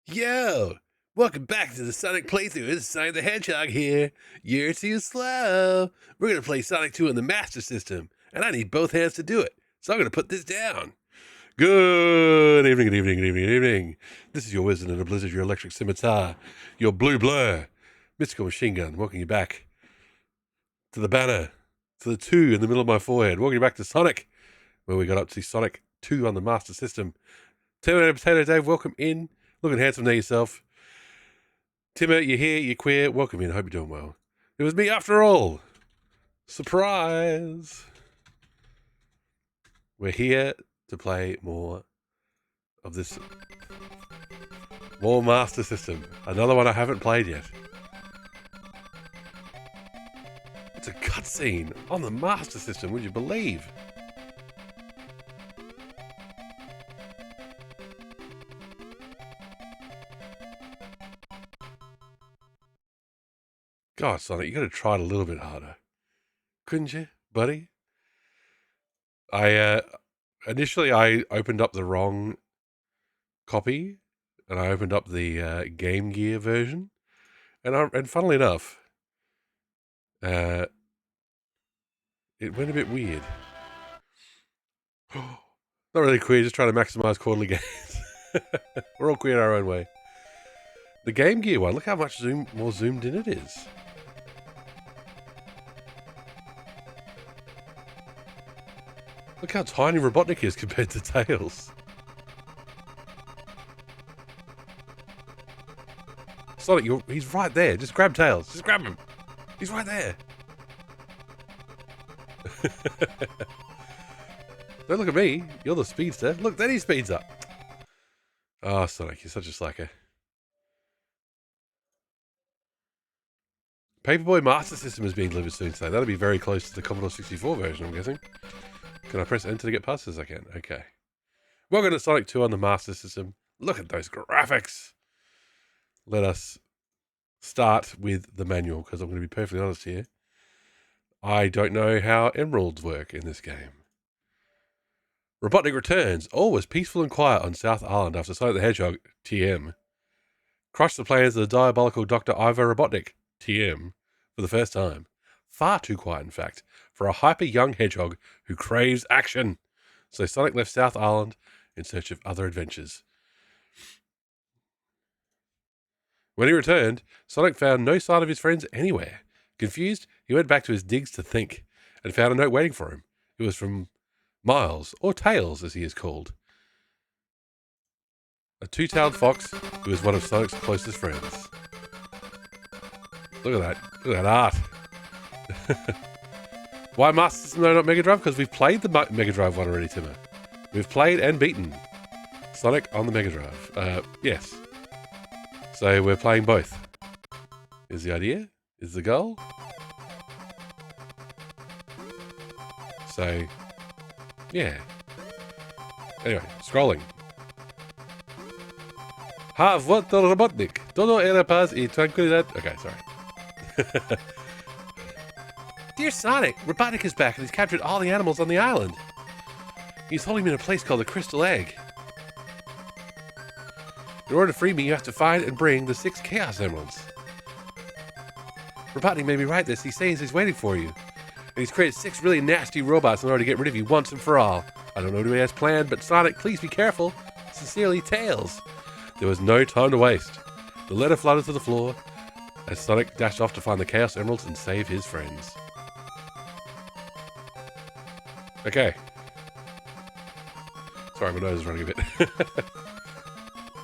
Yo! Welcome back to the Sonic playthrough. This is Sonic the Hedgehog here. You're too slow. We're going to play Sonic 2 on the Master System, and I need both hands to do it, so I'm going to put this down. Good evening, good evening, good evening, good evening. This is your Wizard in a Blizzard, your Electric Scimitar, your Blue Blur, Mystical Machine Gun, welcoming you back to the banner, to the 2 in the middle of my forehead, welcoming you back to Sonic, where we got up to Sonic 2 on the Master System. Terminator Potato Dave, welcome in. Looking handsome there yourself. Timmer, you're here, you're queer. Welcome in. I hope you're doing well. It was me after all. Surprise. We're here to play more of this. More Master System. Another one I haven't played yet. It's a cutscene on the Master System, would you believe? God, Sonic, you got to try it a little bit harder. Couldn't you, buddy? Initially I opened up the wrong copy, and I opened up the Game Gear version, and funnily enough, it went a bit weird. Not really queer, just trying to maximize quarterly gains. We're all queer in our own way. The Game Gear one, look how much more zoomed in it is. Look how tiny Robotnik is compared to Tails. Sonic, he's right there. Just grab Tails. Just grab him. He's right there. Don't look at me. You're the speedster. Look, then he speeds up. Oh, Sonic, you're such a slacker. Paperboy Master System is being delivered soon today. That'll be very close to the Commodore 64 version, I'm guessing. Can I press enter to get past this? I can. Okay. Welcome to Sonic 2 on the Master System. Look at those graphics. Let us start with the manual, because I'm going to be perfectly honest here. I don't know how emeralds work in this game. Robotnik returns. All was peaceful and quiet on South Island after Sonic the Hedgehog, TM, crushed the plans of the diabolical Dr. Ivo Robotnik, TM, for the first time. Far too quiet, in fact, for a hyper young hedgehog who craves action. So Sonic left South Island in search of other adventures. When he returned, Sonic found no sign of his friends anywhere. Confused, he went back to his digs to think, and found a note waiting for him. It was from Miles, or Tails as he is called, a two-tailed fox who is one of Sonic's closest friends. Look at that. Look at that art. Why Master System though, not Mega Drive? Because we've played the Mega Drive one already, Timmer. We've played and beaten Sonic on the Mega Drive. Yes. So we're playing both. Is the idea? Is the goal? So, yeah. Anyway, scrolling. Have what the Robotnik. Todo era paz y tranquilidad. Okay, sorry. Dear Sonic, Robotnik is back and he's captured all the animals on the island. He's holding me in a place called the Crystal Egg. In order to free me, you have to find and bring the 6 Chaos Emeralds. Robotnik made me write this. He says he's waiting for you. And he's created 6 really nasty robots in order to get rid of you once and for all. I don't know what he has planned, but Sonic, please be careful. Sincerely, Tails. There was no time to waste. The letter fluttered to the floor as Sonic dashed off to find the Chaos Emeralds and save his friends. Okay. Sorry, my nose is running a bit.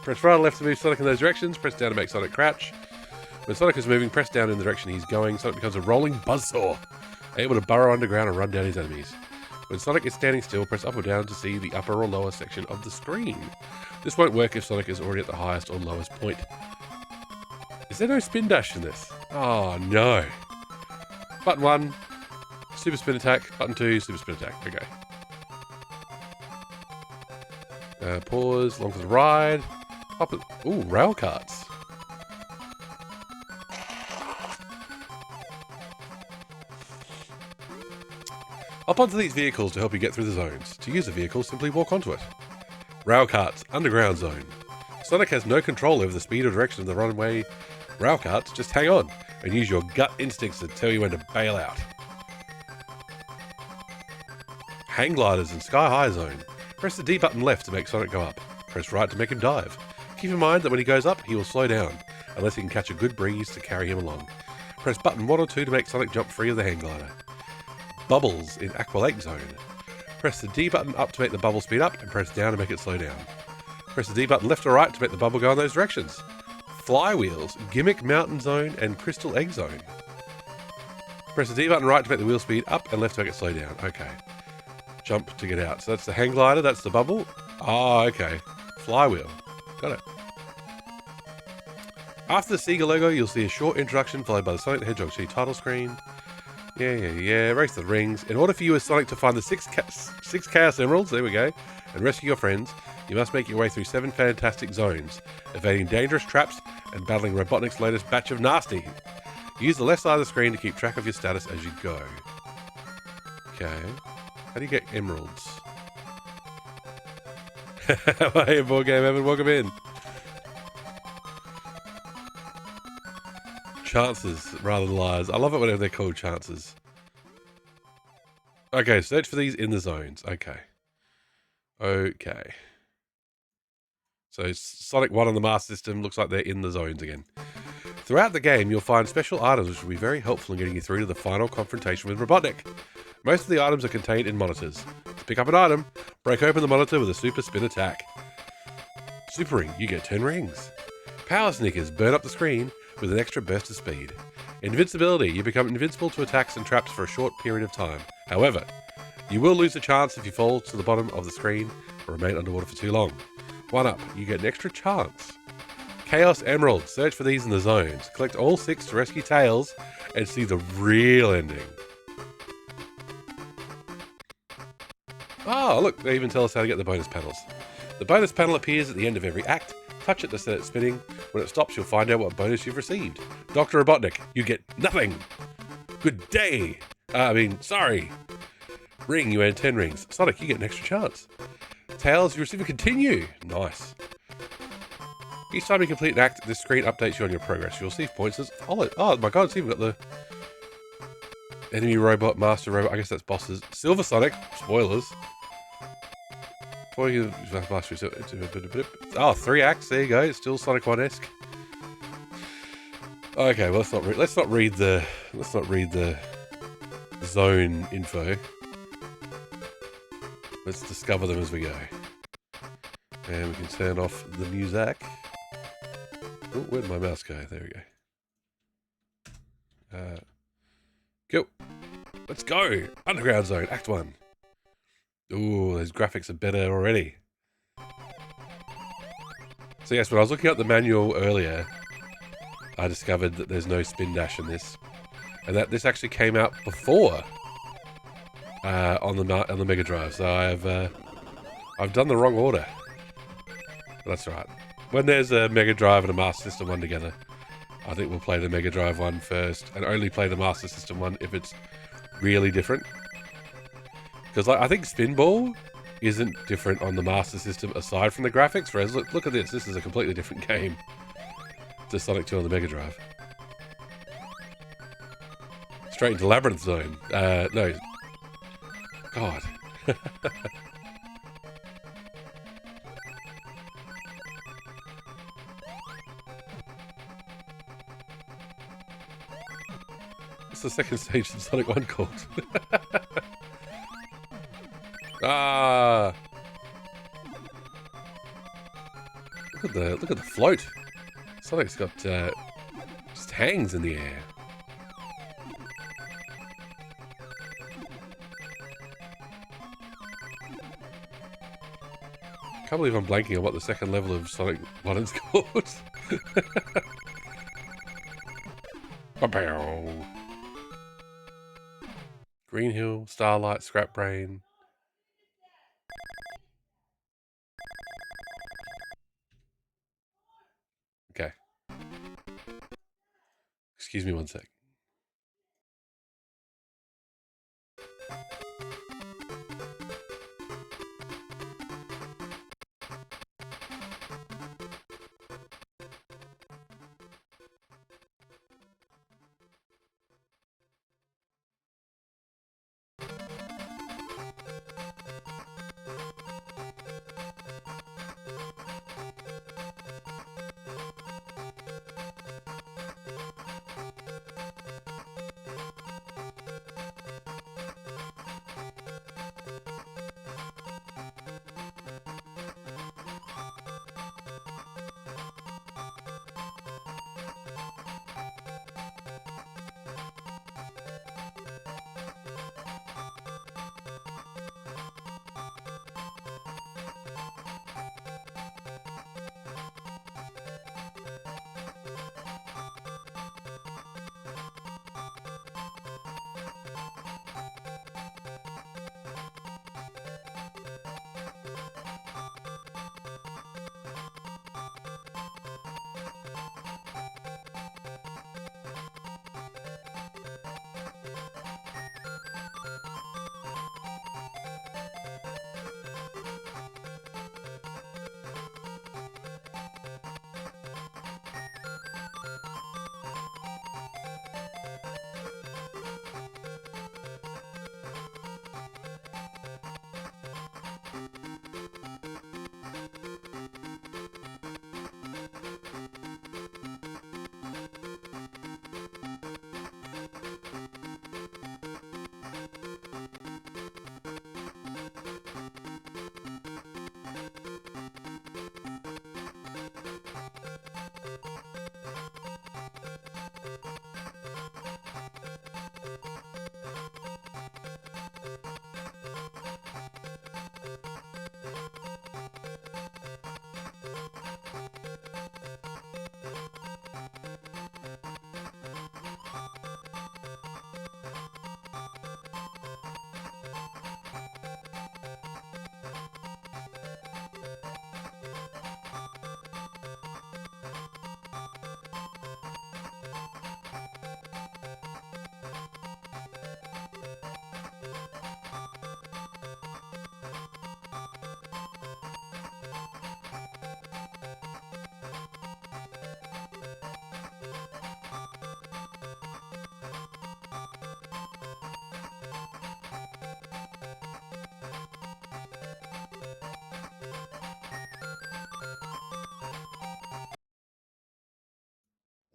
Press right or left to move Sonic in those directions. Press down to make Sonic crouch. When Sonic is moving, press down in the direction he's going. Sonic becomes a rolling buzzsaw, able to burrow underground and run down his enemies. When Sonic is standing still, press up or down to see the upper or lower section of the screen. This won't work if Sonic is already at the highest or lowest point. Is there no spin dash in this? Oh, no. Button 1, super spin attack. Button 2, super spin attack. Okay. Pause, long for the ride. Up it. Ooh, rail carts. Hop onto these vehicles to help you get through the zones. To use a vehicle, simply walk onto it. Rail carts, underground zone. Sonic has no control over the speed or direction of the runaway rail carts. Just hang on and use your gut instincts to tell you when to bail out. Hang gliders in Sky High Zone. Press the D button left to make Sonic go up. Press right to make him dive. Keep in mind that when he goes up, he will slow down, unless he can catch a good breeze to carry him along. Press button 1 or 2 to make Sonic jump free of the hang glider. Bubbles in Aqua Lake Zone. Press the D button up to make the bubble speed up, and press down to make it slow down. Press the D button left or right to make the bubble go in those directions. Flywheels, Gimmick Mountain Zone, and Crystal Egg Zone. Press the D button right to make the wheel speed up, and left to make it slow down. Okay. Jump to get out. So that's the hang glider, that's the bubble. Oh, okay. Flywheel. Got it. After the Sega logo, you'll see a short introduction followed by the Sonic the Hedgehog 2 title screen. Yeah. Race the rings. In order for you as Sonic to find the six Chaos Emeralds, there we go, and rescue your friends, you must make your way through 7 fantastic zones, evading dangerous traps and battling Robotnik's latest batch of nasty. Use the left side of the screen to keep track of your status as you go. Okay. How do you get emeralds? Hey, board game Evan, welcome in. Chances rather than lies. I love it whenever they're called chances. Okay, search for these in the zones. Okay. So Sonic 1 on the Master System looks like they're in the zones again. Throughout the game, you'll find special items which will be very helpful in getting you through to the final confrontation with Robotnik. Most of the items are contained in monitors. To pick up an item, break open the monitor with a super spin attack. Super ring, you get 10 rings. Power sneakers burn up the screen with an extra burst of speed. Invincibility, you become invincible to attacks and traps for a short period of time. However, you will lose a chance if you fall to the bottom of the screen or remain underwater for too long. 1-up, you get an extra chance. Chaos Emeralds, search for these in the zones. Collect all 6 to rescue Tails and see the real ending. Oh, look, they even tell us how to get the bonus panels. The bonus panel appears at the end of every act. Touch it to set it spinning. When it stops, you'll find out what bonus you've received. Dr. Robotnik, you get nothing. Good day. Sorry. Ring, you earn 10 rings. Sonic, you get an extra chance. Tails, you receive a continue. Nice. Each time you complete an act, this screen updates you on your progress. You'll receive points as follows. Oh my god, it's even got the enemy robot, master robot. I guess that's bosses. Silver Sonic, spoilers. Oh, 3 acts. There you go. It's still Sonic 1-esque. Okay, well let's not read the zone info. Let's discover them as we go. And we can turn off the music. Oh, where'd my mouse go? There we go. Go. Let's go. Underground Zone, Act 1. Ooh, those graphics are better already. So yes, when I was looking at the manual earlier, I discovered that there's no spin dash in this, and that this actually came out before on the Mega Drive. So I've done the wrong order. But that's right. When there's a Mega Drive and a Master System one together, I think we'll play the Mega Drive one first, and only play the Master System one if it's really different. Because I think Spinball isn't different on the Master System aside from the graphics. Whereas look at this. This is a completely different game to Sonic 2 on the Mega Drive. Straight into Labyrinth Zone. No. God. What's the second stage in Sonic 1 called? Ah! Look at the float. Sonic's got just hangs in the air. Can't believe I'm blanking on what the second level of Sonic 1 is called. Green Hill, Starlight, Scrap Brain. Okay. Excuse me one sec.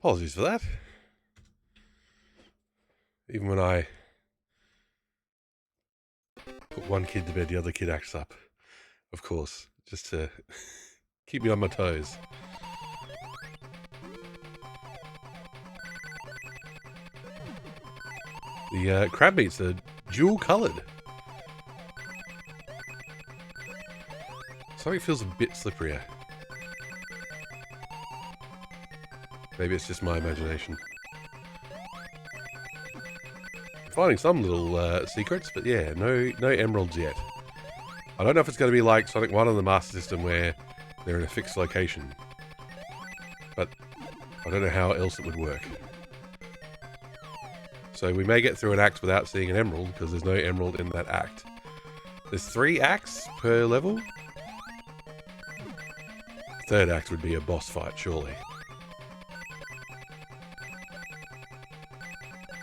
Apologies for that. Even when I put one kid to bed, the other kid acts up. Of course, just to keep me on my toes. The crab meats are dual coloured. Something feels a bit slipperier. Maybe it's just my imagination. I'm finding some little secrets, but yeah, no emeralds yet. I don't know if it's going to be like Sonic 1 on the Master System where they're in a fixed location. But I don't know how else it would work. So we may get through an act without seeing an emerald because there's no emerald in that act. There's 3 acts per level. Third act would be a boss fight, surely.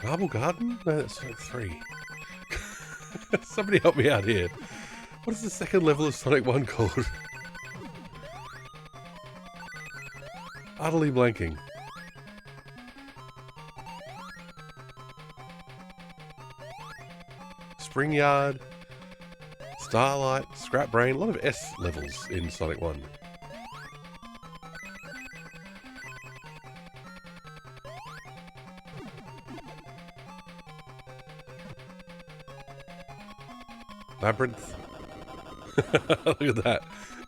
Marble Garden? No, that's Sonic 3. Somebody help me out here. What is the second level of Sonic 1 called? Utterly blanking. Spring Yard, Starlight, Scrap Brain, a lot of S levels in Sonic 1. Labyrinth. Look at that.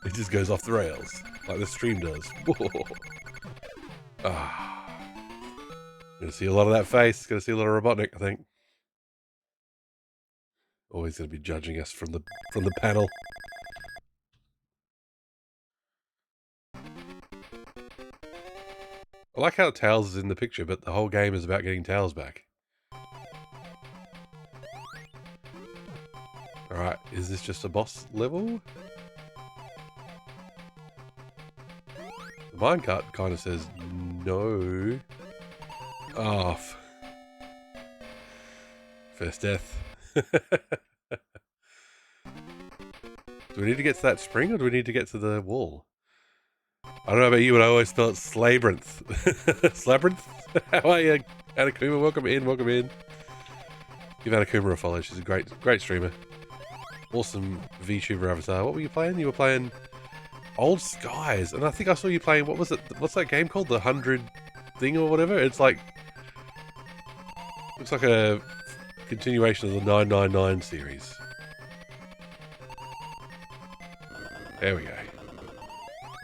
It just goes off the rails, like the stream does. Ah. Gonna see a lot of that face. Gonna see a lot of Robotnik, I think. Always gonna be judging us from the panel. I like how Tails is in the picture, but the whole game is about getting Tails back. Alright, is this just a boss level? The minecart kind of says no. Oh. First death. Do we need to get to that spring or do we need to get to the wall? I don't know about you, but I always spell it Slabyrinth. Slabyrinth? How are you, Anakuma? Welcome in, welcome in. Give Anakuma a follow. She's a great streamer. Awesome VTuber avatar. What were you playing? You were playing Old Skies, and I think I saw you playing, what was it? What's that game called? The 100 thing or whatever? It's like, looks like a continuation of the 999 series. There we go.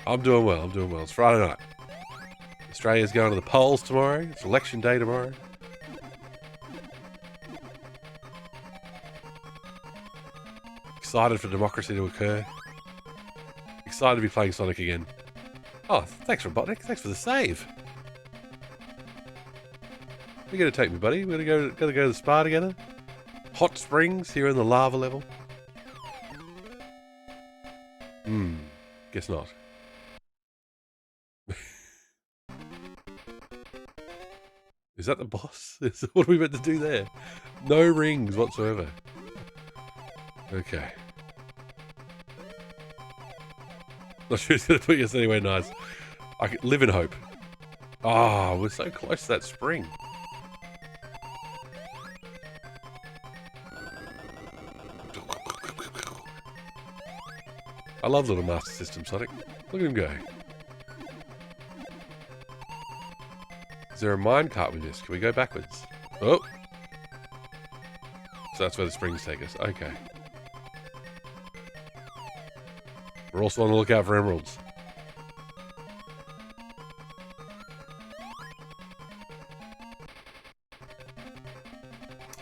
I'm doing well, I'm doing well. It's Friday night. Australia's going to the polls tomorrow. It's election day tomorrow. Excited for democracy to occur. Excited to be playing Sonic again. Oh, thanks Robotnik. Thanks for the save. Where you gonna take me, buddy? We're gonna go to the spa together? Hot springs here in the lava level? Guess not. Is that the boss? What are we meant to do there? No rings whatsoever. Okay. Not sure it's going to put us anywhere nice. I could live in hope. Ah, we're so close to that spring. I love little Master System Sonic. Look at him go. Is there a minecart we missed? Can we go backwards? Oh! So that's where the springs take us. Okay. We're also on the lookout for emeralds.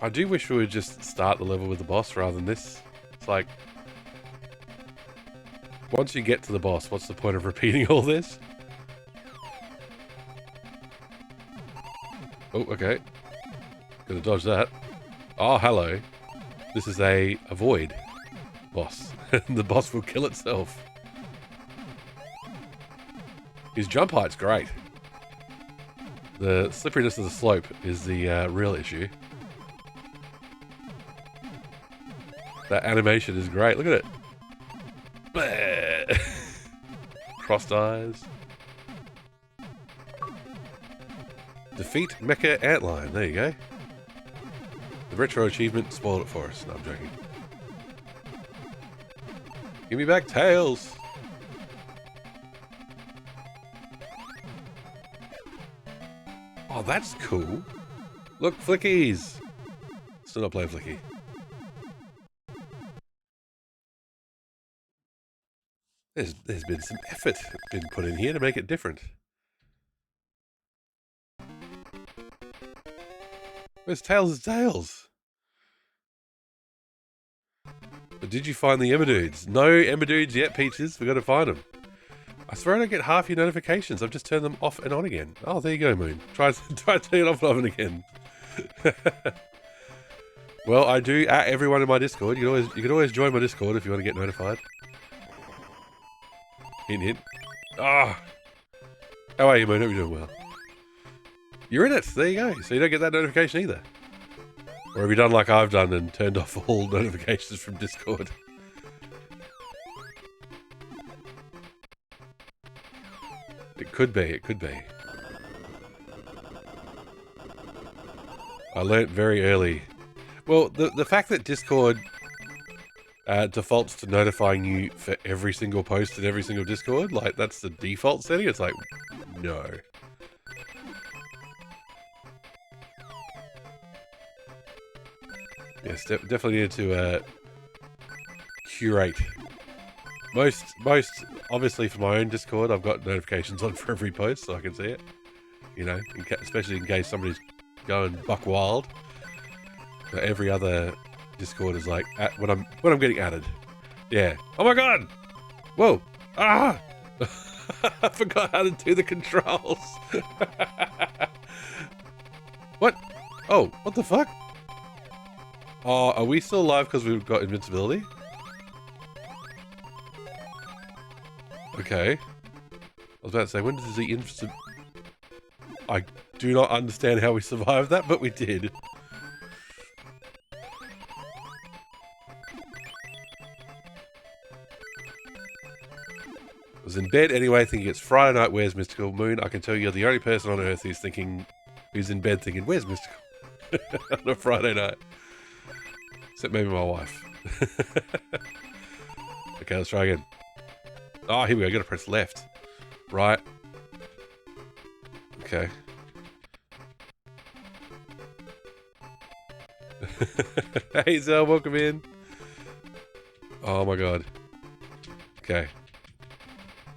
I do wish we would just start the level with the boss rather than this. It's like, once you get to the boss, what's the point of repeating all this? Oh, okay. Gonna dodge that. Oh, hello. This is a void boss. The boss will kill itself. His jump height's great. The slipperiness of the slope is the real issue. That animation is great. Look at it. Crossed eyes. Defeat Mecha Antlion. There you go. The retro achievement spoiled it for us. No, I'm joking. Give me back Tails. Oh, that's cool. Look, Flickies. Still not playing Flicky. There's been some effort been put in here to make it different. Where's Tails' Tails? But did you find the Emma-Dudes? No Emma-Dudes yet, Peaches. We've got to find them. I swear I don't get half your notifications. I've just turned them off and on again. Oh, there you go, Moon. Try turning it off and on again. Well, I do at everyone in my Discord. You can always join my Discord if you want to get notified. Hint, hint. Ah! Oh. How are you, Moon? Hope you're doing well. You're in it. There you go. So you don't get that notification either. Or have you done like I've done and turned off all notifications from Discord? It could be. It could be. I learnt very early. Well, the fact that Discord defaults to notifying you for every single post in every single Discord, like that's the default setting, it's like, no. Yes, definitely need to curate. Most, obviously for my own Discord, I've got notifications on for every post so I can see it. You know, especially in case somebody's going buck wild. But every other Discord is like when I'm getting added. Yeah. Oh my god! Whoa! Ah! I forgot how to do the controls. What? Oh, what the fuck? Oh, are we still alive because we've got invincibility? Okay. I was about to say, when does the instant... I do not understand how we survived that, but we did. I was in bed anyway, thinking it's Friday night, where's Mystical? Moon, I can tell you're the only person on Earth who's in bed thinking, where's Mystical? On a Friday night. Except maybe my wife. Okay, let's try again. Oh, here we go. I gotta press left. Right. Okay. Hey, Zell, welcome in. Oh my god. Okay.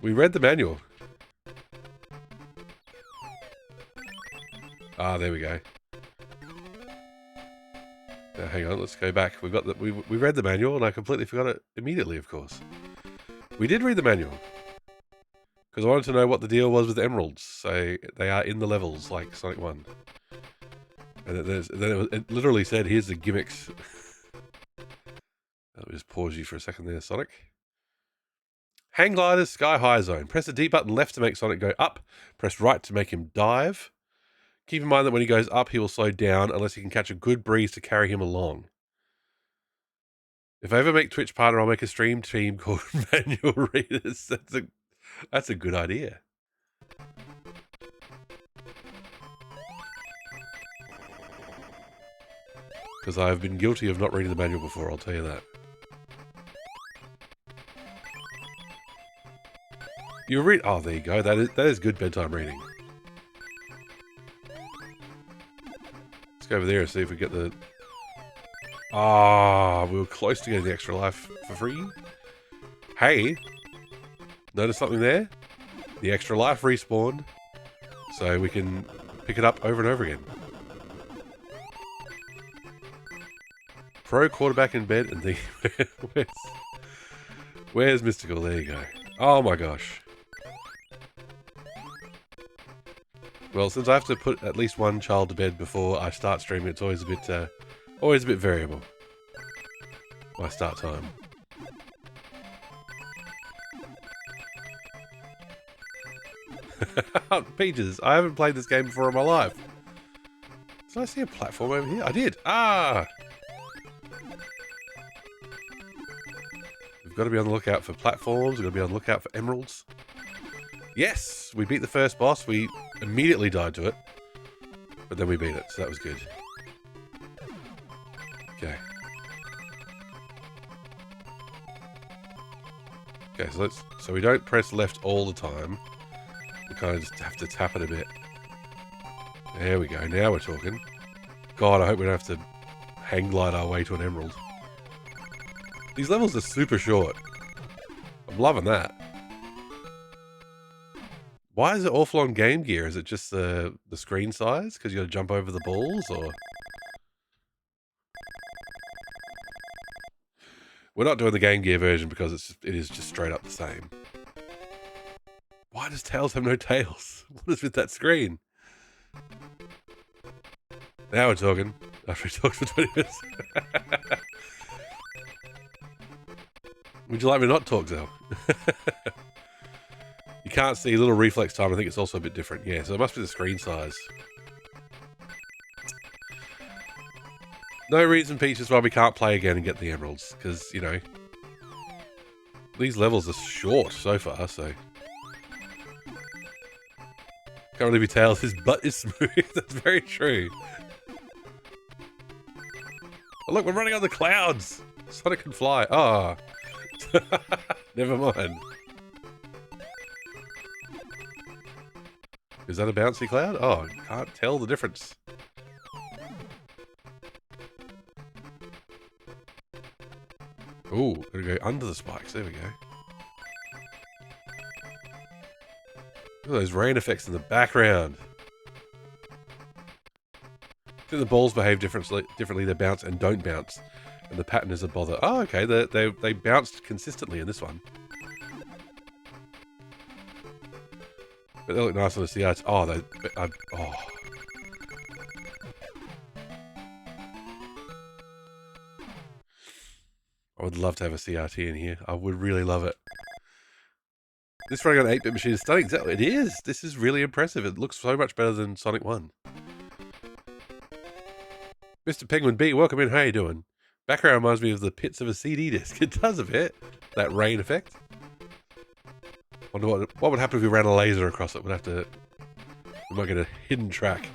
We read the manual. Ah, there we go. Now, hang on, let's go back. We read the manual, and I completely forgot it immediately, of course. We did read the manual. Because I wanted to know what the deal was with emeralds. So they are in the levels, like Sonic 1. And then it literally said, here's the gimmicks. I'll just pause you for a second there, Sonic. Hang gliders, sky high zone. Press the D button left to make Sonic go up. Press right to make him dive. Keep in mind that when he goes up, he will slow down unless you can catch a good breeze to carry him along. If I ever make Twitch partner, I'll make a stream team called Manual Readers. That's a good idea. Because I've been guilty of not reading the manual before, I'll tell you that. You read... Oh, there you go. That is good bedtime reading. Let's go over there and see if we get the... Ah, we were close to getting the extra life for free. Hey, notice something there? The extra life respawned, so we can pick it up over and over again. Pro quarterback in bed and the... Where's Mystical? There you go. Oh my gosh. Well, since I have to put at least one child to bed before I start streaming, it's always a bit variable. My start time. Peaches, I haven't played this game before in my life. Did I see a platform over here? I did. Ah! We've got to be on the lookout for platforms. We've got to be on the lookout for emeralds. Yes! We beat the first boss. We immediately died to it. But then we beat it, so that was good. Okay. Okay, so we don't press left all the time. We kind of just have to tap it a bit. There we go. Now we're talking. God, I hope we don't have to hang glide our way to an emerald. These levels are super short. I'm loving that. Why is it awful on Game Gear? Is it just the screen size? Because you got to jump over the balls, or? We're not doing the Game Gear version because it is just straight up the same. Why does Tails have no tails? What is with that screen? Now we're talking. After we talked for 20 minutes. Would you like me to not talk, Zell? You can't see little reflex time. I think it's also a bit different. Yeah, so it must be the screen size. No reason, Peach, is why we can't play again and get the emeralds. Because, you know, these levels are short so far, so... Can't really be Tails. His butt is smooth. That's very true. Oh, look, we're running on the clouds. Sonic can fly. Ah. Oh. Never mind. Is that a bouncy cloud? Oh, can't tell the difference. Ooh, gotta go under the spikes. There we go. Look at those rain effects in the background. I think the balls behave differently. They bounce and don't bounce. And the pattern is a bother. Oh, okay. They bounced consistently in this one. But they look nice on the CRT. Oh, oh. I would love to have a CRT in here. I would really love it. This running on an 8-bit machine is stunning. Exactly. It is. This is really impressive. It looks so much better than Sonic 1. Mr. Penguin B, welcome in. How you doing? Background reminds me of the pits of a CD disc. It does a bit. That rain effect. Wonder what would happen if we ran a laser across it. We might get a hidden track.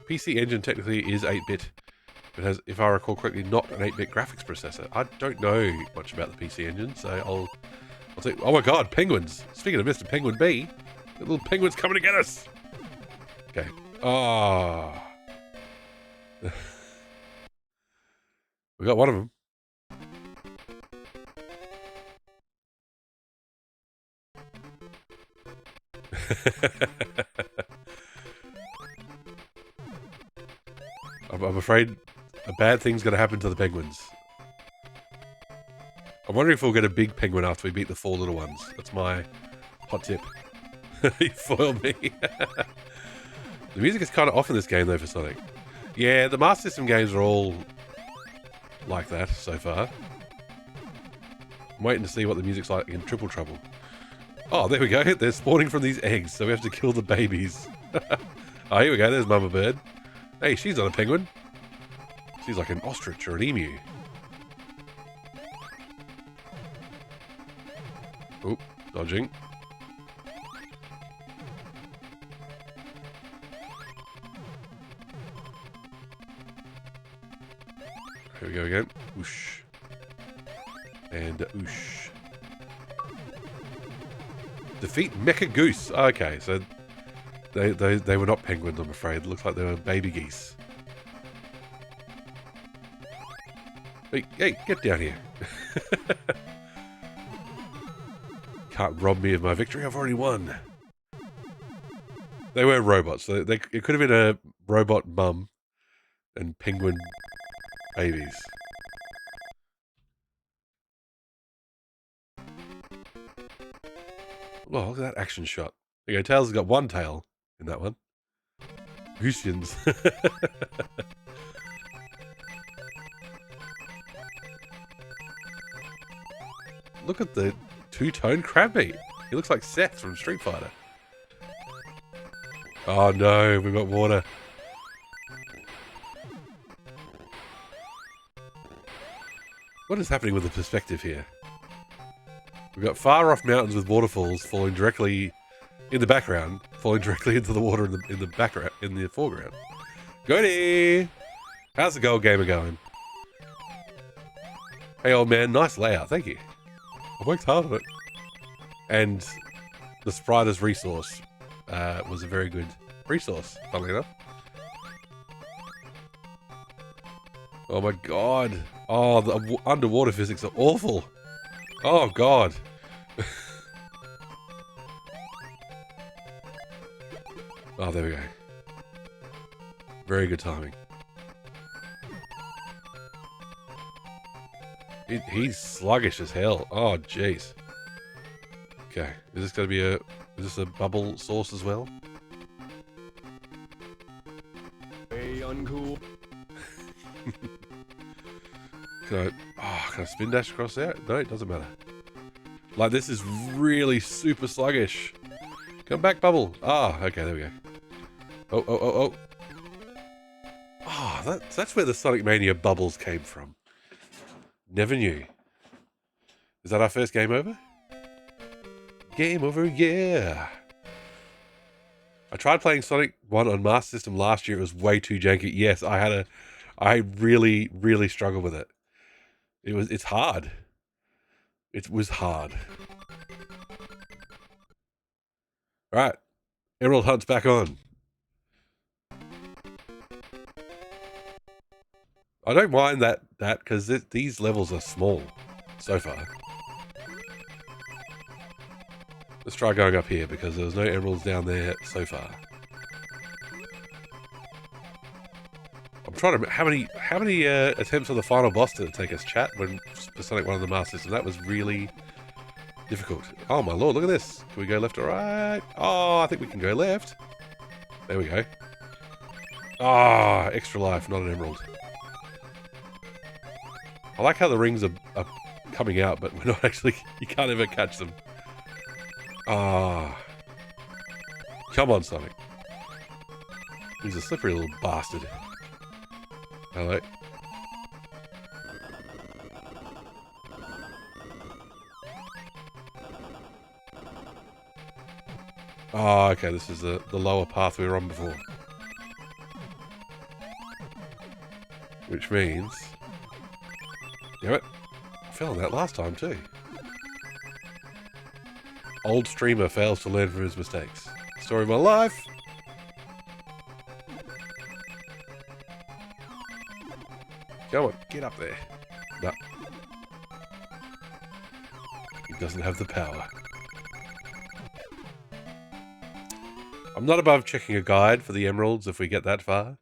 PC Engine technically is 8-bit. It has, if I recall correctly, not an 8-bit graphics processor. I don't know much about the PC Engine, so I'll say, oh my god, penguins! Speaking of Mr. Penguin B, the little penguins coming to get us! Okay. Ah. Oh. We got one of them. I'm afraid a bad thing's going to happen to the penguins. I'm wondering if we'll get a big penguin after we beat the 4 little ones. That's my hot tip. You foiled me. The music is kind of off in this game, though, for Sonic. Yeah, the Master System games are all like that so far. I'm waiting to see what the music's like in Triple Trouble. Oh, there we go. They're spawning from these eggs, so we have to kill the babies. Oh, here we go. There's Mama Bird. Hey, she's not a penguin. She's like an ostrich or an emu. Oop, dodging. Here we go again. Whoosh. And whoosh. Defeat Mecha Goose. Okay, so they were not penguins, I'm afraid. It looks like they were baby geese. Hey, get down here. Can't rob me of my victory. I've already won. They were robots. So it could have been a robot mum and penguin babies. Oh, look at that action shot. There you go. Tails has got one tail in that one. Goosians. Look at the two-tone crabmeat. He looks like Seth from Street Fighter. Oh no, we've got water. What is happening with the perspective here? We've got far off mountains with waterfalls falling directly in the background, falling directly into the water in the background, in the foreground. Goody! How's the gold gamer going? Hey, old man, nice layout. Thank you. I worked hard on it. And the Spiders resource was a very good resource, funnily enough. Oh my god. Oh, the underwater physics are awful. Oh god. Oh, there we go. Very good timing. He's sluggish as hell. Oh, jeez. Okay, is this going to be is this a bubble source as well? Hey, uncool. Can I spin dash across there? No, it doesn't matter. Like, this is really super sluggish. Come back, bubble. Ah, okay, there we go. Oh. Oh, that's where the Sonic Mania bubbles came from. Never knew. Is that our first game over? Game over, yeah. I tried playing Sonic 1 on Master System last year. It was way too janky. Yes, I really, really struggled with it. It's hard. It was hard. Right. Emerald Hunt's back on. I don't mind that because these levels are small so far. Let's try going up here because there's no emeralds down there so far. I'm trying to... How many attempts on the final boss did it take us, chat, when for Sonic 1 on the Master System? That was really difficult. Oh my lord, look at this. Can we go left or right? Oh, I think we can go left. There we go. Ah, extra life, not an emerald. I like how the rings are coming out, but we're not actually... You can't ever catch them. Ah. Come on, Sonic. He's a slippery little bastard. Hello. Oh, okay, this is the lower path we were on before. Which means... Damn it. I fell on that last time too. Old streamer fails to learn from his mistakes. Story of my life. Come on, get up there. No. He doesn't have the power. I'm not above checking a guide for the emeralds if we get that far.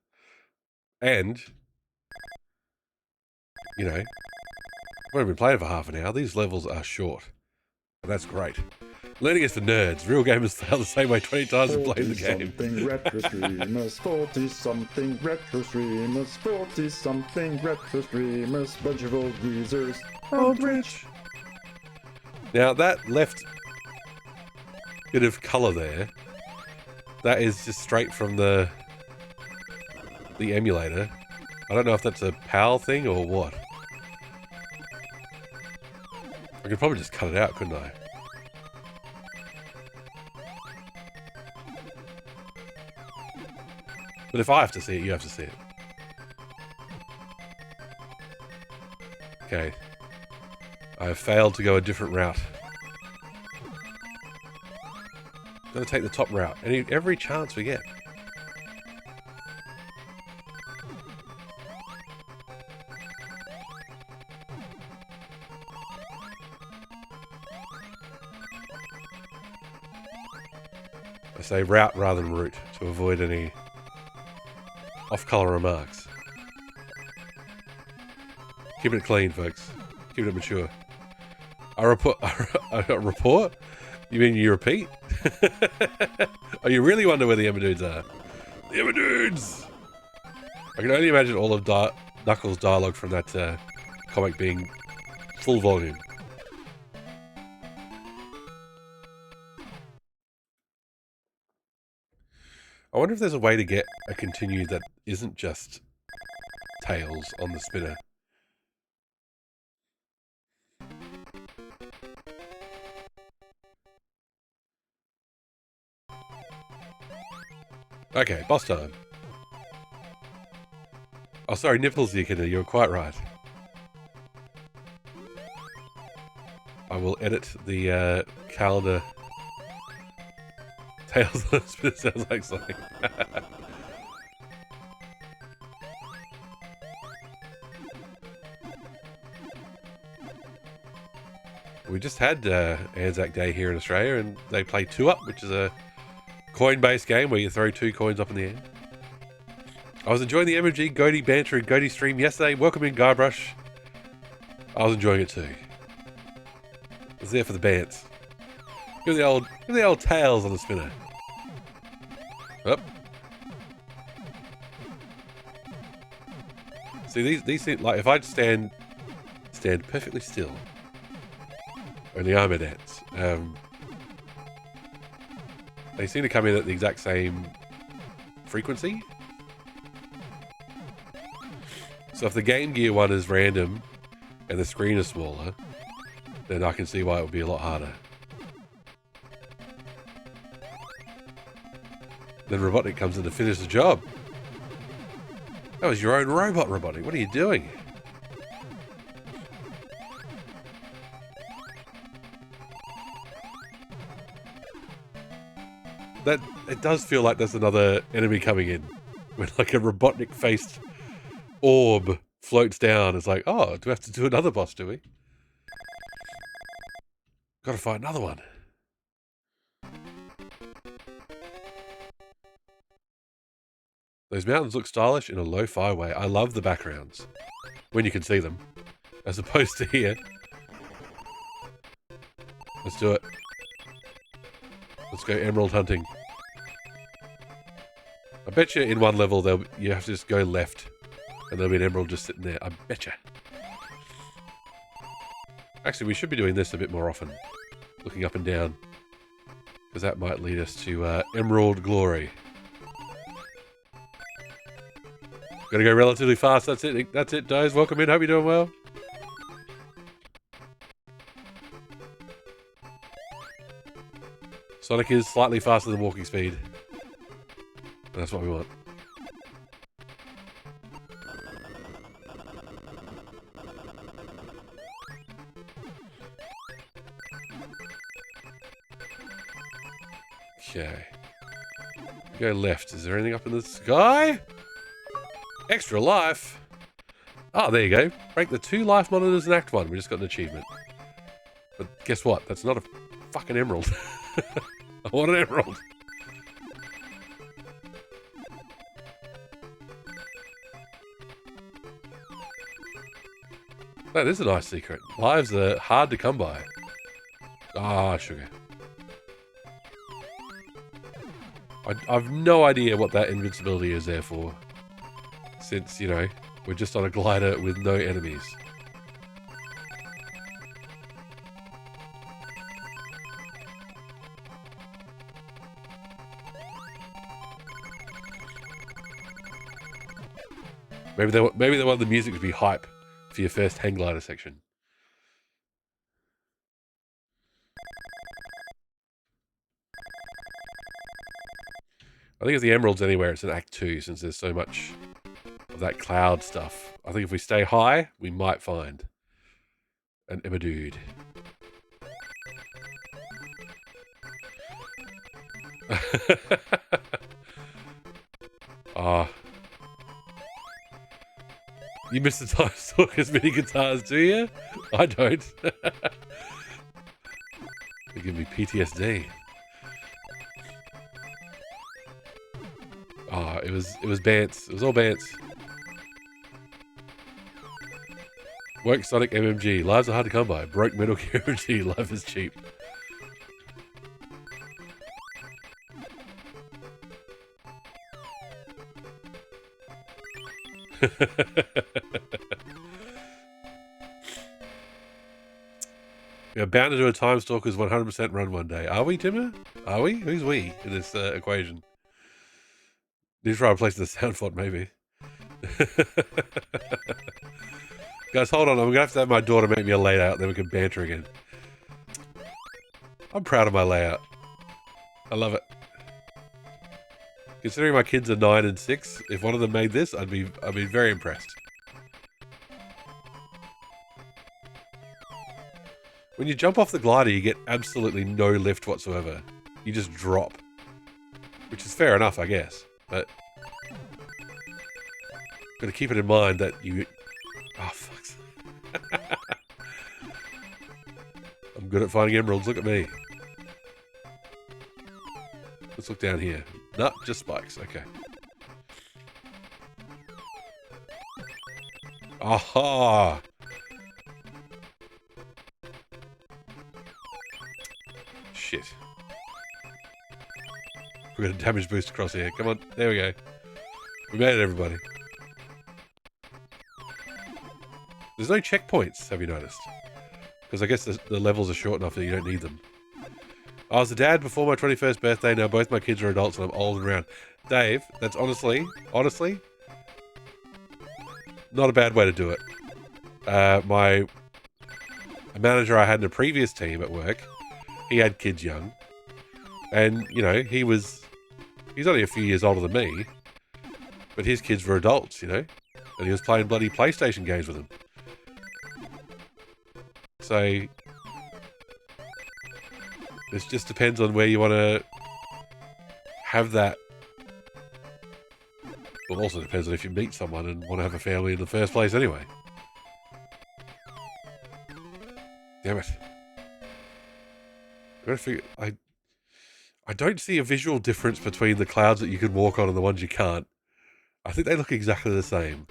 And, you know, I've only been playing for half an hour. These levels are short. And that's great. Learning is for nerds. Real gamers fail the same way 20 times and play the game. 40-something retro streamers, 40-something retro streamers, 40-something retro streamers, bunch of old geezers. Oh, rich. Now, that left bit of colour there, that is just straight from the emulator. I don't know if that's a PAL thing or what. I could probably just cut it out, couldn't I? But if I have to see it, you have to see it. Okay. I have failed to go a different route. Gotta take the top route. Every chance we get. I say route rather than route to avoid any off-color remarks. Keep it clean, folks. Keep it mature. A report? A report? You mean you repeat? Oh, you really wonder where the Emma Dudes are? The Emma Dudes! I can only imagine all of Knuckles' dialogue from that comic being full volume. I wonder if there's a way to get a continue that isn't just Tails on the spinner. Okay, boss time. Oh, sorry, nipples, Echidna. You're quite right. I will edit the calendar. Tails on the spin sounds like something. We just had Anzac Day here in Australia, and they play 2 Up, which is a coin-based game where you throw 2 coins up in the air. I was enjoying the MMG Goaty banter and Goaty stream yesterday. Welcome in, Guybrush. I was enjoying it too. I was there for the bants. Give me the old tails on the spinner. Up. See, these seem like if I'd stand perfectly still in the armor dance, they seem to come in at the exact same frequency. So if the Game Gear one is random and the screen is smaller, then I can see why it would be a lot harder. Then Robotnik comes in to finish the job. That was your own robot, Robotnik. What are you doing? That it does feel like there's another enemy coming in. When like a Robotnik-faced orb floats down. It's like, oh, do we have to do another boss, do we? Gotta find another one. Those mountains look stylish in a lo-fi way. I love the backgrounds. When you can see them. As opposed to here. Let's do it. Let's go emerald hunting. I bet you in one level you have to just go left. And there'll be an emerald just sitting there. I betcha. Actually, we should be doing this a bit more often. Looking up and down. Because that might lead us to emerald glory. Gotta go relatively fast. That's it. That's it, Doze. Welcome in. Hope you're doing well. Sonic is slightly faster than walking speed. And that's what we want. Okay. Go left. Is there anything up in the sky? Extra life. Oh, there you go. Break the 2 life monitors in Act 1. We just got an achievement. But guess what? That's not a fucking emerald. I want an emerald. That is a nice secret. Lives are hard to come by. Ah, sugar. I've no idea what that invincibility is there for. Since, you know, we're just on a glider with no enemies. Maybe they want the music to be hype for your first hang glider section. I think if the emeralds anywhere, it's in Act 2, since there's so much of that cloud stuff. I think if we stay high, we might find an Emerdude. Ah. You miss the Time Stalkers mini guitars, do you? I don't. They give me PTSD. Ah, it was Bants. It was all Bants. Woke Sonic MMG. Lives are hard to come by. Broke Metal Gear MMG. Life is cheap. We're bound to do a Time Stalkers 100% run one day. Are we, Timmer? Are we? Who's we in this equation? Need to try replacing the sound font, maybe. Guys, hold on. I'm going to have my daughter make me a layout, then we can banter again. I'm proud of my layout. I love it. Considering my kids are 9 and 6, if one of them made this, I'd be very impressed. When you jump off the glider, you get absolutely no lift whatsoever. You just drop. Which is fair enough, I guess. But gotta keep it in mind that you... Oh, fuck. I'm good at finding emeralds, look at me. Let's look down here. Nah, just spikes, okay. Aha! Shit. We're gonna damage boost across here. Come on, there we go. We made it, everybody. There's no checkpoints, have you noticed? Because I guess the levels are short enough that you don't need them. I was a dad before my 21st birthday. Now both my kids are adults and I'm old and round. Dave, that's honestly, not a bad way to do it. A manager I had in a previous team at work, he had kids young. And, you know, he's only a few years older than me. But his kids were adults, you know. And he was playing bloody PlayStation games with them. So... This just depends on where you want to have that. Well, it also depends on if you meet someone and want to have a family in the first place anyway. Damn it. I gotta figure... I don't see a visual difference between the clouds that you can walk on and the ones you can't. I think they look exactly the same.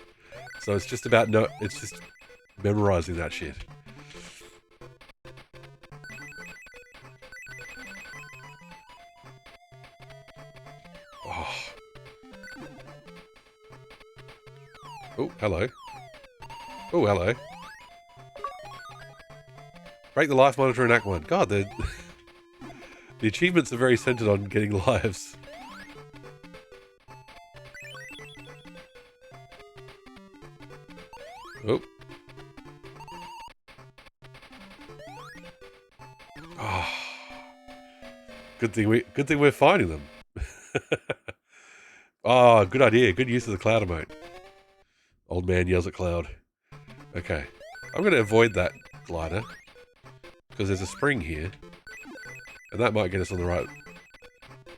So it's just about... it's just memorizing that shit. Oh, hello. Oh, hello. Break the life monitor in Act 1. God, the achievements are very centered on getting lives. Oh. Oh. Good thing we're finding them. Oh, good idea. Good use of the cloud emote. Old man yells at cloud. Okay. I'm going to avoid that glider. Because there's a spring here. And that might get us on the right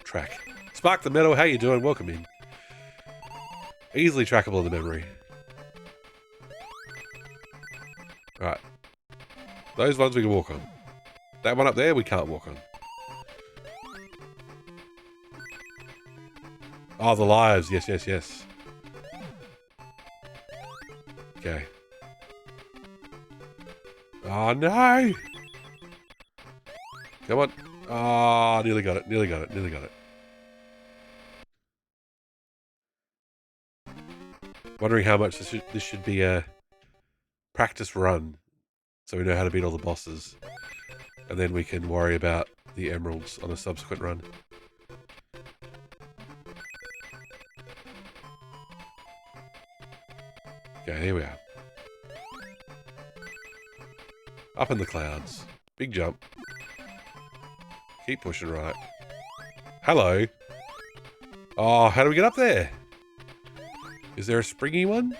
track. Spark the Meadow, how you doing? Welcome in. Easily trackable in the memory. Alright. Those ones we can walk on. That one up there we can't walk on. Oh, the lives. Yes, yes, yes. Okay. Oh, no! Come on. Oh, nearly got it. Nearly got it. Nearly got it. Wondering how much this should be a practice run. So we know how to beat all the bosses. And then we can worry about the emeralds on a subsequent run. Okay, here we are. Up in the clouds. Big jump. Keep pushing right. Hello. Oh, how do we get up there? Is there a springy one?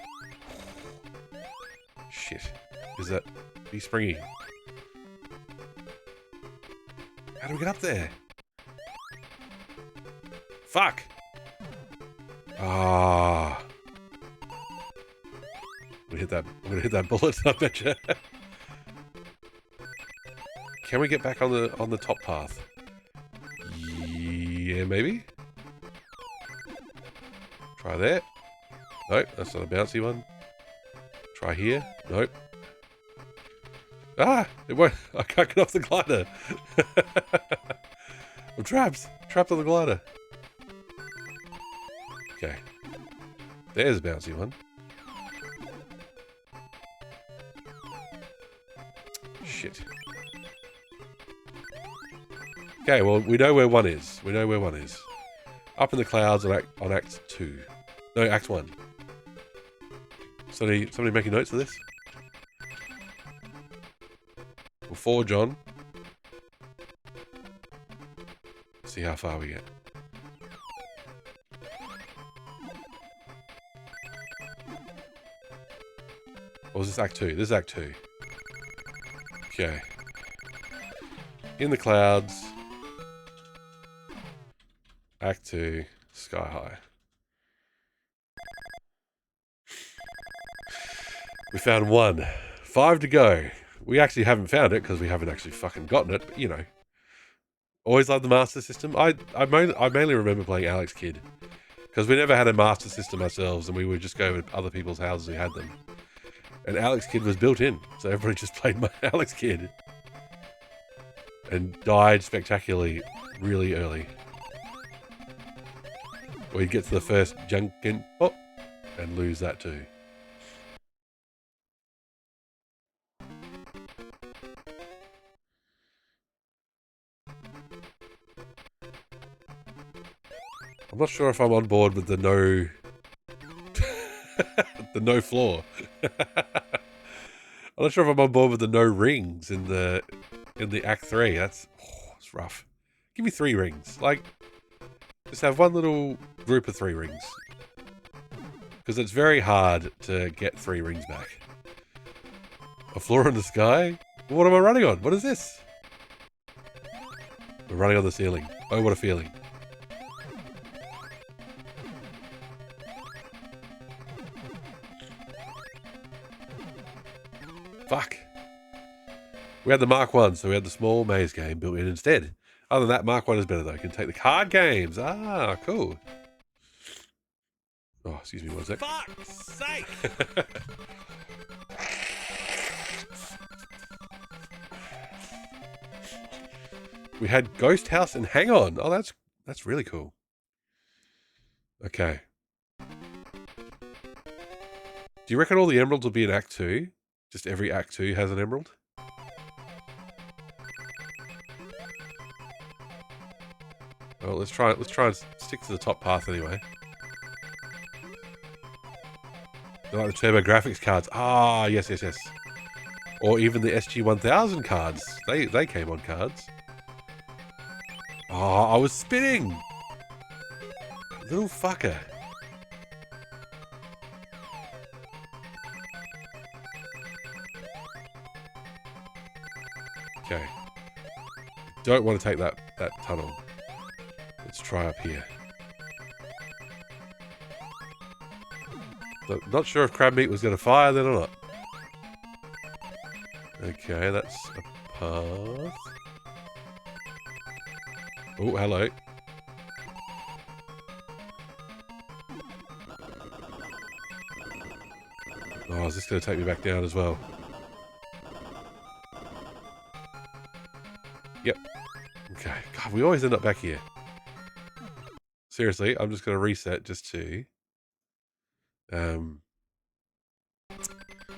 Shit. Is that... Be springy. How do we get up there? Fuck! Ah. I'm gonna hit that bullet, I betcha. Can we get back on the top path? Yeah, maybe? Try there. Nope, that's not a bouncy one. Try here. Nope. Ah! It won't. I can't get off the glider. I'm trapped. Trapped on the glider. Okay. There's a bouncy one. Shit. Okay, well, we know where one is. We know where one is. Up in the clouds on Act 2. No, Act 1. Somebody making notes of this? We'll forge on. See how far we get. Or was this Act 2? This is Act 2. Okay. In the clouds. Act 2. Sky high. We found 1. 5 to go. We actually haven't found it because we haven't actually fucking gotten it, but you know. Always loved the Master System. I mainly remember playing Alex Kidd. Because we never had a Master System ourselves and we would just go to other people's houses who had them. And Alex Kidd was built in. So everybody just played my Alex Kidd. And died spectacularly really early. We'd get to the first junkin and lose that too. I'm not sure if I'm on board with the no the no floor. I'm not sure if I'm on board with the no rings in the Act 3. It's rough. Give me 3 rings. Like, just have one little group of 3 rings. Because it's very hard to get 3 rings back. A floor in the sky? What am I running on? What is this? We're running on the ceiling. Oh, what a feeling. Fuck. We had the Mark 1, so we had the small maze game built in instead. Other than that, Mark 1 is better though. You can take the card games. Ah, cool. Oh, excuse me one sec. Fuck's sake! We had Ghost House and Hang On. Oh, that's really cool. Okay. Do you reckon all the emeralds will be in Act 2? Just every Act 2 has an emerald? Well, let's try and stick to the top path anyway. They're like the Turbo Graphics cards. Ah, yes. Or even the SG-1000 cards. They came on cards. Oh, I was spinning! Little fucker. Okay. Don't want to take that tunnel. Let's try up here. So, not sure if crab meat was going to fire then or not. Okay, that's a path. Oh, hello. Oh, is this going to take me back down as well? Yep. Okay. God, we always end up back here. Seriously, I'm just going to reset just to...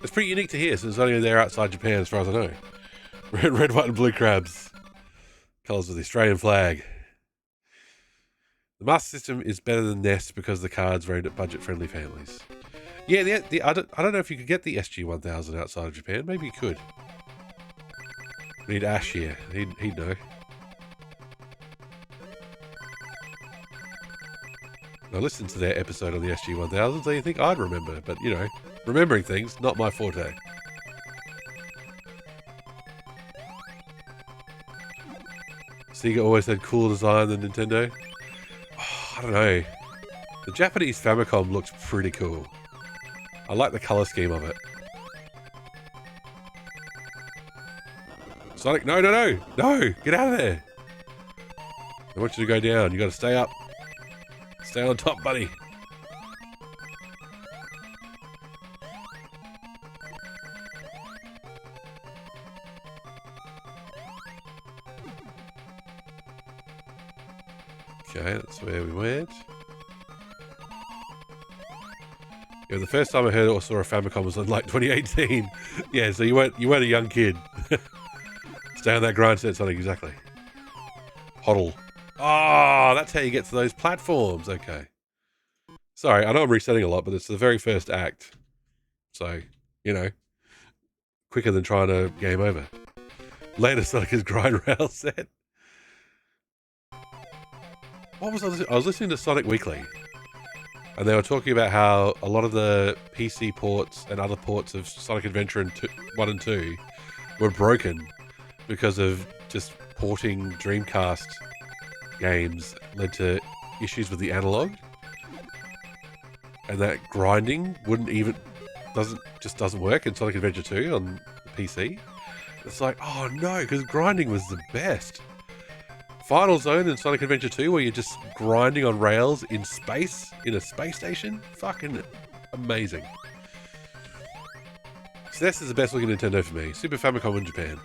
It's pretty unique to here, so it's only there outside Japan as far as I know. Red, white and blue crabs. Colours of the Australian flag. The Master System is better than NES because the cards are aimed at budget-friendly families. Yeah, I don't know if you could get the SG-1000 outside of Japan. Maybe you could. We need Ash here. He'd know. I listened to their episode on the SG-1000, so you think I'd remember. But, you know, remembering things, not my forte. Sega always had cooler design than Nintendo. Oh, I don't know. The Japanese Famicom looked pretty cool. I like the colour scheme of it. Sonic, no! Get out of there! I want you to go down. You got to stay up. Stay on top, buddy. Okay, that's where we went. Yeah, the first time I heard it or saw a Famicom was in like 2018. Yeah, so you weren't a young kid. Stay on that grind set, Sonic, exactly. Hoddle. Oh, that's how you get to those platforms. Okay. Sorry, I know I'm resetting a lot, but it's the very first act. So, you know, quicker than trying to game over. Later, Sonic's grind rail set. What was I listening? I was listening to Sonic Weekly. And they were talking about how a lot of the PC ports and other ports of Sonic Adventure 1 and 2 were broken because of just porting Dreamcast games led to issues with the analog. And that grinding doesn't work in Sonic Adventure 2 on the PC. It's like, oh no, because grinding was the best. Final Zone in Sonic Adventure 2, where you're just grinding on rails in space, in a space station, fucking amazing. SNES is the best looking Nintendo for me. Super Famicom in Japan,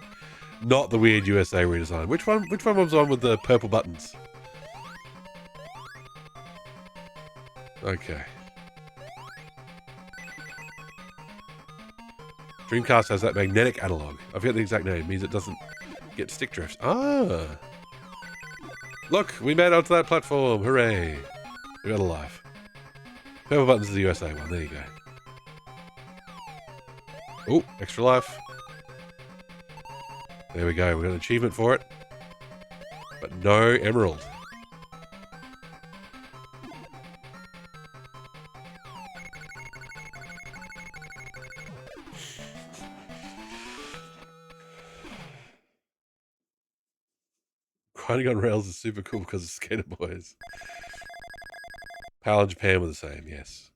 not the weird USA redesign. Which one was on with the purple buttons? Okay. Dreamcast has that magnetic analog. I forget the exact name. It means it doesn't get stick drifts. Ah. Look, we made it onto that platform. Hooray. We got alive. Purple buttons is the USA one. There you go. Oh, extra life. There we go. We got an achievement for it. But no emerald. Grinding on rails is super cool because of Skater Boys. PAL and Japan were the same, yes.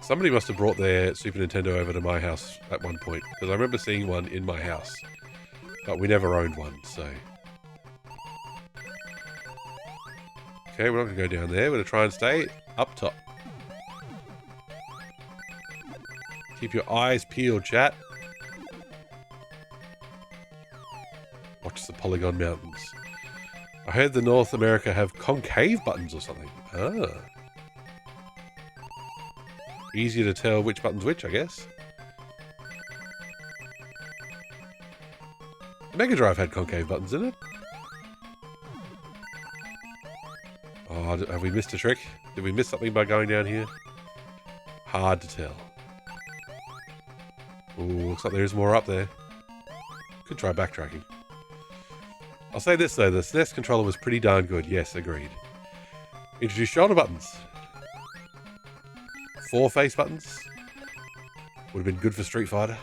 Somebody must have brought their Super Nintendo over to my house at one point, because I remember seeing one in my house. But we never owned one, so... Okay, we're not going to go down there. We're going to try and stay up top. Keep your eyes peeled, chat. Watch the Polygon Mountains. I heard the North America have concave buttons or something. Ah. Easier to tell which button's which, I guess. Mega Drive had concave buttons, didn't it? Oh, have we missed a trick? Did we miss something by going down here? Hard to tell. Ooh, looks like there is more up there. Could try backtracking. I'll say this though, the SNES controller was pretty darn good. Yes, agreed. Introduce shoulder buttons. 4 face buttons. Would have been good for Street Fighter.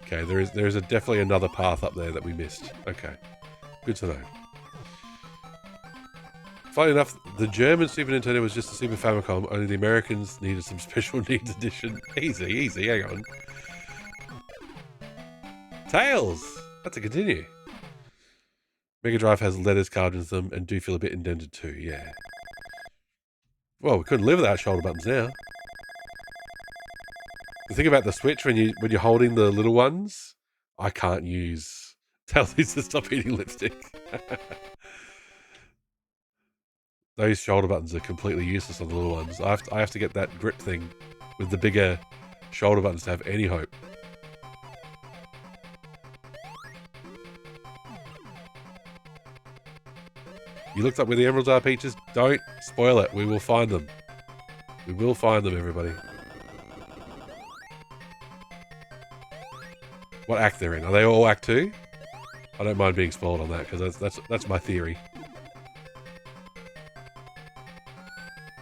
Okay, there is definitely another path up there that we missed. Okay, good to know. Funny enough, the German Super Nintendo was just a Super Famicom, only the Americans needed some special needs edition. Easy, hang on. Tails! That's a continue. Mega Drive has letters carved into them and do feel a bit indented too, yeah. Well, we couldn't live without shoulder buttons now. The thing about the Switch, when you're holding the little ones, I can't use... Tell these to stop eating lipstick. Those shoulder buttons are completely useless on the little ones. I have to get that grip thing with the bigger shoulder buttons to have any hope. You looked up where the emeralds are, Peaches? Don't spoil it. We will find them. We will find them, everybody. What act they're in? Are they all Act 2? I don't mind being spoiled on that, because that's my theory.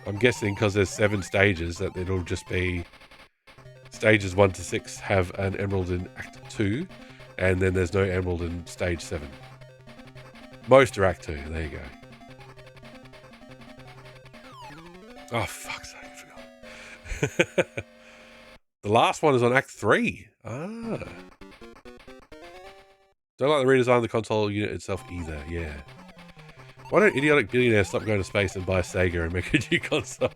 I'm guessing because there's 7 stages that it'll just be stages 1 to 6 have an emerald in Act 2, and then there's no emerald in stage 7. Most are Act 2. There you go. Oh, fuck's sake, I forgot. The last one is on Act 3. Ah. Don't like the redesign of the console unit itself either, yeah. Why don't idiotic billionaires stop going to space and buy Sega and make a new console?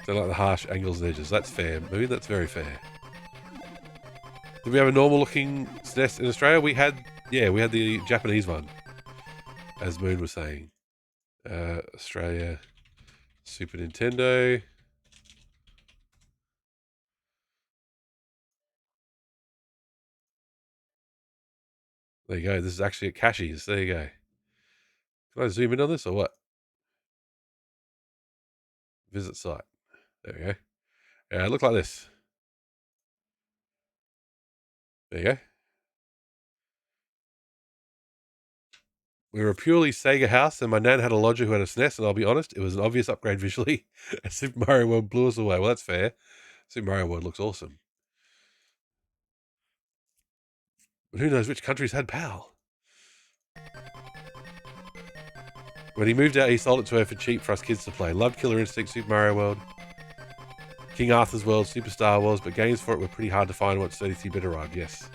Don't like the harsh angles and edges. That's fair. Maybe that's very fair. Did we have a normal looking SNES in Australia? We had the Japanese one. As Moon was saying. Australia, Super Nintendo. There you go. This is actually at Cashies. There you go. Can I zoom in on this or what? Visit site. There we go. Yeah, it looked like this. There you go. We were a purely Sega house, and my nan had a lodger who had a SNES, and I'll be honest, it was an obvious upgrade visually. And Super Mario World blew us away. Well, that's fair. Super Mario World looks awesome. But who knows which countries had PAL? When he moved out, he sold it to her for cheap for us kids to play. Loved Killer Instinct, Super Mario World, King Arthur's World, Super Star Wars, but games for it were pretty hard to find once 33-bit arrived, yes.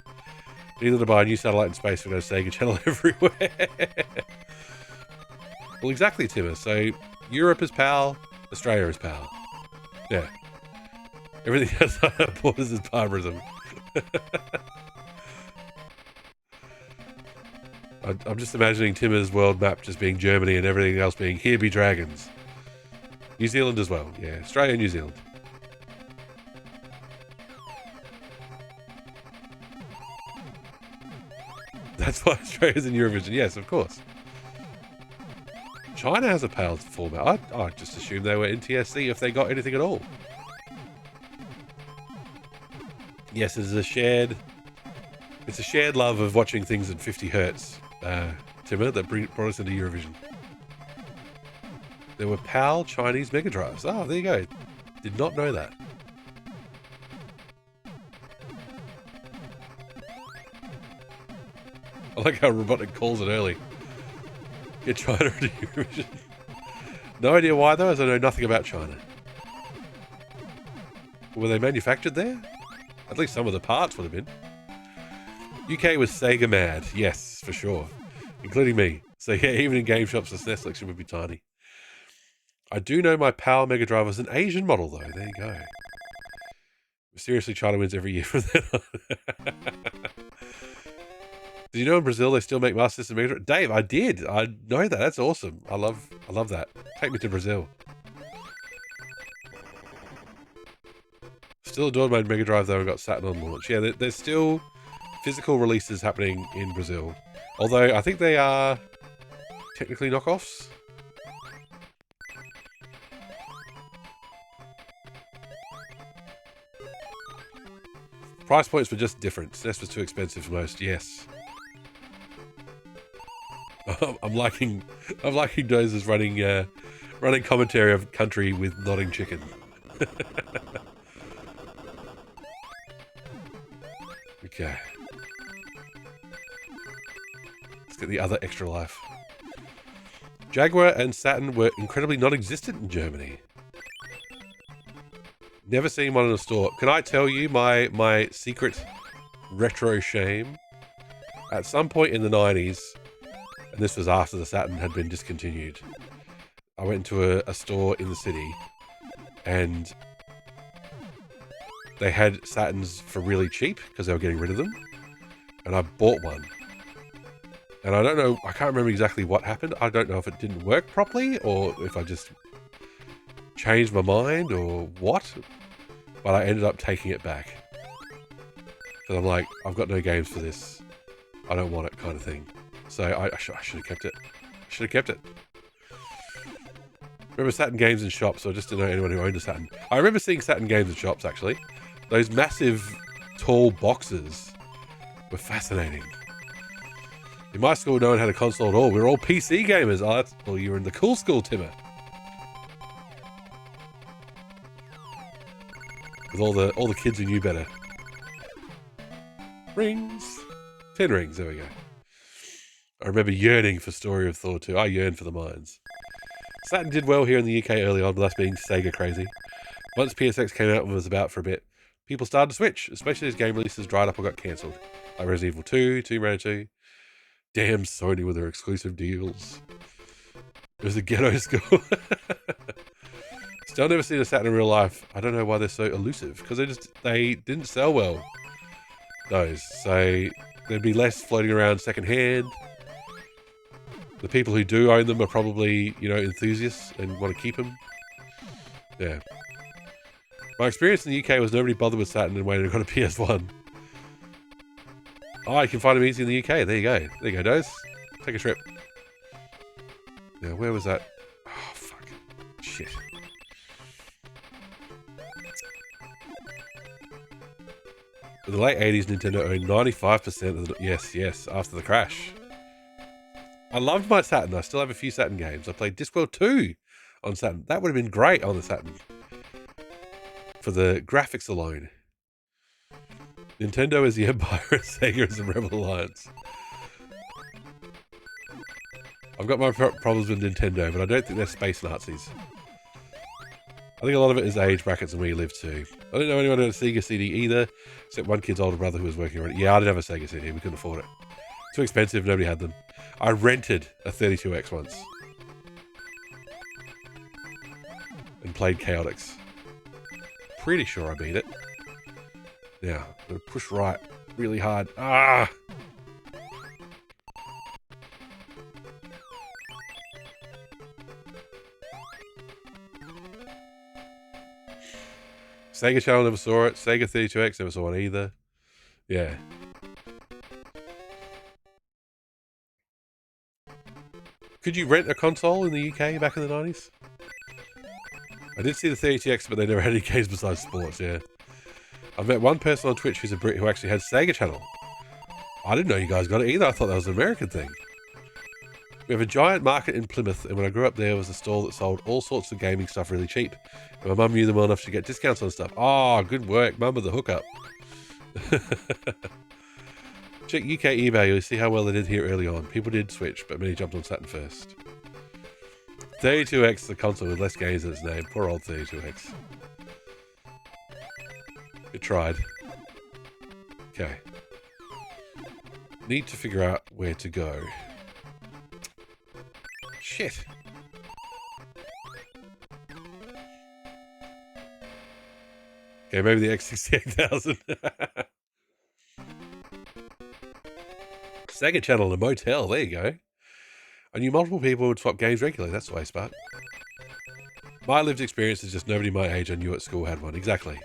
Needed to buy a new satellite in space for no Sega channel everywhere. Well, exactly, Timmer. So, Europe is PAL, Australia is PAL. Yeah. Everything outside our borders is barbarism. I'm just imagining Timmer's world map just being Germany and everything else being here be dragons. New Zealand as well. Yeah, Australia and New Zealand. That's why Australia's in Eurovision. Yes, of course. China has a PAL format. I just assumed they were NTSC if they got anything at all. Yes, it's a shared love of watching things in 50 hertz, Timmer, that brought us into Eurovision. There were PAL Chinese Mega Drives. Oh, there you go. Did not know that. I like how Robotic calls it early. Get China into Eurovision. No idea why though, as I know nothing about China. Were they manufactured there? At least some of the parts would have been. UK was Sega mad, yes, for sure. Including me. So yeah, even in game shops the SNES selection would be tiny. I do know my PAL Mega Drive was an Asian model though, there you go. Seriously, China wins every year from then on. Did you know in Brazil they still make Master System Mega Drive? Dave, I did. I know that. That's awesome. I love that. Take me to Brazil. Still adored my Mega Drive though. I got Saturn on launch. Yeah, there's still physical releases happening in Brazil. Although I think they are technically knockoffs. Price points were just different. SNES was too expensive for most. Yes. I'm liking Dozer's running commentary of country with nodding chicken. Okay. Let's get the other extra life. Jaguar and Saturn were incredibly non-existent in Germany. Never seen one in a store. Can I tell you my secret retro shame? At some point in the 90s, and this was after the Saturn had been discontinued, I went into a store in the city and they had Saturns for really cheap because they were getting rid of them. And I bought one. And I don't know, I can't remember exactly what happened. I don't know if it didn't work properly or if I just changed my mind or what. But I ended up taking it back. Because I'm like, I've got no games for this. I don't want it kind of thing. So I should have kept it. I should have kept it. Remember Saturn games in shops, so I just didn't know anyone who owned a Saturn. I remember seeing Saturn games in shops, actually. Those massive, tall boxes were fascinating. In my school, no one had a console at all. We were all PC gamers. Oh, well, you were in the cool school, Timmer. With all the kids who knew better. Rings. 10 rings, there we go. I remember yearning for Story of Thor 2. I yearned for the mines. Saturn did well here in the UK early on, with us being Sega crazy. Once PSX came out and was about for a bit, people started to switch, especially as game releases dried up or got cancelled. Like Resident Evil 2, Tomb Raider 2. Damn Sony with their exclusive deals. It was a ghetto school. Still never seen a Saturn in real life. I don't know why they're so elusive, because they didn't sell well. Those. So there'd be less floating around secondhand. The people who do own them are probably, enthusiasts and want to keep them. Yeah. My experience in the UK was nobody bothered with Saturn and waited and got a PS1. Oh, you can find them easy in the UK. There you go. There you go, Doze. Take a trip. Now, where was that? Oh, fuck. Shit. In the late 80s, Nintendo owned 95% of the... Yes, after the crash. I loved my Saturn. I still have a few Saturn games. I played Discworld 2 on Saturn. That would have been great on the Saturn. For the graphics alone. Nintendo is the Empire, Sega is the Rebel Alliance. I've got my problems with Nintendo, but I don't think they're space Nazis. I think a lot of it is age brackets and where you live too. I don't know anyone who had a Sega CD either, except one kid's older brother who was working on it. Yeah, I didn't have a Sega CD, we couldn't afford it. Too expensive, nobody had them. I rented a 32X once. And played Chaotix. Pretty sure I beat it. Now, I'm going to push right really hard. Ah! Sega Channel never saw it. Sega 32X never saw one either. Yeah. Could you rent a console in the UK back in the 90s? I did see the 32X, but they never had any games besides sports, yeah. I've met one person on Twitch who's a Brit who actually had Sega Channel. I didn't know you guys got it either. I thought that was an American thing. We have a giant market in Plymouth, and when I grew up there was a store that sold all sorts of gaming stuff really cheap. And my mum knew them well enough to get discounts on stuff. Oh, good work, mum with the hookup. Check UK eBay, you'll see how well they did here early on. People did switch, but many jumped on Saturn first. 32X, the console with less games in its name. Poor old 32X. It tried. Okay. Need to figure out where to go. Shit. Okay, maybe the X68000. Sega Channel in a motel, there you go. I knew multiple people would swap games regularly, that's the way, Spart. My lived experience is just nobody my age I knew at school had one, exactly.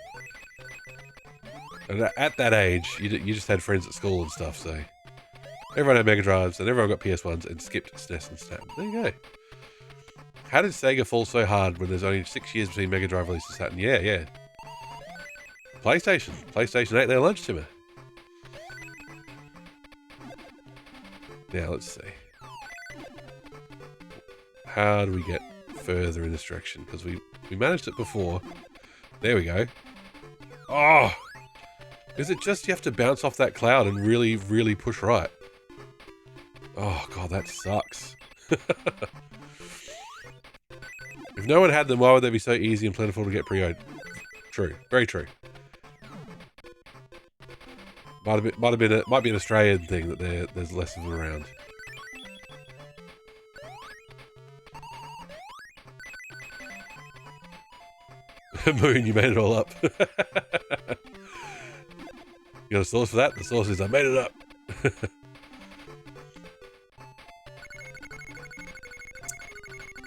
And at that age, you just had friends at school and stuff, so... Everyone had Mega Drives, and everyone got PS1s, and skipped SNES and Saturn. There you go. How did Sega fall so hard when there's only 6 years between Mega Drive release and Saturn? Yeah. PlayStation. PlayStation ate their lunch to me. Now, let's see. How do we get further in this direction? Because we managed it before. There we go. Oh! Is it just you have to bounce off that cloud and really, really push right? Oh, God, that sucks. If no one had them, why would they be so easy and plentiful to get pre-owned? True. Very true. Might be an Australian thing that there's less of them around. Moon, you made it all up. You got a source for that? The source is I made it up.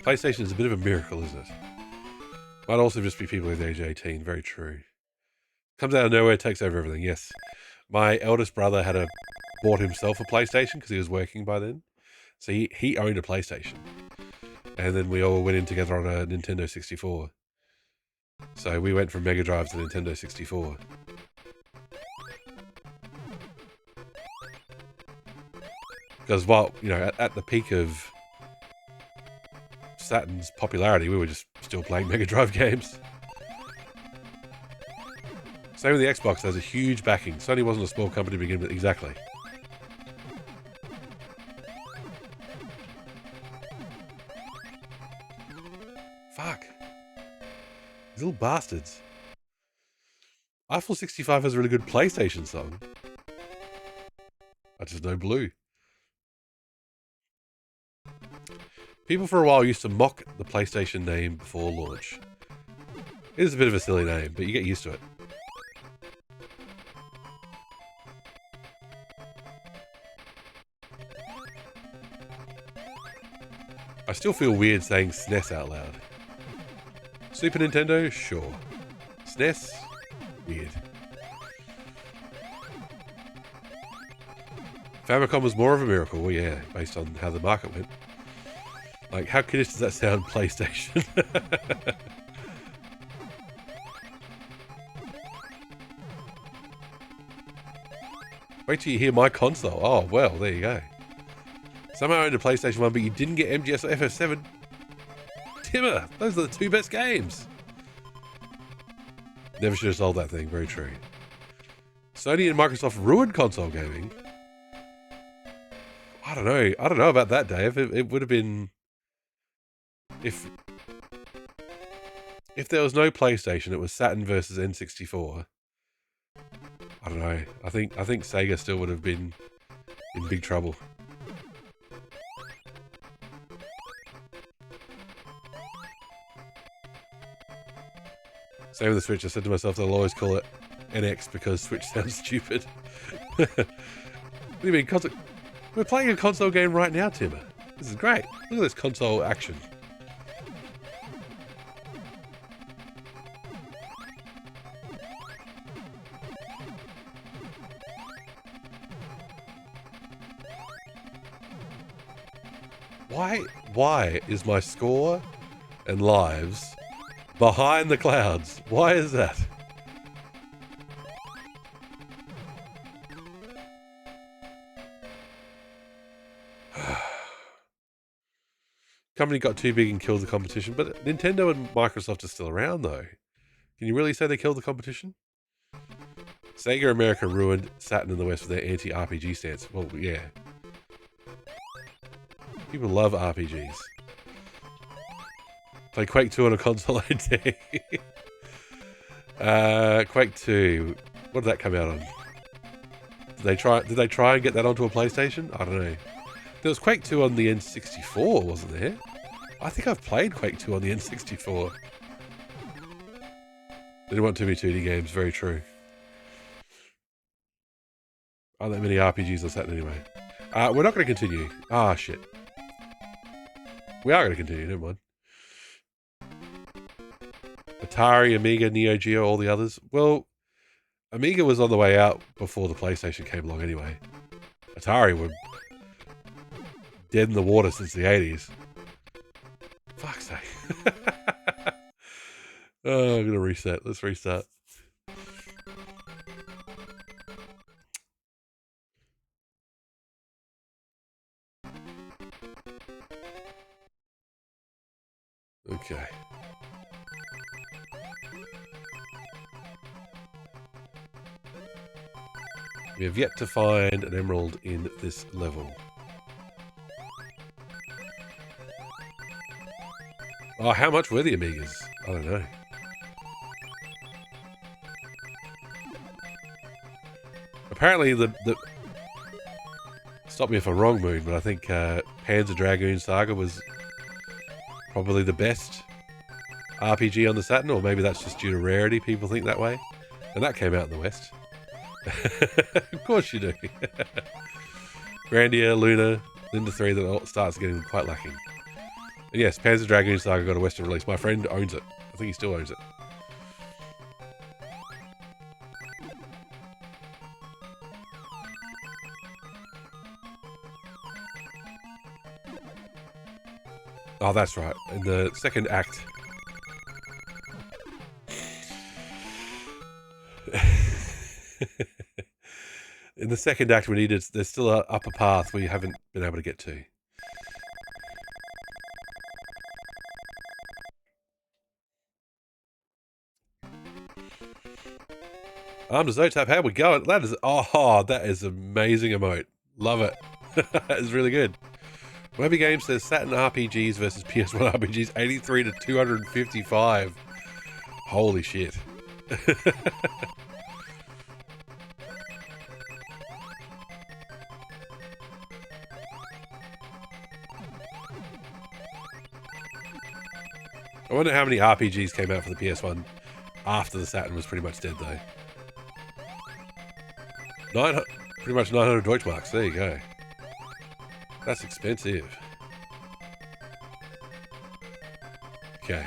PlayStation is a bit of a miracle, isn't it? Might also just be people with age 18. Very true. Comes out of nowhere, takes over everything. Yes. My eldest brother bought himself a PlayStation because he was working by then. So he owned a PlayStation. And then we all went in together on a Nintendo 64. So we went from Mega Drive to Nintendo 64. Because while, at the peak of Saturn's popularity, we were just still playing Mega Drive games. Same with the Xbox, there's a huge backing. Sony wasn't a small company to begin with, exactly. Fuck. These little bastards. Eiffel 65 has a really good PlayStation song. I just know Blue. People for a while used to mock the PlayStation name before launch. It is a bit of a silly name, but you get used to it. I still feel weird saying SNES out loud. Super Nintendo? Sure. SNES? Weird. Famicom was more of a miracle, well, yeah, based on how the market went. Like, how kiddish does that sound, PlayStation? Wait till you hear my console. Oh, well, there you go. Somehow owned a PlayStation 1, but you didn't get MGS or FF7. Timmer, those are the two best games. Never should have sold that thing. Very true. Sony and Microsoft ruined console gaming. I don't know. I don't know about that, Dave. It would have been... If there was no PlayStation, it was Saturn versus N64. I don't know. I think Sega still would have been in big trouble. Same with the Switch. I said to myself, they'll always call it NX because Switch sounds stupid. What do you mean, console? We're playing a console game right now, Timmer. This is great. Look at this console action. Why is my score and lives behind the clouds? Why is that? Company got too big and killed the competition, but Nintendo and Microsoft are still around though. Can you really say they killed the competition? Sega America ruined Saturn in the West with their anti-RPG stance. Well, yeah. People love RPGs. Play Quake 2 on a console AD. Quake 2. What did that come out on? Did they try and get that onto a PlayStation? I don't know. There was Quake 2 on the N64, wasn't there? I think I've played Quake 2 on the N64. They didn't want too many 2D games, very true. Aren't that many RPGs on Saturn anyway? We're not going to continue. Ah, shit. We are going to continue, never mind. Atari, Amiga, Neo Geo, all the others. Well, Amiga was on the way out before the PlayStation came along anyway. Atari were dead in the water since the 80s. Fuck's sake. Oh, I'm going to reset. Let's restart. Okay. We have yet to find an emerald in this level. Oh, how much were the Amigas? I don't know. Apparently the stop me if I'm wrong, Moon, but I think Panzer Dragoon Saga was probably the best RPG on the Saturn, or maybe that's just due to rarity, people think that way. And that came out in the West. Of course you do. Grandia, Luna, Linda 3, that all starts getting quite lacking. And yes, Panzer Dragoon Saga got a Western release. My friend owns it. I think he still owns it. Oh, that's right. In the second act... In the second act, we needed... There's still an upper path we haven't been able to get to. Arm to Zotap, how we going? That is... Oh, that is amazing emote. Love it. That is really good. Webby Games says Saturn RPGs versus PS1 RPGs, 83 to 255. Holy shit. I wonder how many RPGs came out for the PS1 after the Saturn was pretty much dead, though. Pretty much 900 Deutschmarks. There you go. That's expensive. Okay.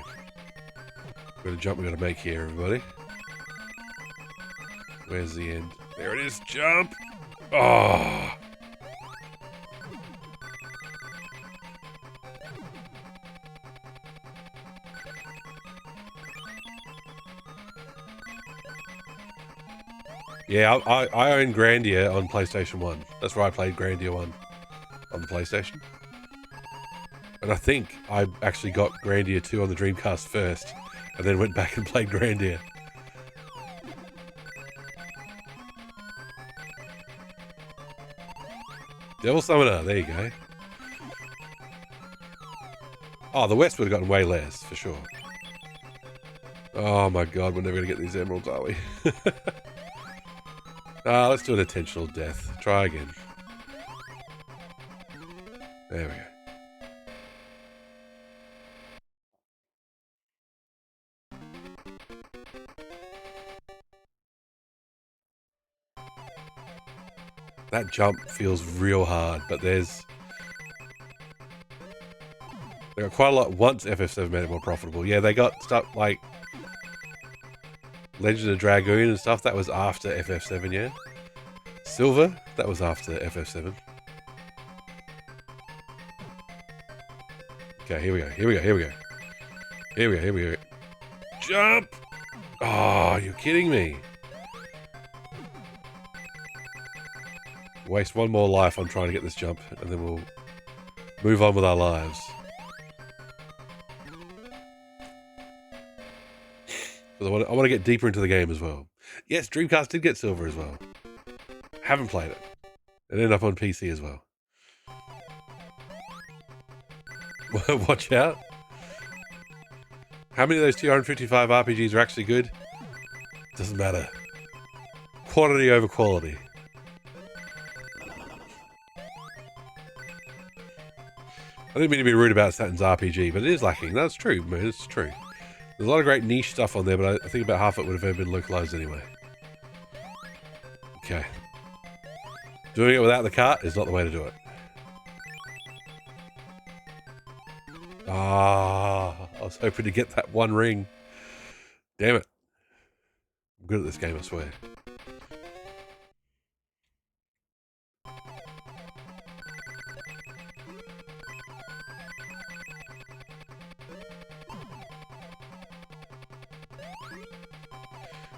Got a jump we got to make here, everybody. Where's the end? There it is. Jump! Oh! Yeah, I own Grandia on PlayStation 1. That's where I played Grandia 1 on the PlayStation. And I think I actually got Grandia 2 on the Dreamcast first, and then went back and played Grandia. Devil Summoner, there you go. Oh, the West would have gotten way less, for sure. Oh my god, we're never going to get these emeralds, are we? Let's do an intentional death. Try again. There we go. That jump feels real hard, but they got quite a lot once FF7 made it more profitable. Yeah, they got stuff like Legend of Dragoon and stuff. That was after FF7, yeah. Silver, that was after FF7. Okay, here we go. Here we go. Here we go. Here we go. Here we go. Jump! Oh, you're kidding me. Waste one more life on trying to get this jump, and then we'll move on with our lives. Because I want to get deeper into the game as well. Yes, Dreamcast did get silver as well. Haven't played it. It ended up on PC as well. Watch out. How many of those 255 RPGs are actually good? Doesn't matter. Quantity over quality. I didn't mean to be rude about Saturn's RPG, but it is lacking. That's true, man. It's true. There's a lot of great niche stuff on there, but I think about half it would have been localized anyway. Okay. Doing it without the cart is not the way to do it. Ah, I was hoping to get that one ring. Damn it. I'm good at this game, I swear.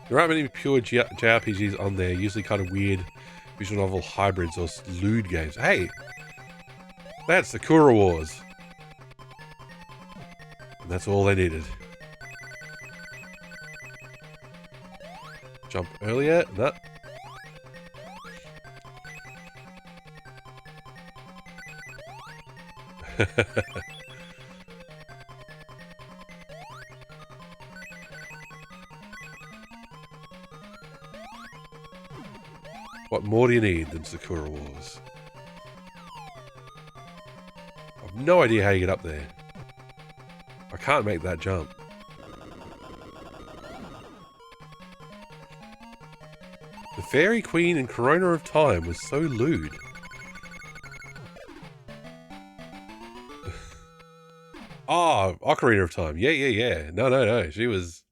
There aren't many pure JRPGs on there, usually kind of weird visual novel hybrids or lewd games. Hey! That's Sakura Wars. And that's all they needed. Jump earlier? No. What more do you need than Sakura Wars? I've no idea how you get up there. I can't make that jump. The Fairy Queen in Corona of Time was so lewd. Oh, Ocarina of Time. Yeah. No. She was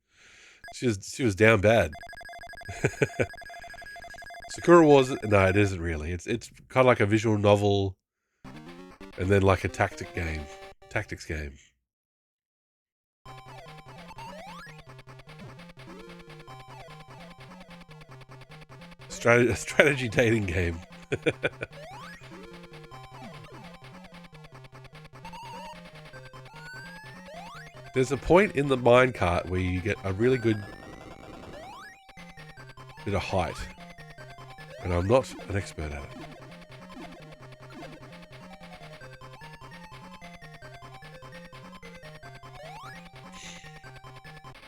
down bad. Sakura Wars, no, it isn't really. It's kind of like a visual novel, and then like a tactics game. Strategy dating game. There's a point in the minecart where you get a really good bit of height. And I'm not an expert at it.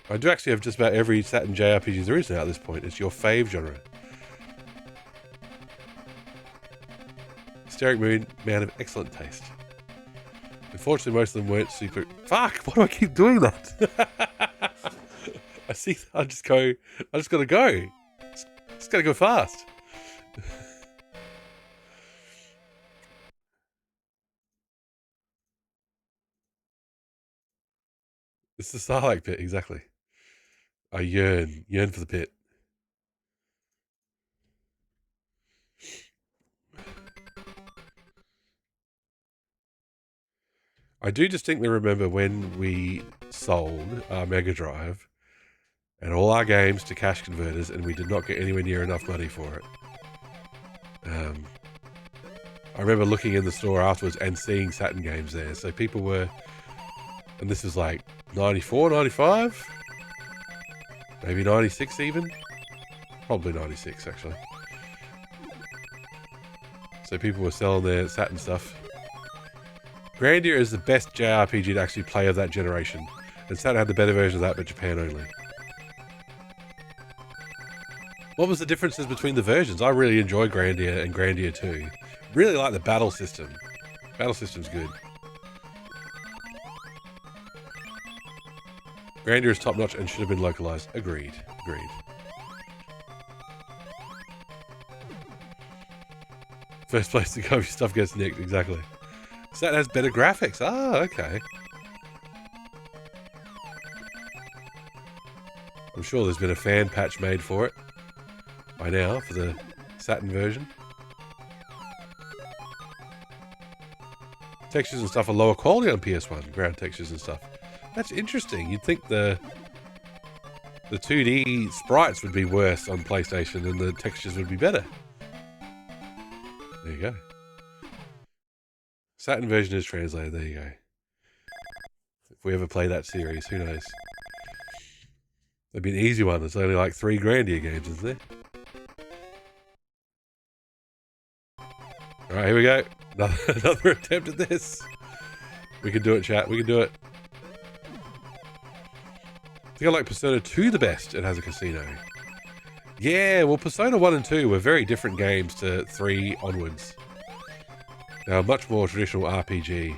I do actually have just about every Saturn JRPG there is now at this point. It's your fave genre. Hysteric Moon, man of excellent taste. Unfortunately, most of them weren't super... Fuck! Why do I keep doing that? I just gotta go. Just gotta go fast. It's the Starlight pit, exactly. I yearn for the pit. I do distinctly remember when we sold our Mega Drive, and all our games to cash converters, and we did not get anywhere near enough money for it. I remember looking in the store afterwards and seeing Saturn games there. So people were, and this was like 94, 95, maybe 96 even. Probably 96 actually. So people were selling their Saturn stuff. Grandia is the best JRPG to actually play of that generation. And Saturn had the better version of that, but Japan only. What was the differences between the versions? I really enjoy Grandia and Grandia 2. Really like the battle system. Battle system's good. Grandia is top-notch and should have been localized. Agreed. Agreed. First place to go if your stuff gets nicked. Exactly. So that has better graphics. Ah, okay. I'm sure there's been a fan patch made for it by now for the Saturn version. Textures and stuff are lower quality on PS1, ground textures and stuff. That's interesting. You'd think the 2D sprites would be worse on PlayStation and the textures would be better. There you go. Saturn version is translated. There you go. If we ever play that series, who knows? That'd be an easy one. There's only like 3 Grandia games, isn't there? Alright, here we go. Another attempt at this. We can do it, chat. We can do it. I think I like Persona 2 the best. It has a casino. Yeah, well, Persona 1 and 2 were very different games to 3 onwards. Now, much more traditional RPG.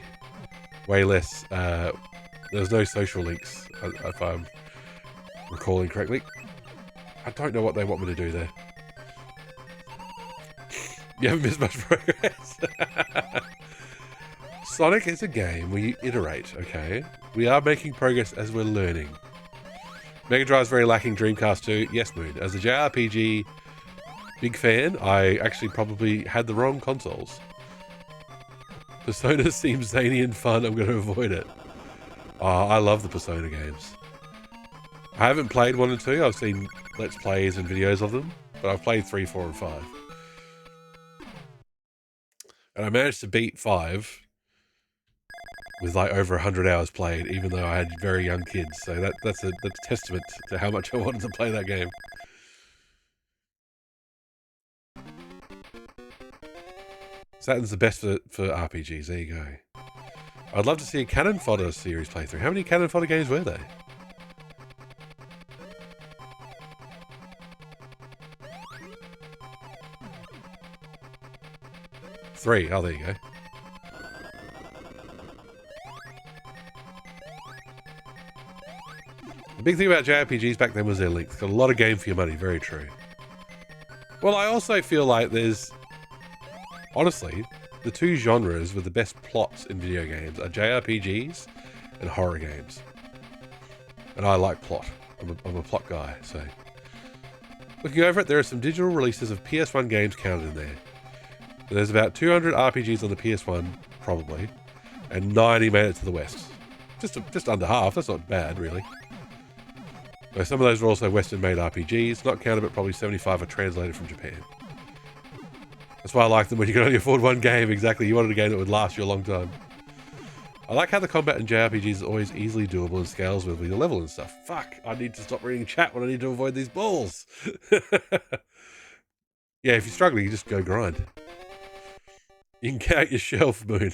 Way less... there's no social links, if I'm recalling correctly. I don't know what they want me to do there. You haven't missed much progress. Sonic is a game where you iterate, okay? We are making progress as we're learning. Mega Drive's very lacking, Dreamcast too. Yes, Moon. As a JRPG big fan, I actually probably had the wrong consoles. Persona seems zany and fun. I'm going to avoid it. Oh, I love the Persona games. I haven't played 1 and 2. I've seen Let's Plays and videos of them. But I've played 3, 4, and 5. And I managed to beat 5 with like over 100 hours played, even though I had very young kids. So that's a testament to how much I wanted to play that game. Saturn's the best for RPGs. There you go. I'd love to see a Cannon Fodder series playthrough. How many Cannon Fodder games were there? Three. Oh, there you go. The big thing about JRPGs back then was their length. Got a lot of game for your money. Very true. Well, I also feel like there's... Honestly, the 2 genres with the best plots in video games are JRPGs and horror games. And I like plot. I'm a plot guy, so... Looking over it, there are some digital releases of PS1 games counted in there. There's about 200 RPGs on the PS1, probably, and 90 made it to the West. Just under half. That's not bad, really. Though some of those are also Western-made RPGs, not counted, but probably 75 are translated from Japan. That's why I like them when you can only afford 1 game. Exactly, you wanted a game that would last you a long time. I like how the combat in JRPGs is always easily doable and scales with your level and stuff. Fuck, I need to stop reading chat when I need to avoid these balls. Yeah, if you're struggling, you just go grind. You can count your shelf, Moon.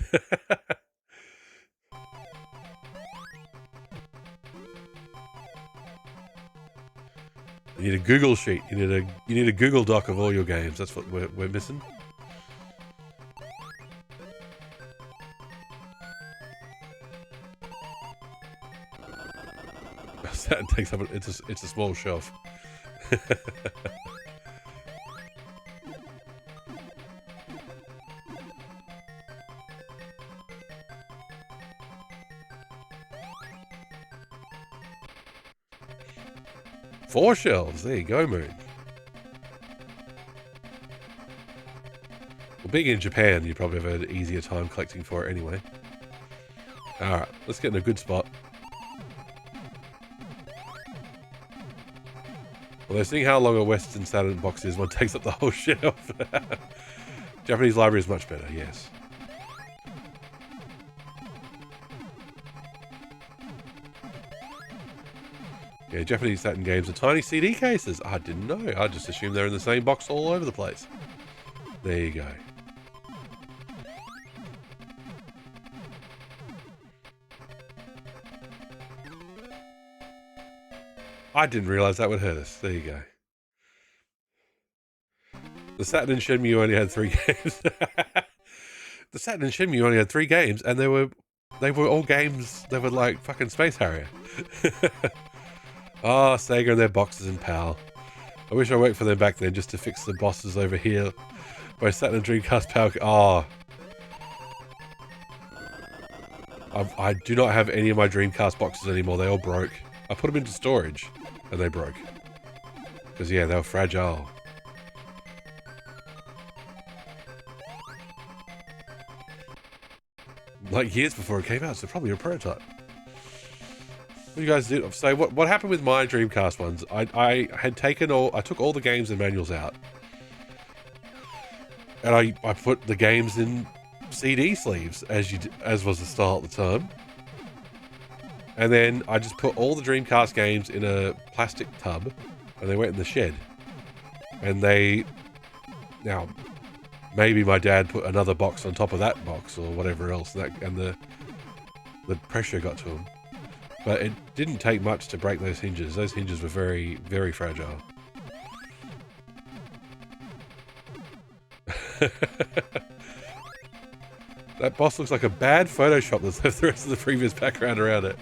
You need a Google sheet. You need a Google Doc of all your games. That's what we're missing. Saturn takes up it's a small shelf. Four shelves. There you go, Moon. Well, being in Japan, you probably have an easier time collecting for it anyway. Alright, let's get in a good spot. Although seeing how long a Western Saturn box is, one takes up the whole shelf. Japanese library is much better, yes. Yeah, Japanese Saturn games are tiny CD cases. I didn't know. I just assumed they're in the same box all over the place. There you go. I didn't realise that would hurt us. There you go. The Saturn and Shenmue only had 3 games. The Saturn and Shenmue only had 3 games, and they were all games that were like fucking Space Harrier. Oh, Sega and their boxes and PAL. I wish I worked for them back then just to fix the bosses over here. By Saturn and Dreamcast PAL. Oh. I do not have any of my Dreamcast boxes anymore. They all broke. I put them into storage, and they broke. Because, yeah, they were fragile. Like years before it came out, so probably a prototype. What do you guys do? So what happened with my Dreamcast ones? I took all the games and manuals out, and I put the games in CD sleeves as was the style at the time, and then I just put all the Dreamcast games in a plastic tub, and they went in the shed. And now maybe my dad put another box on top of that box or whatever else, and the pressure got to him. But it didn't take much to break those hinges. Those hinges were very, very fragile. That boss looks like a bad Photoshop that's left the rest of the previous background around it.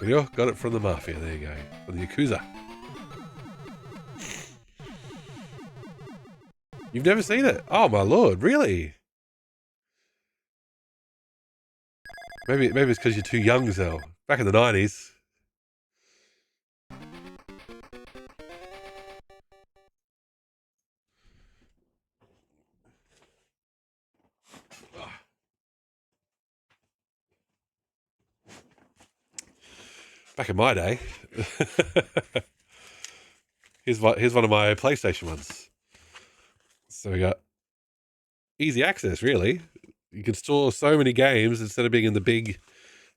Video, got it from the Mafia, there you go. From the Yakuza. You've never seen it? Oh my lord, really? Maybe it's because you're too young, Zell. Back in the 90s. Back in my day. Here's one of my PlayStation ones. So we got easy access, really. You can store so many games instead of being in the big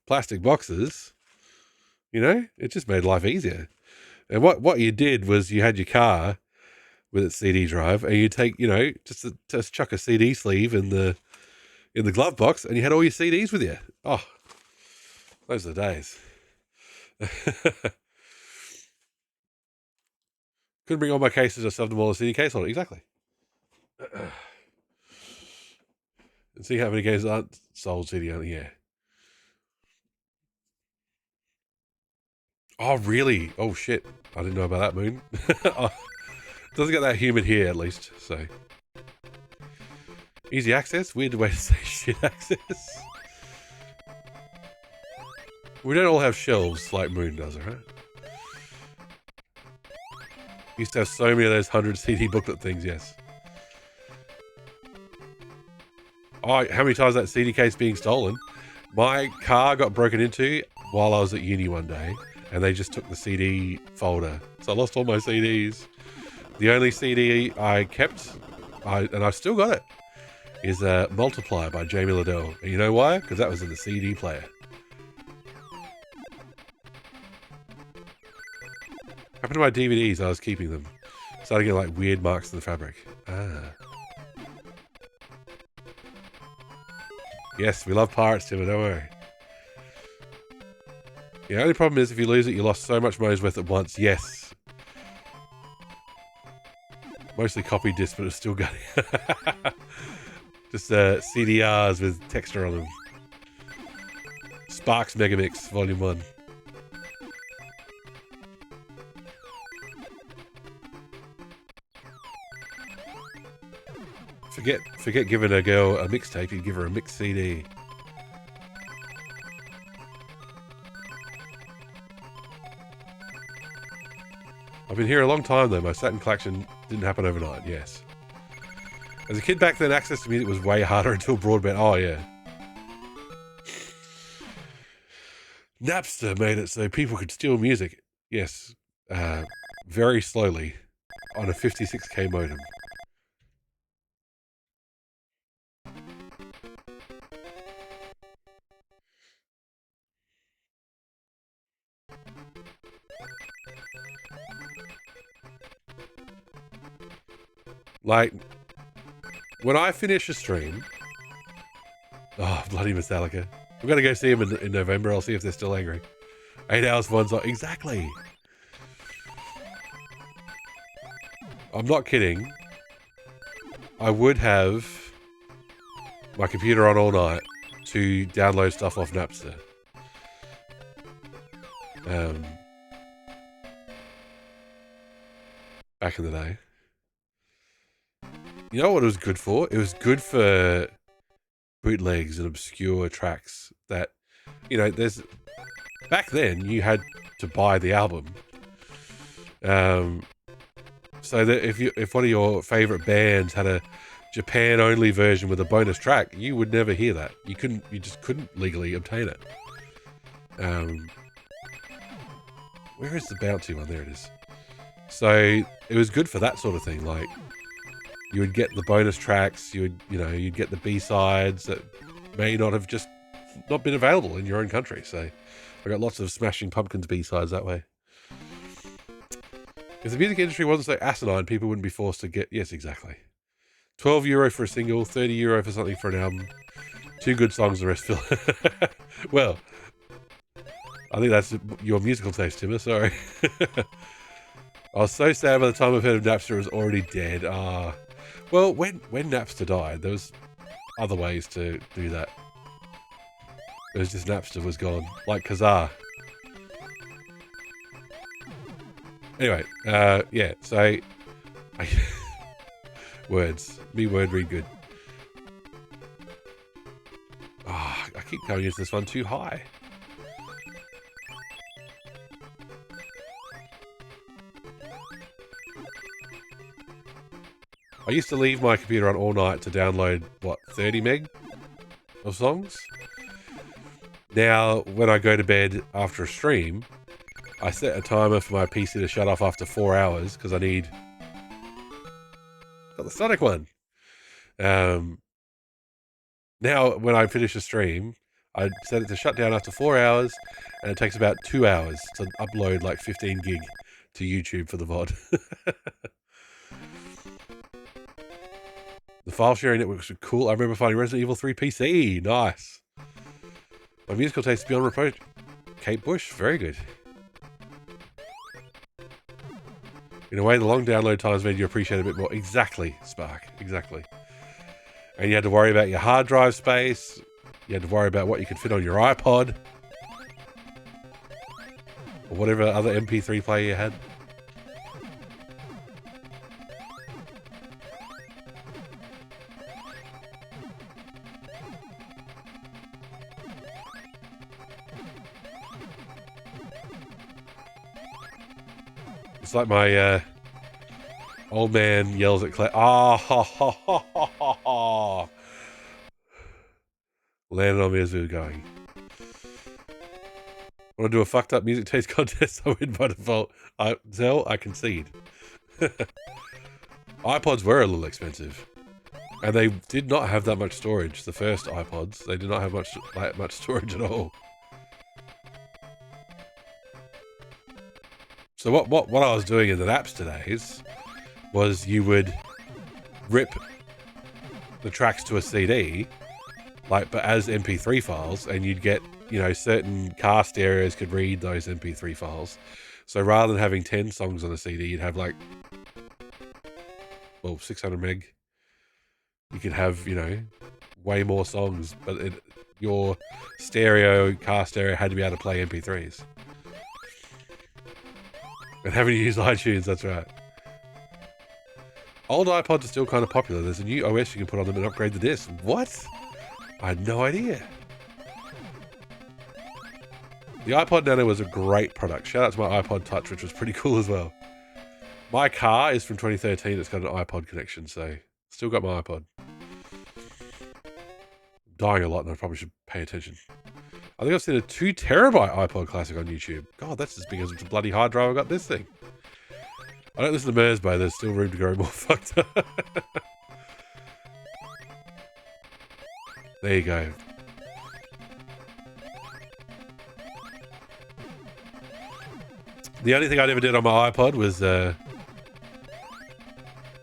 plastic boxes. You know, it just made life easier. And what you did was you had your car with its CD drive, and you take, you know, just chuck a CD sleeve in the glove box, and you had all your CDs with you. Oh, those are the days. Couldn't bring all my cases. I shoved them all in a CD case on it. Exactly. And see how many games aren't sold CD on. Yeah. Oh, really? Oh, shit. I didn't know about that, Moon. Oh, doesn't get that humid here, at least, so. Easy access? Weird way to say shit access. We don't all have shelves like Moon does, right? Used to have so many of those 100 CD booklet things, yes. Oh, how many times that CD case being stolen? My car got broken into while I was at uni one day, and they just took the CD folder. So I lost all my CDs. The only CD I kept, and I've still got it, is Multiply by Jamie Liddell. And you know why? Because that was in the CD player. Happened to my DVDs, I was keeping them. Starting to get like weird marks in the fabric. Ah. Yes, we love pirates, Timmer, don't worry. The only problem is if you lose it, you lost so much money's worth at once. Yes. Mostly copy discs, but it's still got just CDRs with texture on them. Sparks Megamix, Volume 1. Forget giving a girl a mixtape, you'd give her a mixed CD. I've been here a long time though, my Saturn collection didn't happen overnight, yes. As a kid back then, access to music was way harder until broadband. Oh yeah. Napster made it so people could steal music. Yes, very slowly on a 56k modem. Like, when I finish a stream... Oh, bloody Metallica. I'm going to go see them in November. I'll see if they're still angry. 8 hours for one song. Exactly. I'm not kidding. I would have my computer on all night to download stuff off Napster. Back in the day. You know what it was good for? It was good for bootlegs and obscure tracks that, you know, there's... Back then, you had to buy the album. So that if one of your favorite bands had a Japan-only version with a bonus track, you would never hear that. You just couldn't legally obtain it. Where is the bouncy one? There it is. So it was good for that sort of thing. Like, you would get the bonus tracks, you'd get the B-sides that may not have just not been available in your own country. So I got lots of Smashing Pumpkins B-sides that way. If the music industry wasn't so asinine, people wouldn't be forced to get... Yes, exactly. €12 for a single, €30 for something for an album. 2 good songs, the rest fill. Well, I think that's your musical taste, Timmer, sorry. I was so sad by the time I've heard of Napster, it was already dead. Well, when Napster died, there was other ways to do that. It was just Napster was gone, like Kazaa. Anyway, yeah, so... words. Me word read good. I keep coming into this one too high. I used to leave my computer on all night to download, what, 30 meg of songs? Now, when I go to bed after a stream, I set a timer for my PC to shut off after 4 hours, because I need... Got the Sonic one! Now, when I finish a stream, I set it to shut down after 4 hours, and it takes about 2 hours to upload like 15 gig to YouTube for the VOD. The file sharing networks were cool. I remember finding Resident Evil 3 PC. Nice. My musical taste is beyond reproach. Kate Bush, very good. In a way, the long download times made you appreciate it a bit more. Exactly, Spark. Exactly. And you had to worry about your hard drive space. You had to worry about what you could fit on your iPod. Or whatever other MP3 player you had. It's like my old man yells at Claire. Ah, ha, ha, ha, ha, ha, ha. Landed on me as we were going. Want to do a fucked up music taste contest? I win by default. Zell, I concede. iPods were a little expensive. And they did not have that much storage. The first iPods, they did not have much storage at all. So what I was doing in the Napster days was you would rip the tracks to a CD, but as MP3 files, and you'd get, certain car stereos could read those MP3 files. So rather than having 10 songs on a CD, you'd have 600 meg. You could have, way more songs, but your car stereo had to be able to play MP3s. And having to use iTunes, that's right. Old iPods are still kind of popular. There's a new OS you can put on them and upgrade the disc. What? I had no idea. The iPod Nano was a great product. Shout out to my iPod Touch, which was pretty cool as well. My car is from 2013. It's got an iPod connection, so still got my iPod. I'm dying a lot and I probably should pay attention. I think I've seen a 2 terabyte iPod Classic on YouTube. God, that's as big as the bloody hard drive I got this thing. I don't listen to Mersbo, there's still room to grow more fucked up. There you go. The only thing I never did on my iPod was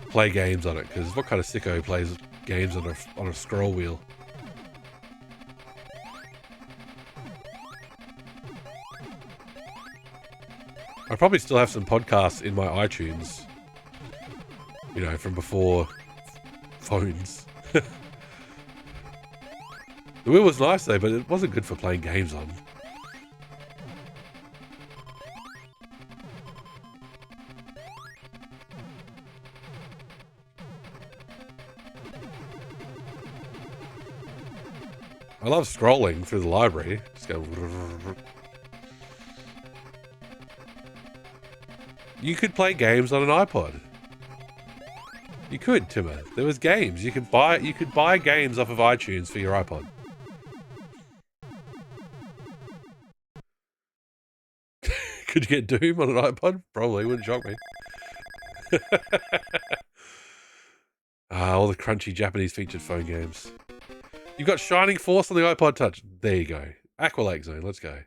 play games on it, because what kind of sicko plays games on a scroll wheel? I probably still have some podcasts in my iTunes, you know, from before phones. The wheel was nice though, but it wasn't good for playing games on. I love scrolling through the library. Just go. You could play games on an iPod. You could, Timmer. There was games. You could buy games off of iTunes for your iPod. Could you get Doom on an iPod? Probably, wouldn't shock me. All the crunchy Japanese featured phone games. You've got Shining Force on the iPod Touch. There you go. Aqualake Zone, let's go.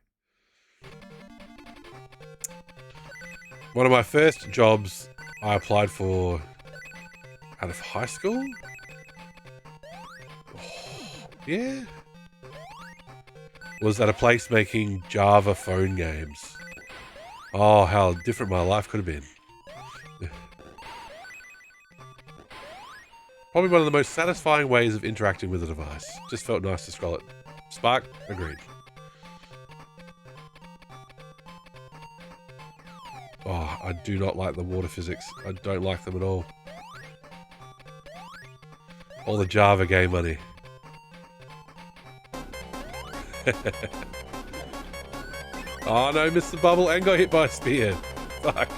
One of my first jobs I applied for out of high school? Oh, yeah. Was at a place making Java phone games. Oh, how different my life could have been. Probably one of the most satisfying ways of interacting with a device. Just felt nice to scroll it. Spark, agreed. Oh, I do not like the water physics. I don't like them at all. All the Java game money. Oh no, missed the bubble and got hit by a spear. Fuck.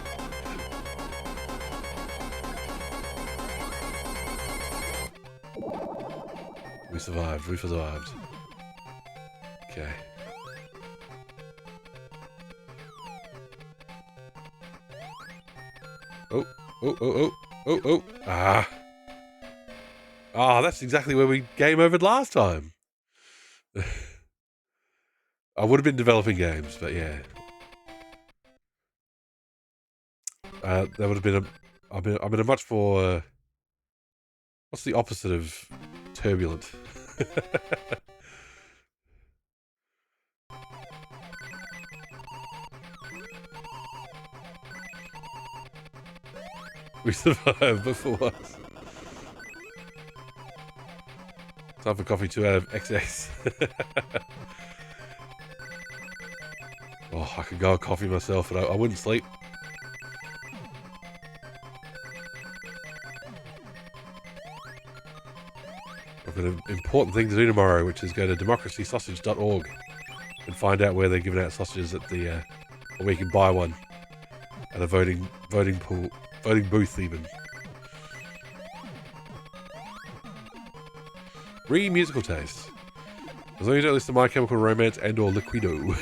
We survived, we survived. Okay. Oh, oh, oh, oh, oh, oh. Ah. Ah, that's exactly where we game overed last time. I would have been developing games, but yeah. That would have been I'm in a much more... what's the opposite of turbulent? We survived before what? Time for coffee 2 out of XX. Oh, I could go and coffee myself, but I wouldn't sleep. I've got an important thing to do tomorrow, which is go to democracysausage.org and find out where they're giving out sausages at the, or where you can buy one at a voting booth even. Musical taste. As long as you don't listen to My Chemical Romance and or Liquido.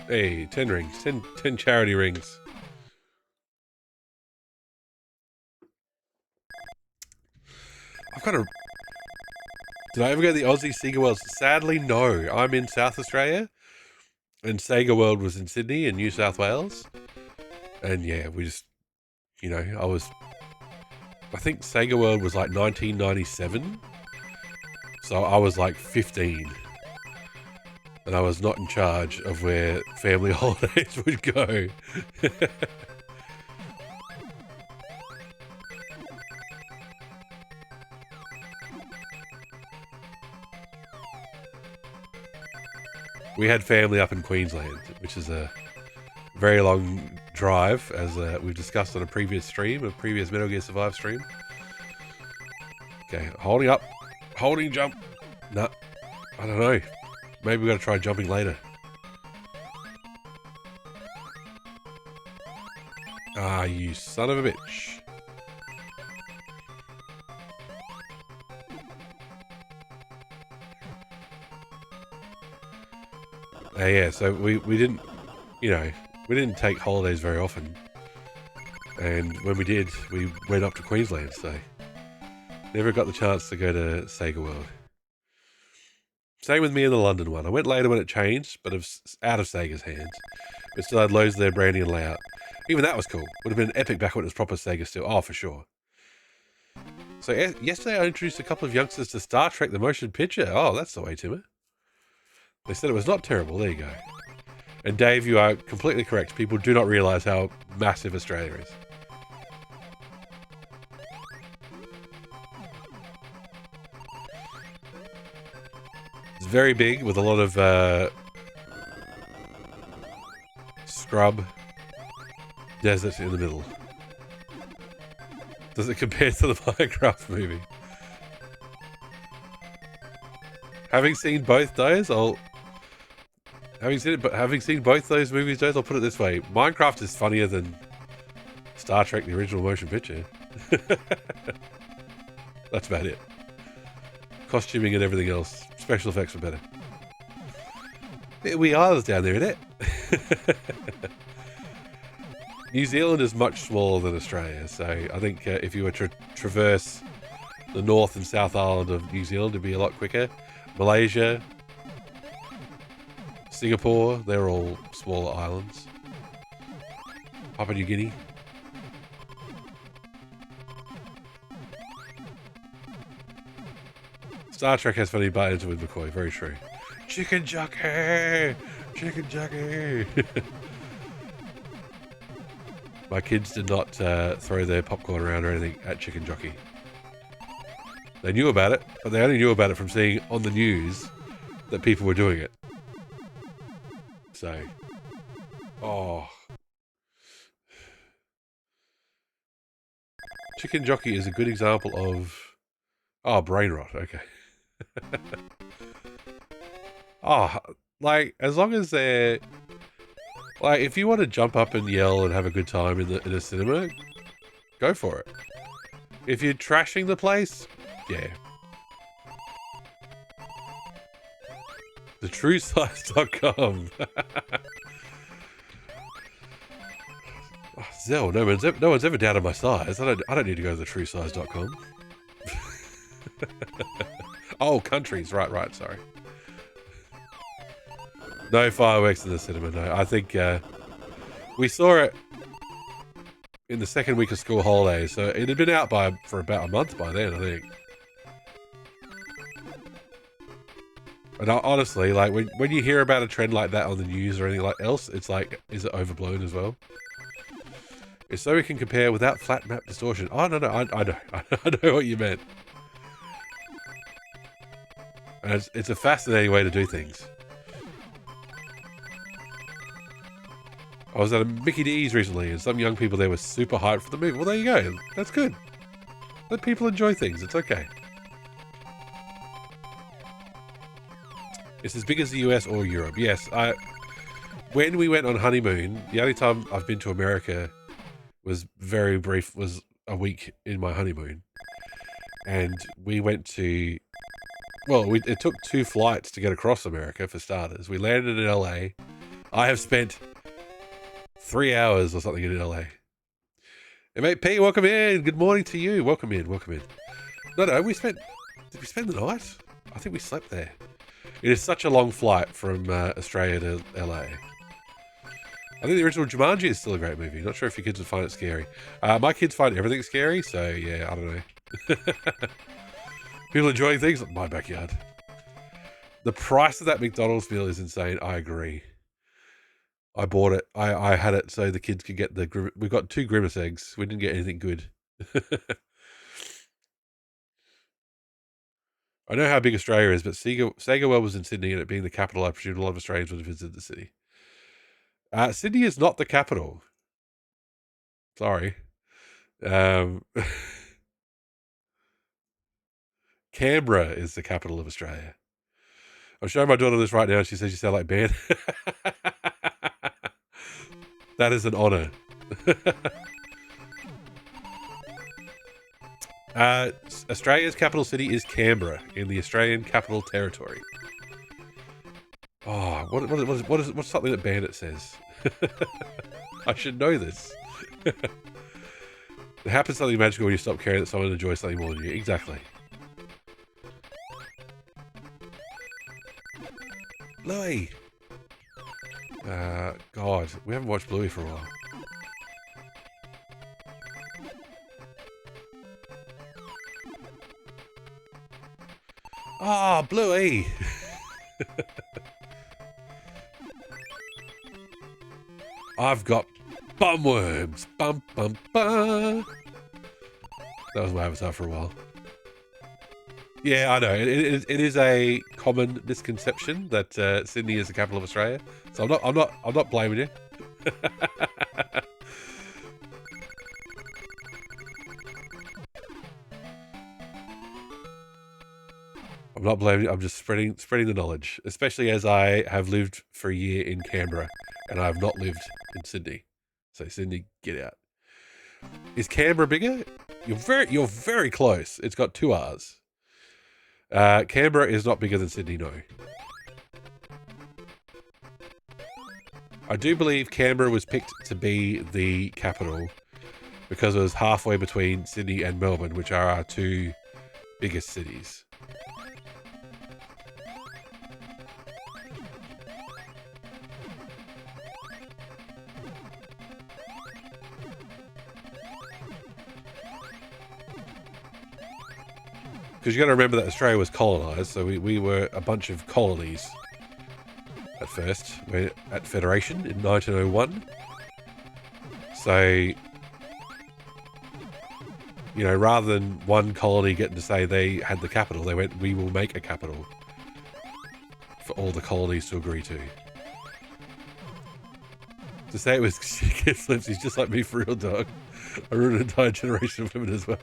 Hey, 10 rings. 10 charity rings. I've got a... Did I ever go to the Aussie Sega Worlds? Sadly, no. I'm in South Australia. And Sega World was in Sydney and New South Wales. And yeah, we just... You know, I think Sega World was like 1997. So I was like 15. And I was not in charge of where family holidays would go. We had family up in Queensland, which is a very long drive, as we've discussed on a previous stream, a previous Metal Gear Survive stream. Okay, holding up. Holding jump. Nah, I don't know. Maybe we've got to try jumping later. Ah, you son of a bitch. Yeah, so we didn't, you know, we didn't take holidays very often. And when we did, we went up to Queensland, so never got the chance to go to Sega World. Same with me in the London one. I went later when it changed, but it was out of Sega's hands. But still had loads of their branding and layout. Even that was cool. Would have been epic back when it was proper Sega still. Oh, for sure. So yesterday I introduced a couple of youngsters to Star Trek the Motion Picture. Oh, that's the way, Timmer. They said it was not terrible. There you go. And Dave, you are completely correct. People do not realise how massive Australia is. It's very big with a lot of scrub desert in the middle. Does it compare to the Minecraft movie? Having seen both those, having seen both those movies, I'll put it this way: Minecraft is funnier than Star Trek: The Original Motion Picture. That's about it. Costuming and everything else, special effects were better. We are down there, isn't it? New Zealand is much smaller than Australia, so I think if you were to traverse the North and South Island of New Zealand, it'd be a lot quicker. Malaysia, Singapore, they're all smaller islands. Papua New Guinea. Star Trek has funny buttons with McCoy, very true. Chicken jockey! Chicken jockey! My kids did not throw their popcorn around or anything at Chicken Jockey. They knew about it, but they only knew about it from seeing on the news that people were doing it. So, oh. Chicken Jockey is a good example of, brain rot, okay. Like, as long as they're, like, if you want to jump up and yell and have a good time in a cinema, go for it. If you're trashing the place, yeah. TheTrueSize.com. Zell, no one's ever doubted my size. I don't need to go to TheTrueSize.com. Oh, countries, right, sorry. No fireworks in the cinema, no. I think we saw it in the second week of school holidays, so it had been out for about a month by then, I think. And honestly, like, when you hear about a trend like that on the news or anything like else, it's like, is it overblown as well? It's so we can compare without flat map distortion. Oh, no, I know. I know what you meant. And it's a fascinating way to do things. I was at a Mickey D's recently, and some young people there were super hyped for the movie. Well, there you go. That's good. Let people enjoy things. It's okay. It's as big as the US or Europe. Yes, when we went on honeymoon, the only time I've been to America was very brief, was a week in my honeymoon. And we went to, well, it took 2 flights to get across America, for starters. We landed in LA. I have spent 3 hours or something in LA. MAP, welcome in. Good morning to you. Welcome in. No, did we spend the night? I think we slept there. It is such a long flight from Australia to LA. I think the original Jumanji is still a great movie. Not sure if your kids would find it scary. My kids find everything scary, so yeah, I don't know. People enjoying things like my backyard. The price of that McDonald's meal is insane. I agree. I bought it. I had it so the kids could get we got 2 Grimace eggs. We didn't get anything good. I know how big Australia is, but Sega World was in Sydney, and it being the capital, I presume a lot of Australians would have visited the city. Sydney is not the capital. Sorry. Canberra is the capital of Australia. I'm showing my daughter this right now, and she says you sound like Ben. That is an honour. Australia's capital city is Canberra in the Australian Capital Territory. Oh, what's something that Bandit says? I should know this. There happens something magical when you stop caring that someone enjoys something more than you. Exactly. Louie! God, we haven't watched Bluey for a while. Ah, oh, Bluey! I've got bumworms. Bum bum bum. That was my avatar for a while. Yeah, I know. It is a common misconception that Sydney is the capital of Australia. So I'm not blaming you. I'm not blaming you. I'm just spreading the knowledge, especially as I have lived for a year in Canberra and I have not lived in Sydney. So Sydney, get out. Is Canberra bigger? You're very close. It's got 2 R's. Canberra is not bigger than Sydney, no. I do believe Canberra was picked to be the capital because it was halfway between Sydney and Melbourne, which are our 2 biggest cities. Because you got to remember that Australia was colonised, so we were a bunch of colonies at first. We're at Federation in 1901. So, you know, rather than one colony getting to say they had the capital, they went, we will make a capital for all the colonies to agree to. To say it was kid flips, he's just like me for real, dog. I ruined an entire generation of women as well.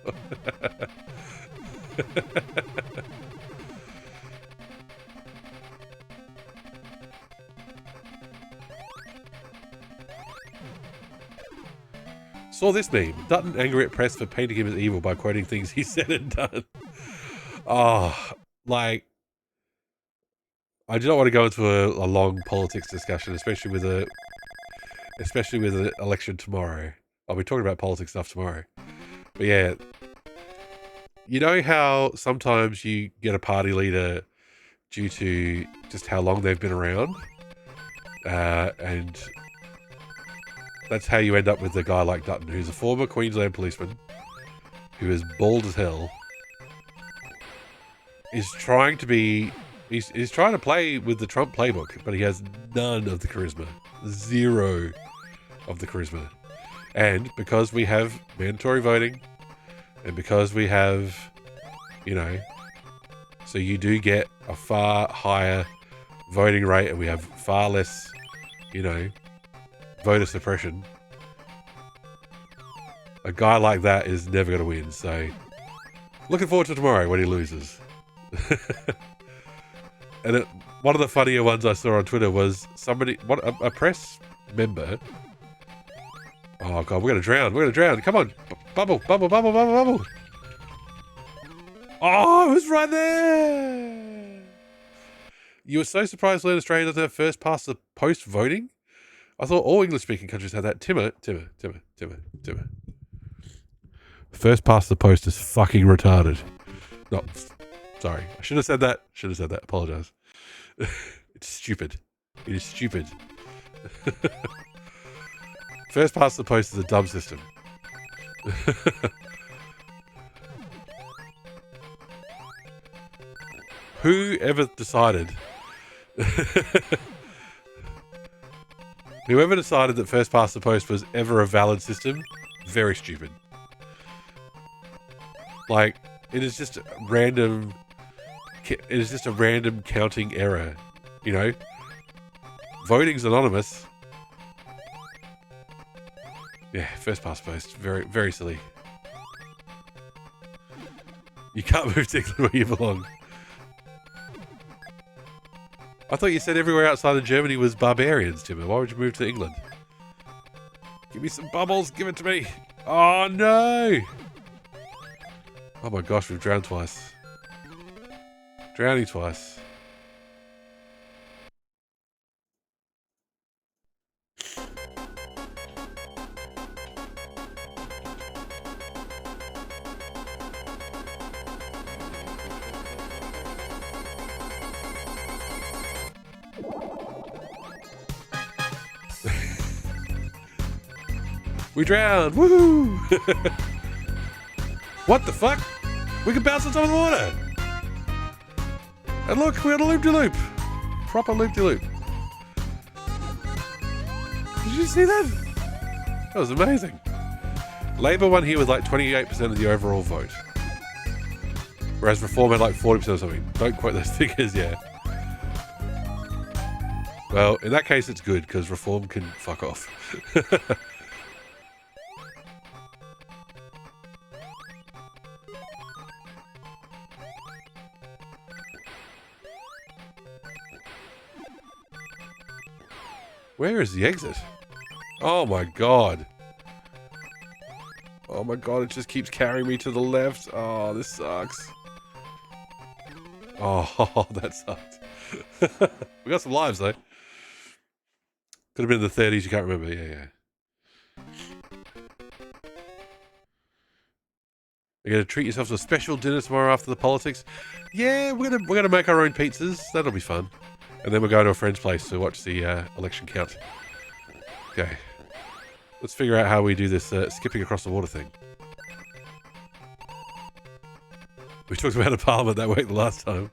Saw this meme. Dutton angry at press for painting him as evil by quoting things he said and done. Oh, like, I do not want to go into a long politics discussion, especially with an election tomorrow. I'll be talking about politics stuff tomorrow. But yeah, you know how sometimes you get a party leader due to just how long they've been around? And that's how you end up with a guy like Dutton, who's a former Queensland policeman, who is bald as hell, is trying to be... He's trying to play with the Trump playbook, but he has none of the charisma. 0 of the charisma. And because we have mandatory voting, and because we have, you know, so you do get a far higher voting rate and we have far less, you know, voter suppression. A guy like that is never going to win. So looking forward to tomorrow when he loses. And one of the funnier ones I saw on Twitter was somebody, a press member. Oh God, we're going to drown. We're going to drown. Come on. Bubble, bubble, bubble, bubble, bubble. Oh, it was right there. You were so surprised to learn Australia doesn't have first past the post voting? I thought all English-speaking countries had that. Timmer. First past the post is fucking retarded. No, sorry. I should have said that. Apologize. It's stupid. It is stupid. First past the post is a dumb system. Whoever decided that first past the post was ever a valid system, very stupid. Like, it is just a random counting error, you know? Voting's anonymous. Yeah, first past post, very, very silly. You can't move to England where you belong. I thought you said everywhere outside of Germany was barbarians, Timmer. Why would you move to England? Give me some bubbles. Give it to me. Oh, no. Oh my gosh, we've drowned twice. Drowning twice. We drowned! Woohoo! What the fuck? We can bounce on top of the water! And look, we had a loop-de-loop! Proper loop-de-loop. Did you see that? That was amazing. Labour won here with like 28% of the overall vote. Whereas Reform had like 40% or something. Don't quote those figures, yeah. Well, in that case it's good, because Reform can fuck off. Where is the exit? Oh my god. Oh my god, it just keeps carrying me to the left. Oh, this sucks. Oh, that sucked. We got some lives though. Could have been in the 30s, you can't remember. Yeah. You're gonna treat yourself to a special dinner tomorrow after the politics. Yeah, we're gonna make our own pizzas. That'll be fun. And then we're going to a friend's place to watch the election count. Okay. Let's figure out how we do this skipping across the water thing. We talked about a parliament that week the last time.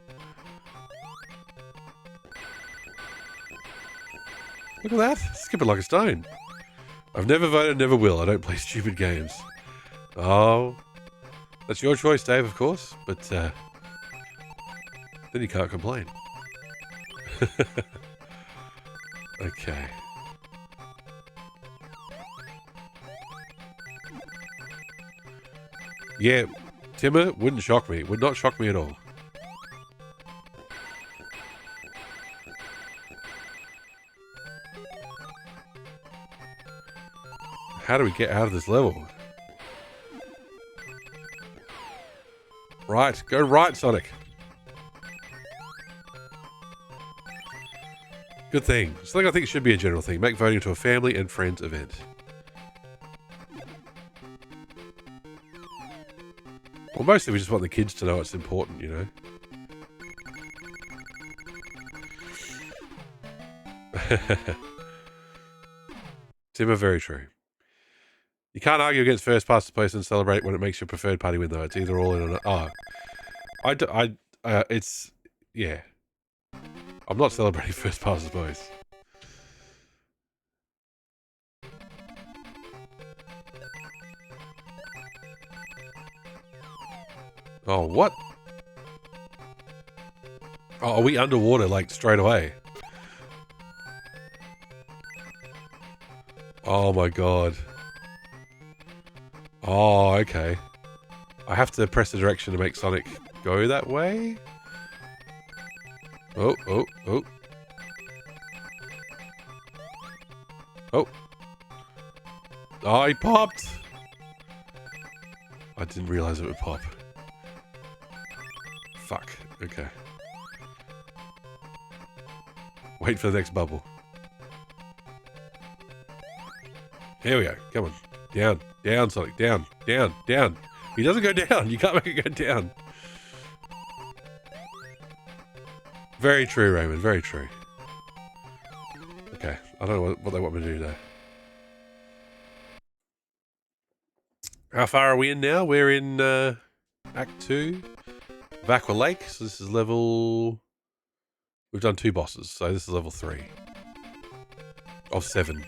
Look at that. Skip it like a stone. I've never voted, never will. I don't play stupid games. Oh. That's your choice, Dave, of course. But then you can't complain. Okay. Yeah, Timmer wouldn't shock me. Would not shock me at all. How do we get out of this level? Right, go right, Sonic. Good thing. Something I think should be a general thing. Make voting into a family and friends event. Well, mostly we just want the kids to know it's important, you know. Timber, very true. You can't argue against first past the post and celebrate when it makes your preferred party win, though. It's either all in or not. Oh. It's... Yeah. I'm not celebrating first past the post. Oh, what? Oh, are we underwater, like, straight away? Oh my god. Oh, okay. I have to press the direction to make Sonic go that way? Oh. Oh. Oh, he popped! I didn't realize it would pop. Fuck. Okay. Wait for the next bubble. Here we go. Come on. Down. Down, Sonic. Down. Down. Down. He doesn't go down. You can't make it go down. Very true, Raymond. Very true. Okay. I don't know what they want me to do there. How far are we in now? We're in Act 2. Aqua Lake. So this is level... We've done 2 bosses. So this is level 3. Of 7.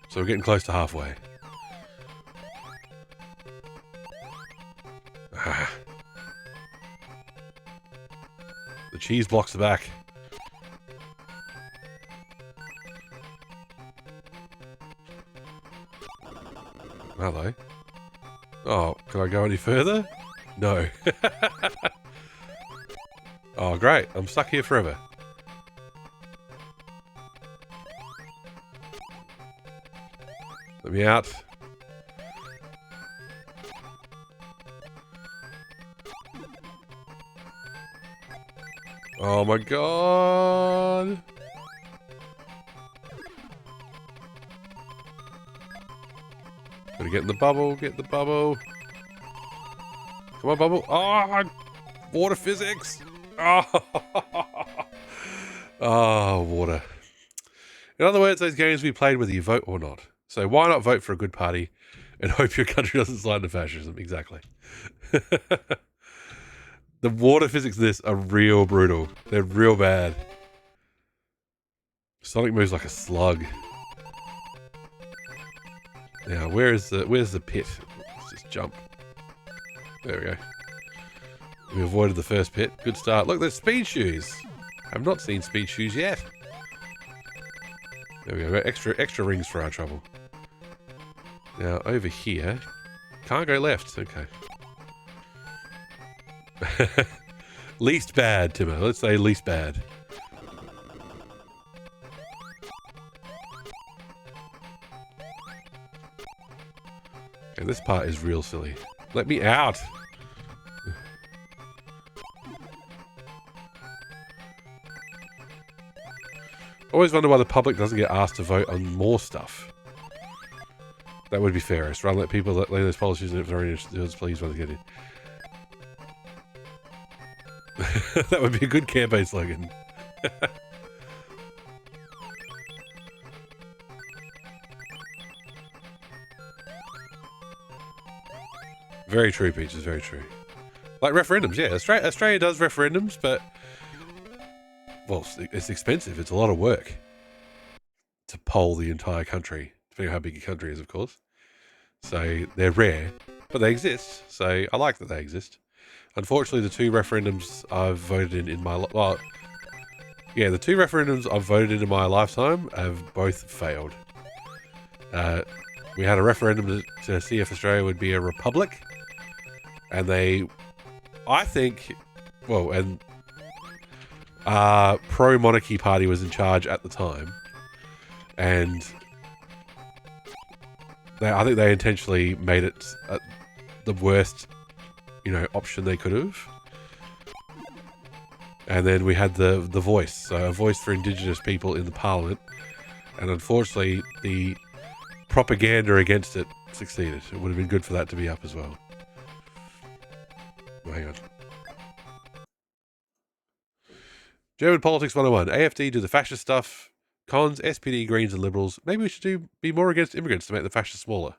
So we're getting close to halfway. Ah. The cheese blocks the back. Hello. Oh, can I go any further? No. Oh, great. I'm stuck here forever. Let me out. Oh my god. Gotta get in the bubble, get the bubble. Come on, bubble. Oh, water physics. Oh, oh, water. In other words, those games we played whether you vote or not. So why not vote for a good party and hope your country doesn't slide into fascism? Exactly. The water physics of this are real brutal. They're real bad. Sonic moves like a slug. Now, where's the pit? Let's just jump. There we go. We avoided the first pit. Good start. Look, there's speed shoes. I've not seen speed shoes yet. There we go. Extra rings for our trouble. Now, over here. Can't go left. Okay. Least bad, Timo. Let's say least bad. Okay, this part is real silly. Let me out! Always wonder why the public doesn't get asked to vote on more stuff. That would be fairest. Rather let people let those politicians if they're interested, please want to get in. That would be a good campaign slogan. Very true, Peaches, very true. Like referendums, yeah. Australia does referendums, but... well, it's expensive. It's a lot of work to poll the entire country, depending on how big your country is, of course. So they're rare, but they exist. So I like that they exist. Unfortunately, the two referendums I've voted in my... well, yeah, the two referendums I've voted in my lifetime have both failed. We had a referendum to see if Australia would be a republic. And they... I think... well, and... pro-monarchy party was in charge at the time. And... I think they intentionally made it the worst... you know, option they could have. And then we had the voice, so a voice for Indigenous people in the Parliament. And unfortunately, the propaganda against it succeeded. It would have been good for that to be up as well. Oh, hang on. German Politics 101. AFD do the fascist stuff. Cons, SPD, Greens and Liberals. Maybe we should be more against immigrants to make the fascists smaller.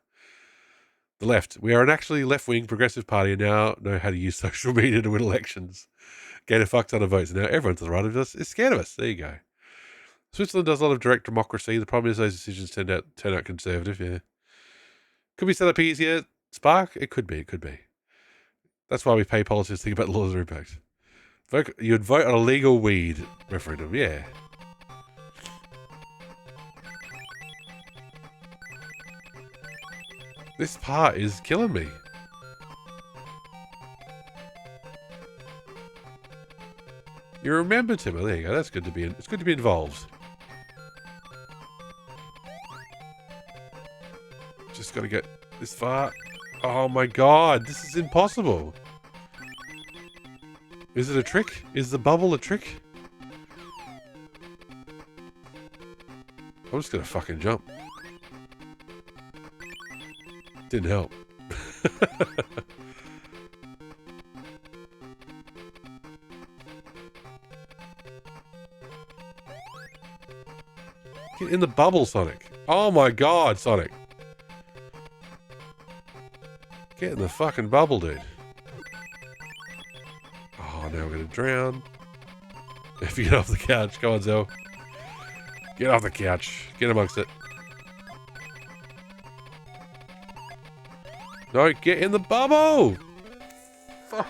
The left. We are an actually left-wing progressive party and now know how to use social media to win elections. Gain a fuck ton of votes. And now everyone to the right of us is scared of us. There you go. Switzerland does a lot of direct democracy. The problem is those decisions turn out conservative, yeah. Could we set up easier? Spark? It could be, it could be. That's why we pay politicians to think about laws and impact. You'd vote on a legal weed referendum, yeah. This part is killing me. You remember, Timmer? There you go. That's good to be. It's good to be involved. Just got to get this far. Oh my god, this is impossible. Is it a trick? Is the bubble a trick? I'm just gonna fucking jump. Didn't help. Get in the bubble, Sonic. Oh my god, Sonic. Get in the fucking bubble, dude. Oh, now we're gonna drown. If you get off the couch, come on, Zell. Get off the couch. Get amongst it. No, get in the bubble! Fuck.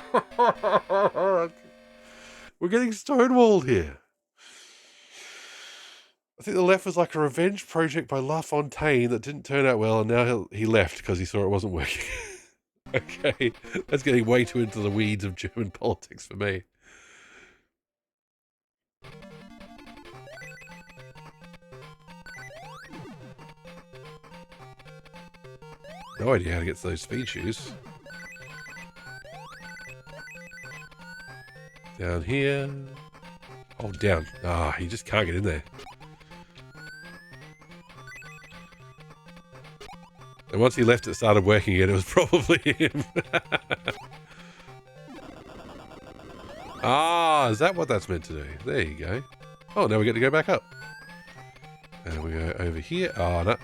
We're getting stonewalled here. I think the left was like a revenge project by La Fontaine that didn't turn out well, and now he left because he saw it wasn't working. Okay, that's getting way too into the weeds of German politics for me. No idea how to get to those speed shoes. Down here. Oh, down. Ah, he just can't get in there. And once he left, it started working again. It was probably him. Ah, is that what that's meant to do? There you go. Oh, now we get to go back up. And we go over here. Oh, no.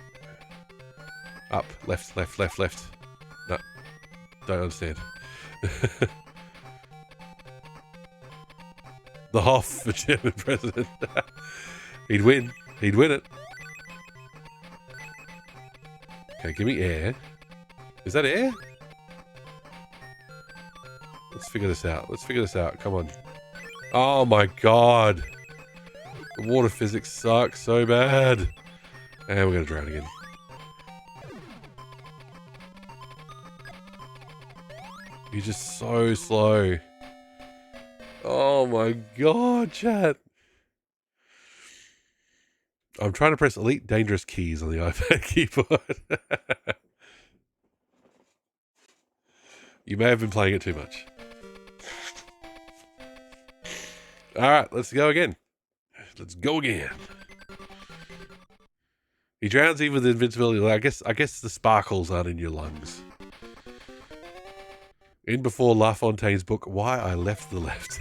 Up, left, left, left, left. No. Don't understand. The Hoff for German president. He'd win. He'd win it. Okay, give me air. Is that air? Let's figure this out. Let's figure this out. Come on. Oh my god. The water physics suck so bad. And we're going to drown again. You're just so slow. Oh my god, chat. I'm trying to press Elite Dangerous keys on the iPad keyboard. You may have been playing it too much. Alright, let's go again. Let's go again. He drowns even with invincibility. I guess the sparkles aren't in your lungs. In before La Fontaine's book, Why I Left the Left.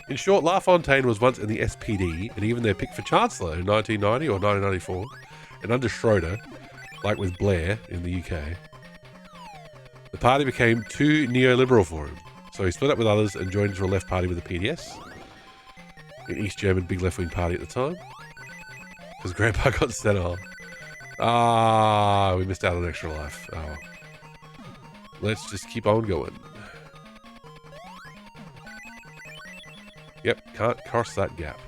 In short, La Fontaine was once in the SPD and even their pick for Chancellor in 1990 or 1994. And under Schroeder, like with Blair in the UK, the party became too neoliberal for him. So he split up with others and joined into a left party with the PDS, an East German big left-wing party at the time. Because Grandpa got sent off. Ah, we missed out on extra life. Oh. Let's just keep on going. Yep, can't cross that gap.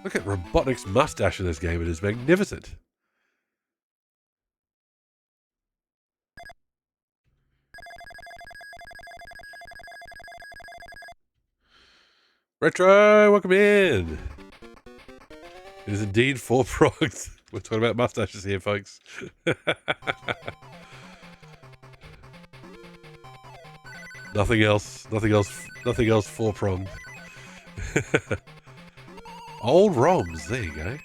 Look at Robotnik's mustache in this game. It is magnificent. Retro, welcome in. It is indeed 4-pronged. We're talking about mustaches here, folks. Nothing else 4-pronged. Old ROMs, there you go.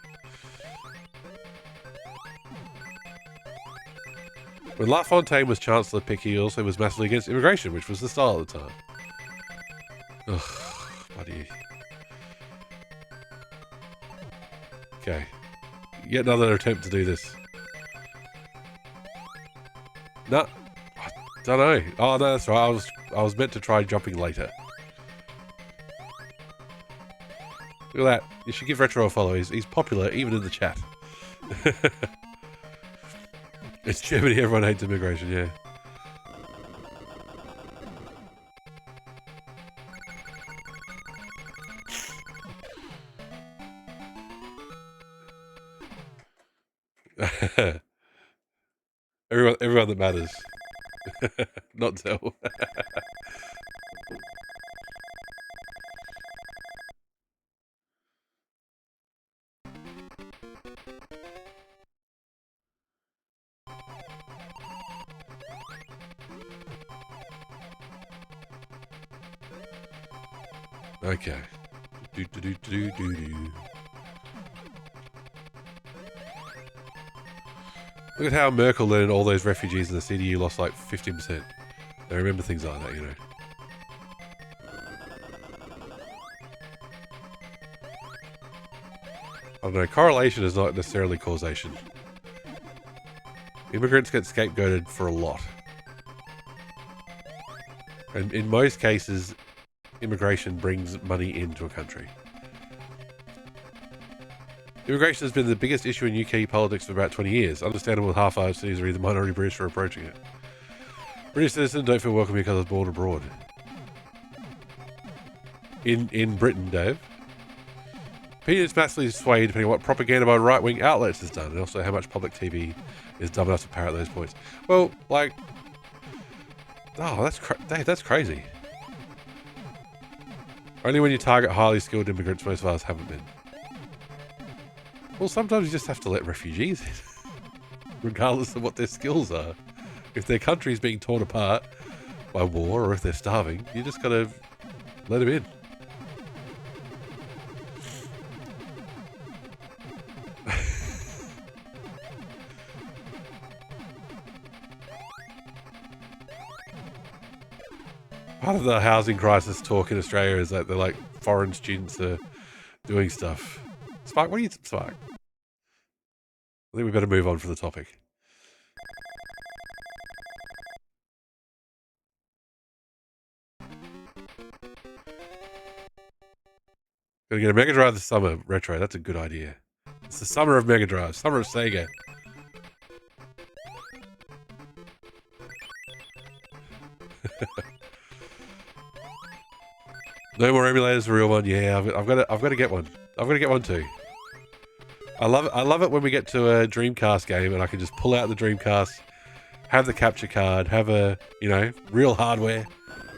When La Fontaine was Chancellor pick, he also was massively against immigration, which was the style at the time. Ugh, bloody. Okay. Yet another attempt to do this. No. I don't know. Oh, no, that's right. I was meant to try jumping later. Look at that. You should give Retro a follow. He's popular, even in the chat. It's Germany. Everyone hates immigration, yeah. Everyone that matters. Not Zell. Okay. Look at how Merkel letting all those refugees in the CDU lost like 15%. They remember things like that, you know. I don't know, correlation is not necessarily causation. Immigrants get scapegoated for a lot. And in most cases, immigration brings money into a country. Immigration has been the biggest issue in UK politics for about 20 years. Understandable half our cities are either minority British or approaching it. British citizens don't feel welcome because it's born abroad. In Britain, Dave. Opinion is massively swayed depending on what propaganda by right-wing outlets is done, and also how much public TV is dumb enough to parrot those points. Well, like, Oh, that's crazy. Only when you target highly skilled immigrants, most of us haven't been. Well, sometimes you just have to let refugees in, regardless of what their skills are. If their country's being torn apart by war, or if they're starving, you just gotta let them in. Part of the housing crisis talk in Australia is that they're like foreign students are doing stuff. Spark, what are you... Spark? I think we better move on from the topic. Gonna get a Mega Drive this summer. Retro, that's a good idea. It's the summer of Mega Drive. Summer of Sega. No more emulators for real one. Yeah, I've got to get one. I've got to get one too. I love it when we get to a Dreamcast game and I can just pull out the Dreamcast, have the capture card, have a, you know, real hardware.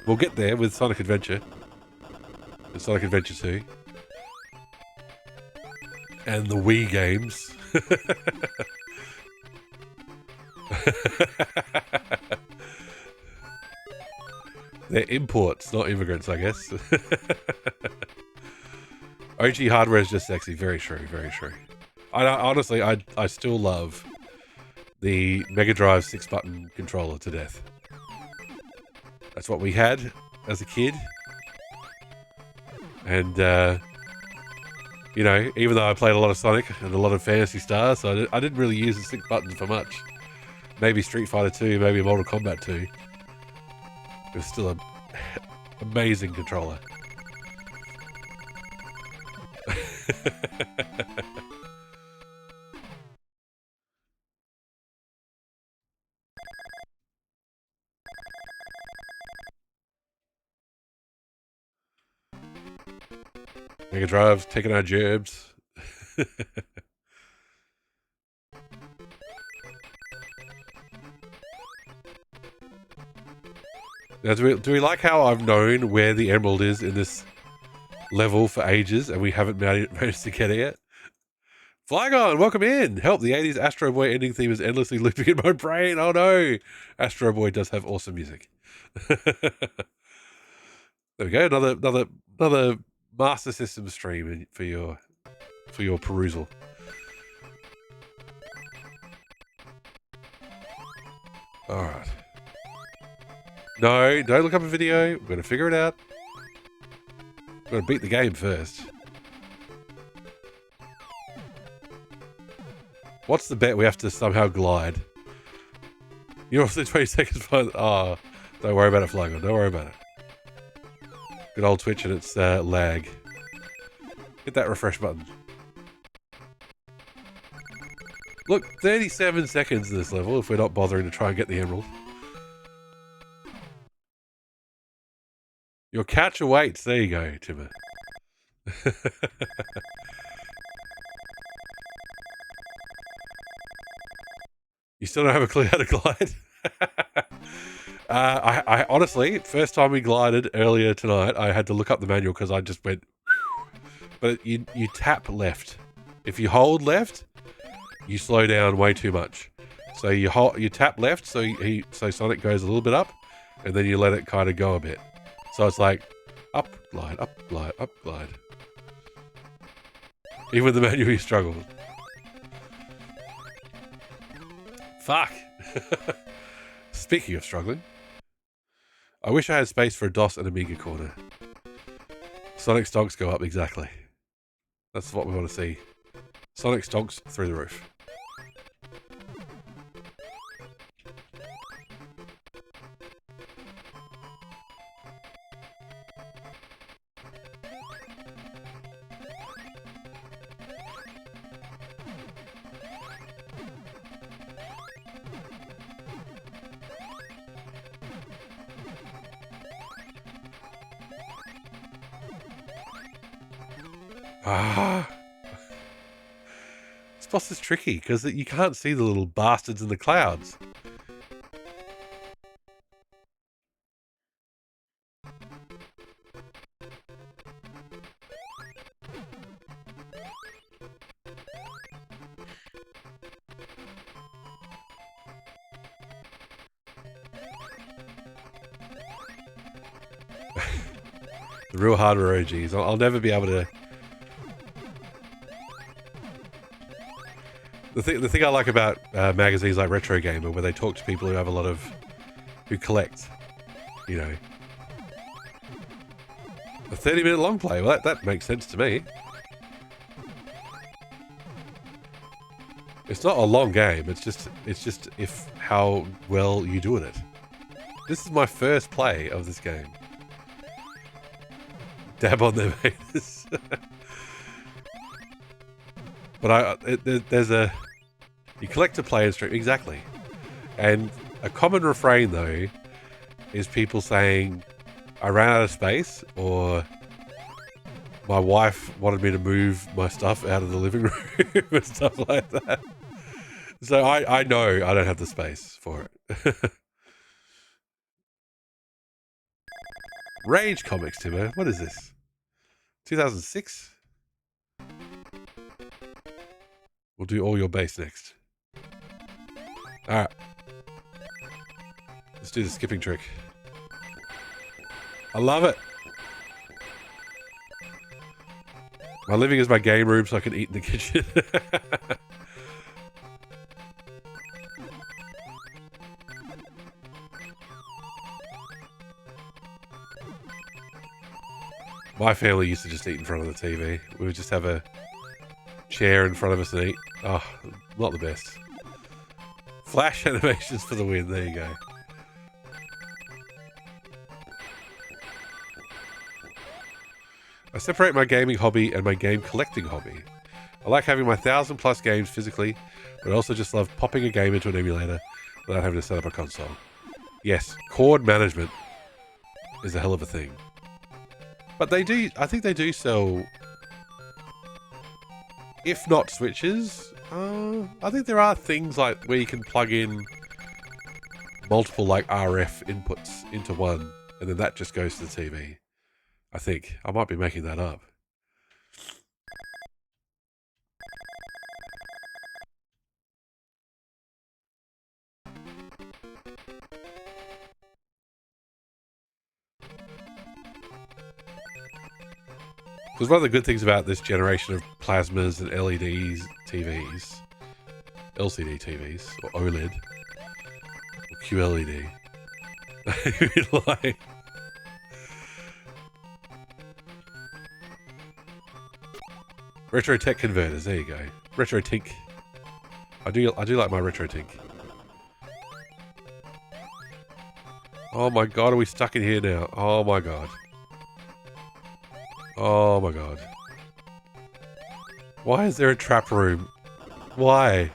We'll get there with Sonic Adventure. With Sonic Adventure 2. And the Wii games. They're imports, not immigrants, I guess. OG hardware is just sexy. Very true, very true. Honestly, I still love the Mega Drive 6-button controller to death. That's what we had as a kid. And, you know, even though I played a lot of Sonic and a lot of Phantasy Stars, so I didn't really use the 6 buttons for much. Maybe Street Fighter 2, maybe Mortal Kombat 2. It was still an amazing controller. Mega Drive's taking our gerbs. Now, do we like how I've known where the emerald is in this level for ages and we haven't managed to get it yet? Flygon, welcome in! Help, the 80s Astro Boy ending theme is endlessly looping in my brain. Oh no! Astro Boy does have awesome music. There we go, another Master System stream for your perusal. Alright. No, don't look up a video. We're going to figure it out. We're going to beat the game first. What's the bet? We have to somehow glide. You're also 20 seconds behind. Oh, don't worry about it, Flygon. Don't worry about it. Good old Twitch and its lag. Hit that refresh button. Look, 37 seconds in this level if we're not bothering to try and get the emerald. Your catch awaits. There you go, Timmer. You still don't have a clue how to glide? I honestly, first time we glided earlier tonight, I had to look up the manual because I just went... But you tap left. If you hold left, you slow down way too much. So you tap left, so Sonic goes a little bit up, and then you let it kind of go a bit. So it's like, up, glide, up, glide, up, glide. Even with the manual, you struggle. Fuck. Speaking of struggling, I wish I had space for a DOS and Amiga corner. Sonic stonks go up, exactly. That's what we want to see. Sonic stonks through the roof. This boss is tricky because you can't see the little bastards in the clouds. The real hardware OGs. I'll never be able to... The thing I like about magazines like Retro Gamer, where they talk to people who have a lot of... who collect, you know. A 30-minute long play, well that makes sense to me. It's not a long game, it's just if how well you do at it. This is my first play of this game. Dab on their haters. But there's a... You collect to play and stream, exactly. And a common refrain, though, is people saying, I ran out of space, or my wife wanted me to move my stuff out of the living room, and stuff like that. So I know I don't have the space for it. Rage Comics, Timo. What is this? 2006? We'll do all your base next. Alright. Let's do the skipping trick. I love it. My living is my game room so I can eat in the kitchen. My family used to just eat in front of the TV. We would just have a chair in front of us and eat. Oh, not the best. Flash animations for the win. There you go. I separate my gaming hobby and my game collecting hobby. I like having my 1,000+ games physically, but I also just love popping a game into an emulator without having to set up a console. Yes, cord management is a hell of a thing. But they do, I think they do sell, if not switches, I think there are things like where you can plug in multiple like RF inputs into one, and then that just goes to the TV. I think. I might be making that up. Because one of the good things about this generation of plasmas and LEDs TVs, LCD TVs, or OLED, or QLED, like, retro tech converters, there you go. Retro tink. I do like my retro tink. Oh my god, are we stuck in here now? Oh my god. Oh my god. Why is there a trap room? Why?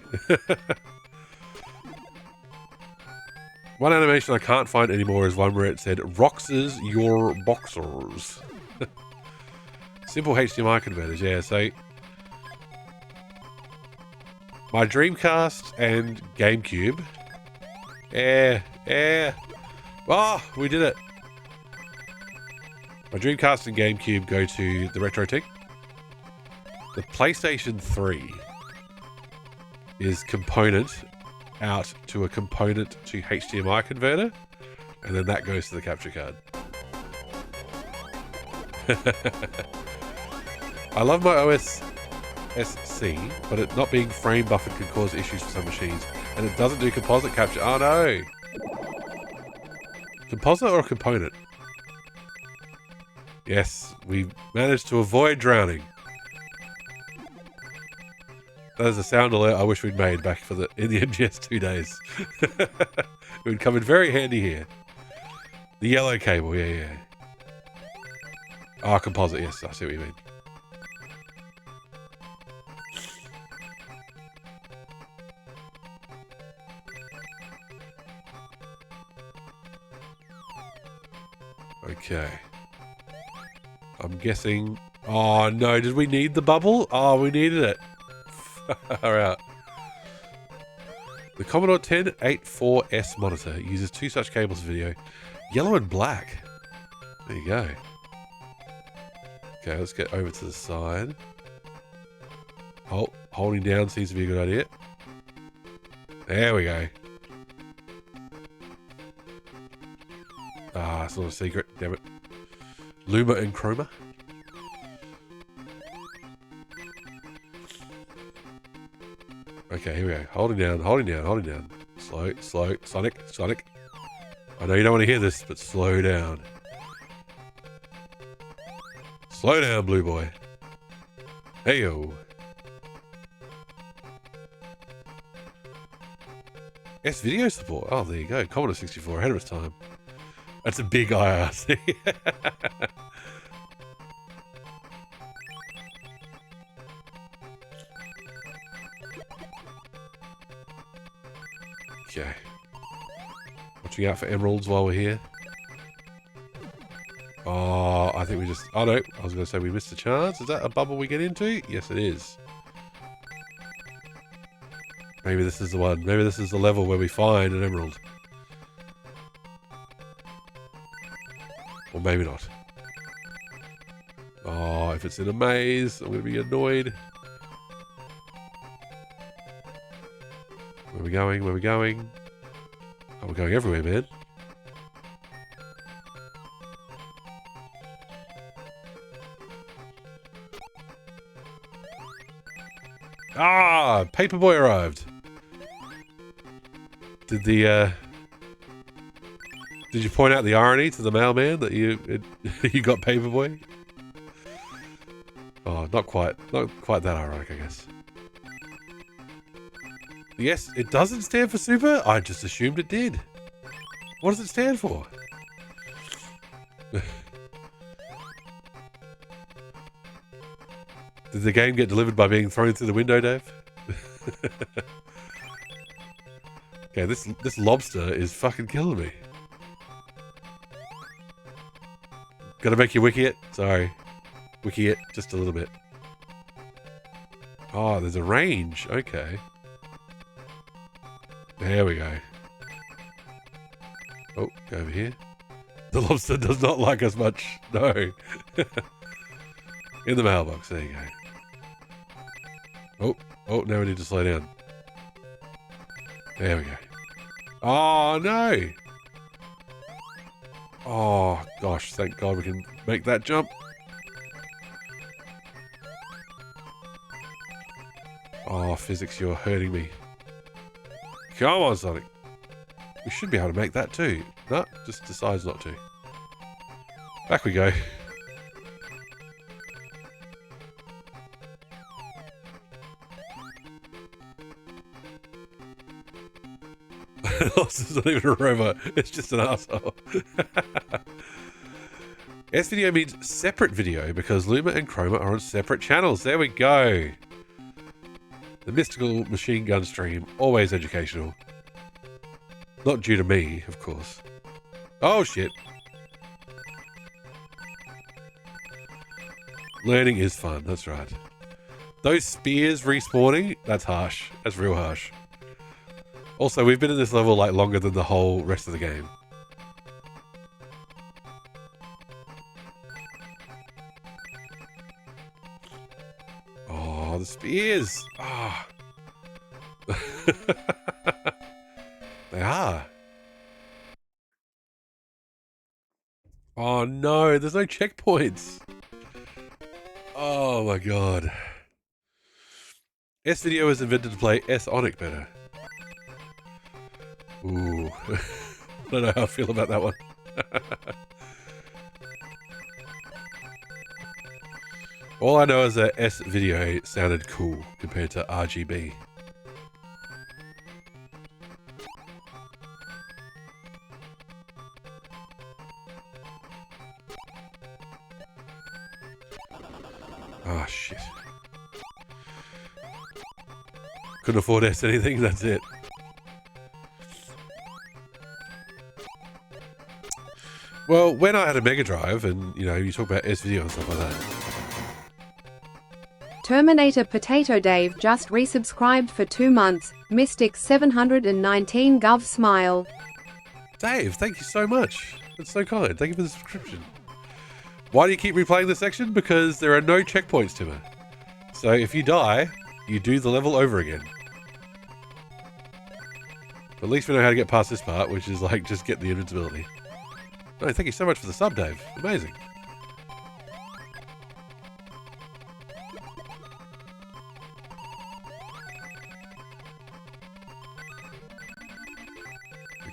One animation I can't find anymore is one where it said, Roxes your boxers. Simple HDMI converters, yeah, so... My Dreamcast and GameCube. Oh, we did it. My Dreamcast and GameCube go to the Retro Tink. The PlayStation 3 is component out to a component to HDMI converter, and then that goes to the capture card. I love my OS SC, but it not being frame buffered can cause issues for some machines, and it doesn't do composite capture. Oh no! Composite or a component? Yes, we managed to avoid drowning. That is a sound alert I wish we'd made back in the MGS 2 days. It would come in very handy here. The yellow cable, yeah. Ah, composite, yes, I see what you mean. Okay. I'm guessing... Oh no, did we need the bubble? Oh, we needed it. Far out. The Commodore 1084S monitor uses two such cables for video. Yellow and black. There you go. Okay, let's get over to the side. Holding down seems to be a good idea. There we go. Ah, it's not a secret. Damn it. Luma and Chroma. Okay, here we go. Holding down, holding down, holding down. Slow, slow. Sonic, Sonic. I know you don't want to hear this, but slow down. Slow down, blue boy. Hey-yo. S-video support. Oh, there you go. Commodore 64, ahead of its time. That's a big IRC. Okay. Watching out for emeralds while we're here. Oh, I think we just... Oh, no. I was going to say we missed a chance. Is that a bubble we get into? Yes, it is. Maybe this is the one. Maybe this is the level where we find an emerald. Or maybe not. Oh, if it's in a maze, I'm going to be annoyed. Where are we going? Where are we going? Oh, we're going everywhere, man. Ah! Paperboy arrived. Did you point out the irony to the mailman that you got Paperboy? Oh, not quite that ironic, I guess. Yes, it doesn't stand for super? I just assumed it did. What does it stand for? Did the game get delivered by being thrown through the window, Dave? Okay, this lobster is fucking killing me. Gotta make you wiki it? Sorry. Wiki it just a little bit. Oh, there's a range. Okay. There we go. Oh, go over here. The lobster does not like us much. No. In the mailbox. There you go. Oh, now we need to slow down. There we go. Oh, no. Oh, gosh. Thank God we can make that jump. Oh, physics, you're hurting me. Come on, Sonic. We should be able to make that too. No, just decides not to. Back we go. This is not even a robot. It's just an asshole. S-video means separate video because Luma and Chroma are on separate channels. There we go. The mystical machine gun stream, always educational. Not due to me, of course. Oh, shit. Learning is fun, that's right. Those spears respawning, that's harsh. That's real harsh. Also, we've been in this level like longer than the whole rest of the game. Oh, the spears! Ah. They are. Oh no, there's no checkpoints. Oh my god. S-video was invented to play S-Onic better. Ooh. I don't know how I feel about that one. All I know is that S-video sounded cool compared to RGB. Oh, shit. Couldn't afford S anything, that's it. Well, when I had a Mega Drive and, you know, you talk about S-video and stuff like that. Terminator Potato Dave just resubscribed for 2 months. Mystic 719 Gov Smile. Dave, thank you so much. That's so kind. Thank you for the subscription. Why do you keep replaying this section? Because there are no checkpoints to it. So if you die, you do the level over again. At least we know how to get past this part, which is like just get the invincibility. No, thank you so much for the sub, Dave. Amazing.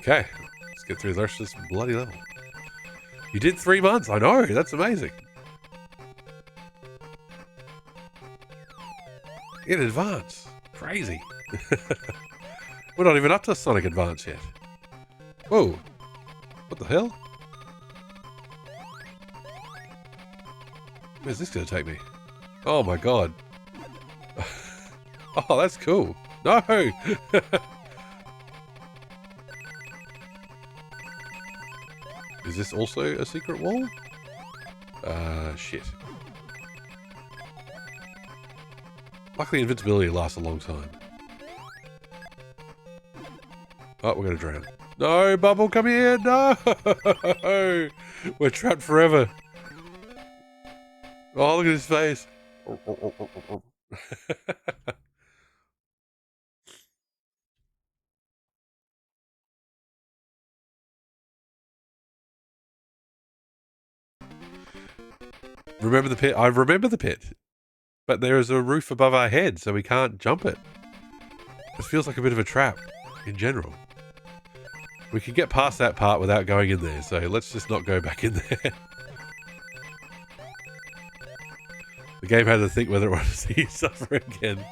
Okay, let's get through the rest of this bloody level. You did 3 months. I know. That's amazing. In advance. Crazy. We're not even up to Sonic Advance yet. Whoa. What the hell? Where's this going to take me? Oh my god. Oh, that's cool. No! Is this also a secret wall? Shit. Luckily, invincibility lasts a long time. Oh, we're gonna drown. No, Bubble, come here! No! We're trapped forever. Oh, look at his face. Remember the pit? I remember the pit. But there is a roof above our head, so we can't jump it. This feels like a bit of a trap, in general. We can get past that part without going in there, so let's just not go back in there. The game had to think whether it wanted to see you suffer again.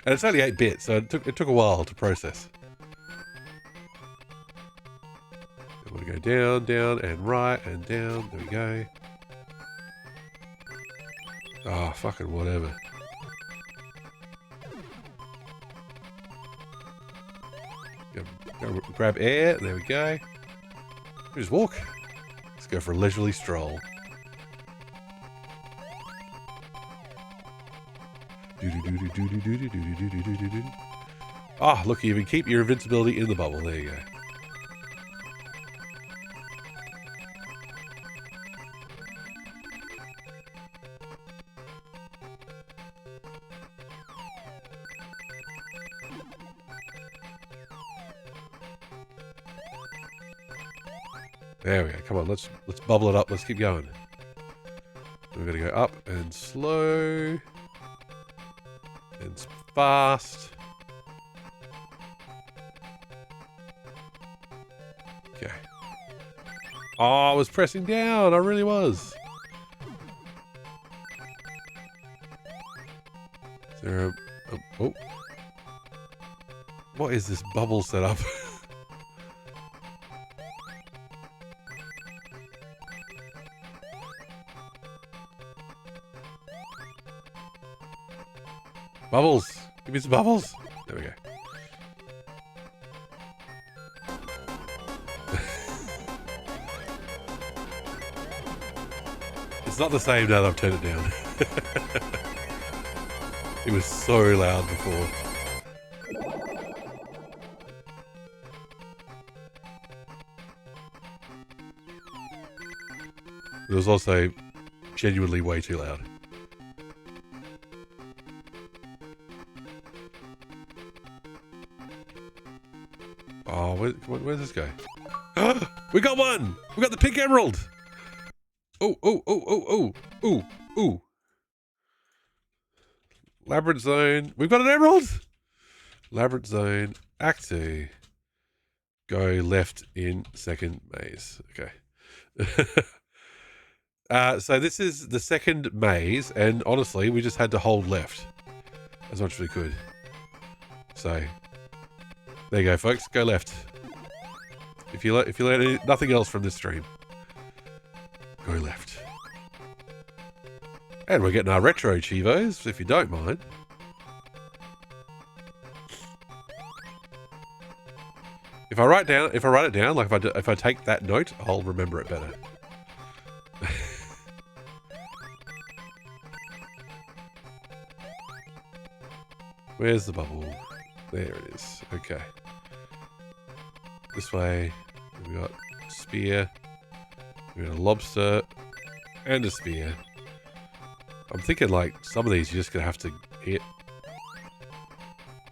And it's only 8-bit, so it took a while to process. I want to go down, down, and right, and down. There we go. Oh, fucking whatever. Go grab air. There we go. We just walk. Let's go for a leisurely stroll. Ah, look, you even keep your invincibility in the bubble. There you go. There we go. Come on, let's bubble it up. Let's keep going. We're gonna go up and slow and fast. Okay. Oh, I was pressing down. I really was. Is there a oh? What is this bubble setup? Bubbles! Give me some bubbles! There we go. It's not the same now that I've turned it down. It was so loud before. It was also genuinely way too loud. Oh, where's this go? We got one! We got the pink emerald! Oh, oh, oh, oh, oh, ooh, ooh. Labyrinth zone. We've got an emerald! Labyrinth zone. Act 2. Go left in second maze. Okay. So this is the second maze, and honestly, we just had to hold left as much as we could. So, there you go, folks. Go left. If you learn nothing else from this stream, go left. And we're getting our retro chivos, if you don't mind. If I write it down, like if I take that note, I'll remember it better. Where's the bubble? There it is. Okay. This way. We got a spear. We got a lobster. And a spear. I'm thinking like some of these you're just going to have to hit.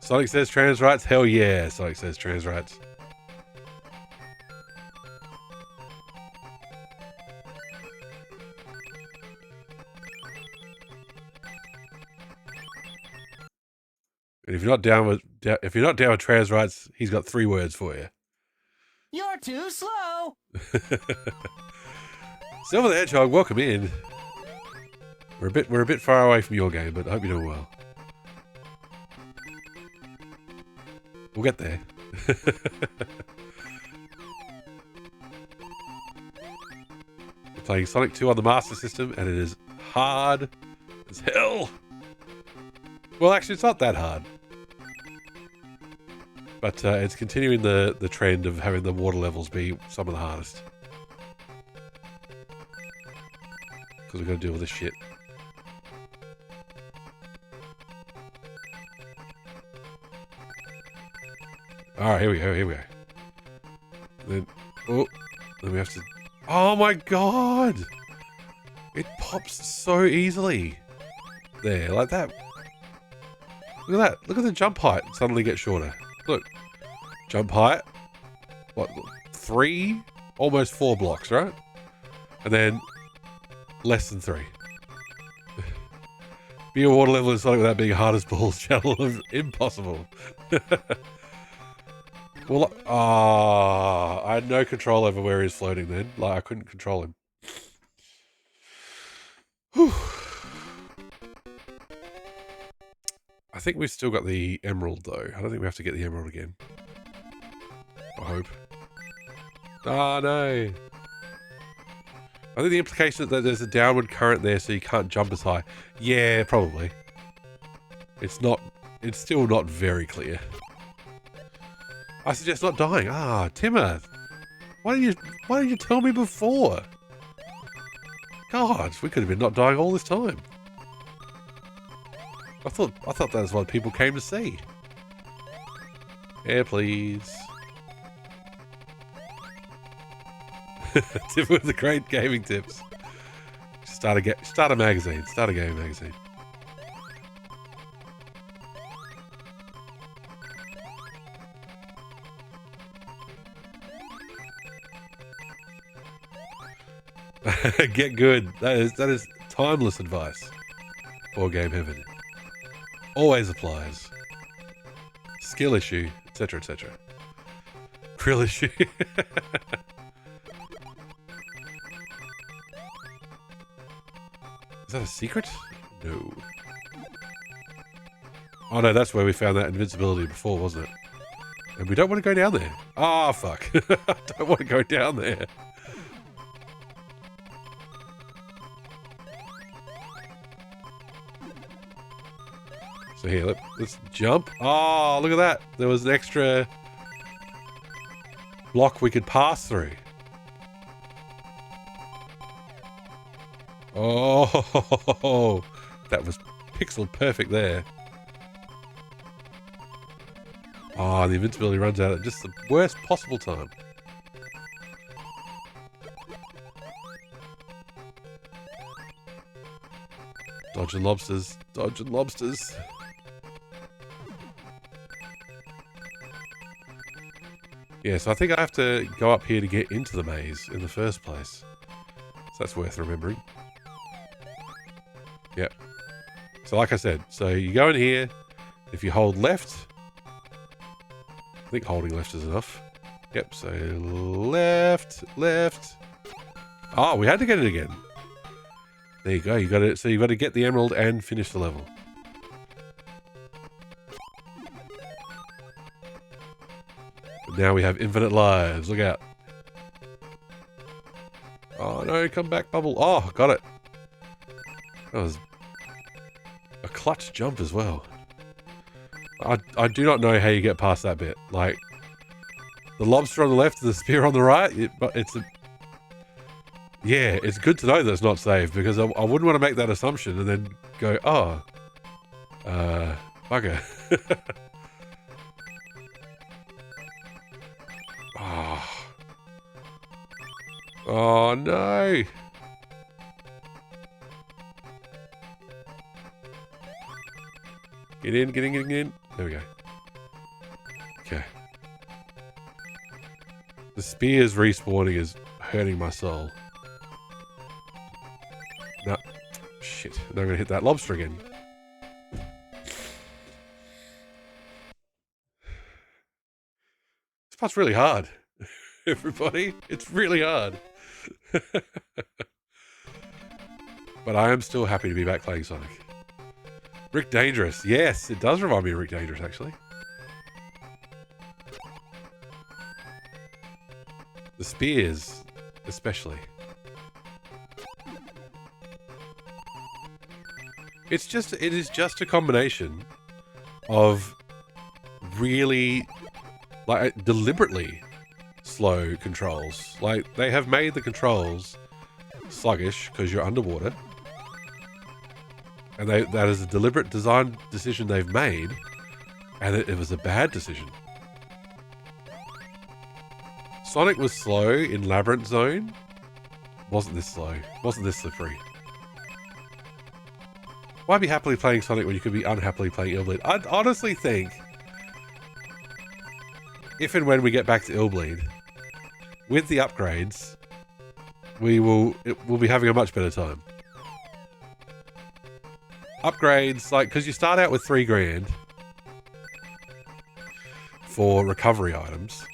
Sonic says trans rights? Hell yeah, Sonic says trans rights. And if you're not down with trans rights, he's got 3 words for you. You're too slow. Silver the Hedgehog, welcome in. We're a bit far away from your game, but I hope you're doing well. We'll get there. We're playing Sonic 2 on the Master System, and it is hard as hell. Well, actually, it's not that hard. But it's continuing the trend of having the water levels be some of the hardest. Because we've got to deal with this shit. Alright, here we go. Then, oh, then we have to... Oh my god! It pops so easily. There, like that. Look at that. Look at the jump height suddenly get shorter. Look. Jump height. What? 3? Almost 4 blocks, right? And then less than 3. Be a water level in Sonic without being hard as balls channel is impossible. Well, I had no control over where he's floating then. Like, I couldn't control him. Whew. I think we've still got the emerald, though. I don't think we have to get the emerald again. I hope. Ah, no. I think the implication is that there's a downward current there, so you can't jump as high. Yeah, probably. It's still not very clear. I suggest not dying. Ah, Timmer. Why didn't you tell me before? God, we could have been not dying all this time. I thought that was what people came to see. Yeah, please. Tim with the great gaming tips. Start a magazine. Start a gaming magazine. Get good. That is timeless advice. Board game heaven. Always applies. Skill issue, etc., etc. Krill issue. Is that a secret? No. Oh no, that's where we found that invincibility before, wasn't it? And we don't want to go down there. Ah, fuck. I don't want to go down there. So here, let's jump. Oh, look at that. There was an extra block we could pass through. Oh, that was pixel perfect there. Oh, the invincibility runs out at just the worst possible time. Dodging lobsters. Dodging lobsters. Yeah, so I think I have to go up here to get into the maze in the first place. So that's worth remembering. Yep. So like I said, so you go in here, if you hold left, I think holding left is enough. Yep, so left. Oh, we had to get it again. There you go, you got it. So you've got to get the emerald and finish the level. But now we have infinite lives. Look out. Oh no, come back, bubble. Oh, got it. That was a clutch jump as well. I do not know how you get past that bit. Like, the lobster on the left, the spear on the right, but it's a... Yeah, it's good to know that it's not saved, because I wouldn't want to make that assumption and then go, oh, bugger. Oh. Oh, no. Get in. There we go. Okay. The spears respawning is hurting my soul. No. Shit. Now I'm going to hit that lobster again. This part's really hard. everybody. It's really hard. But I am still happy to be back playing Sonic. Rick Dangerous. Yes, it does remind me of Rick Dangerous, actually. The spears, especially. It is just a combination of really, like, deliberately slow controls. Like, they have made the controls sluggish because you're underwater. And that is a deliberate design decision they've made. And it was a bad decision. Sonic was slow in Labyrinth Zone. Wasn't this slow. Wasn't this slippery. Why be happily playing Sonic when you could be unhappily playing Illbleed? I honestly think if and when we get back to Illbleed, with the upgrades, we'll be having a much better time. Upgrades, like, because you start out with $3 grand for recovery items,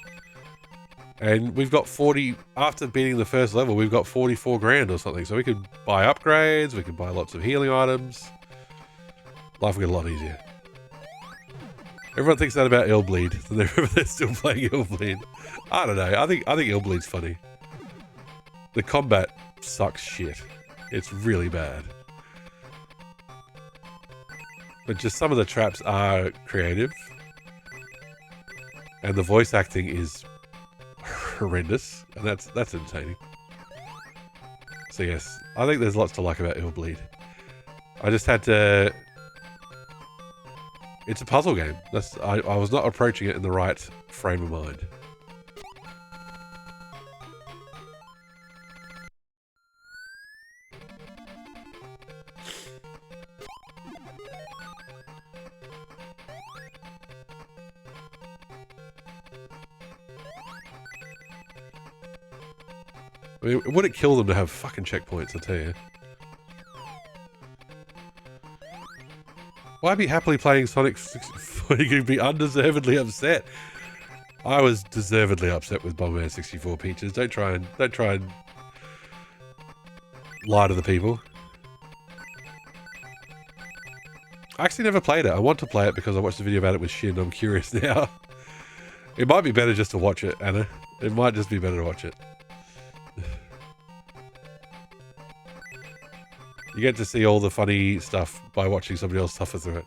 and we've got 40, after beating the first level, we've got 44 grand or something, so we could buy upgrades, we could buy lots of healing items. Life will get a lot easier. Everyone thinks that about Illbleed, and they're still playing Illbleed. I don't know, I think Illbleed's funny. The combat sucks shit. It's really bad. But just some of the traps are creative. And the voice acting is horrendous. And that's entertaining. So yes, I think there's lots to like about Illbleed. I just had to... It's a puzzle game. I was not approaching it in the right frame of mind. I mean, would it kill them to have fucking checkpoints, I tell you? Why be happily playing Sonic 64? You could be undeservedly upset. I was deservedly upset with Bomberman 64 Peaches. Don't try and lie to the people. I actually never played it. I want to play it because I watched a video about it with Shin. I'm curious now. It might be better just to watch it, Anna. It might just be better to watch it. You get to see all the funny stuff by watching somebody else suffer through it.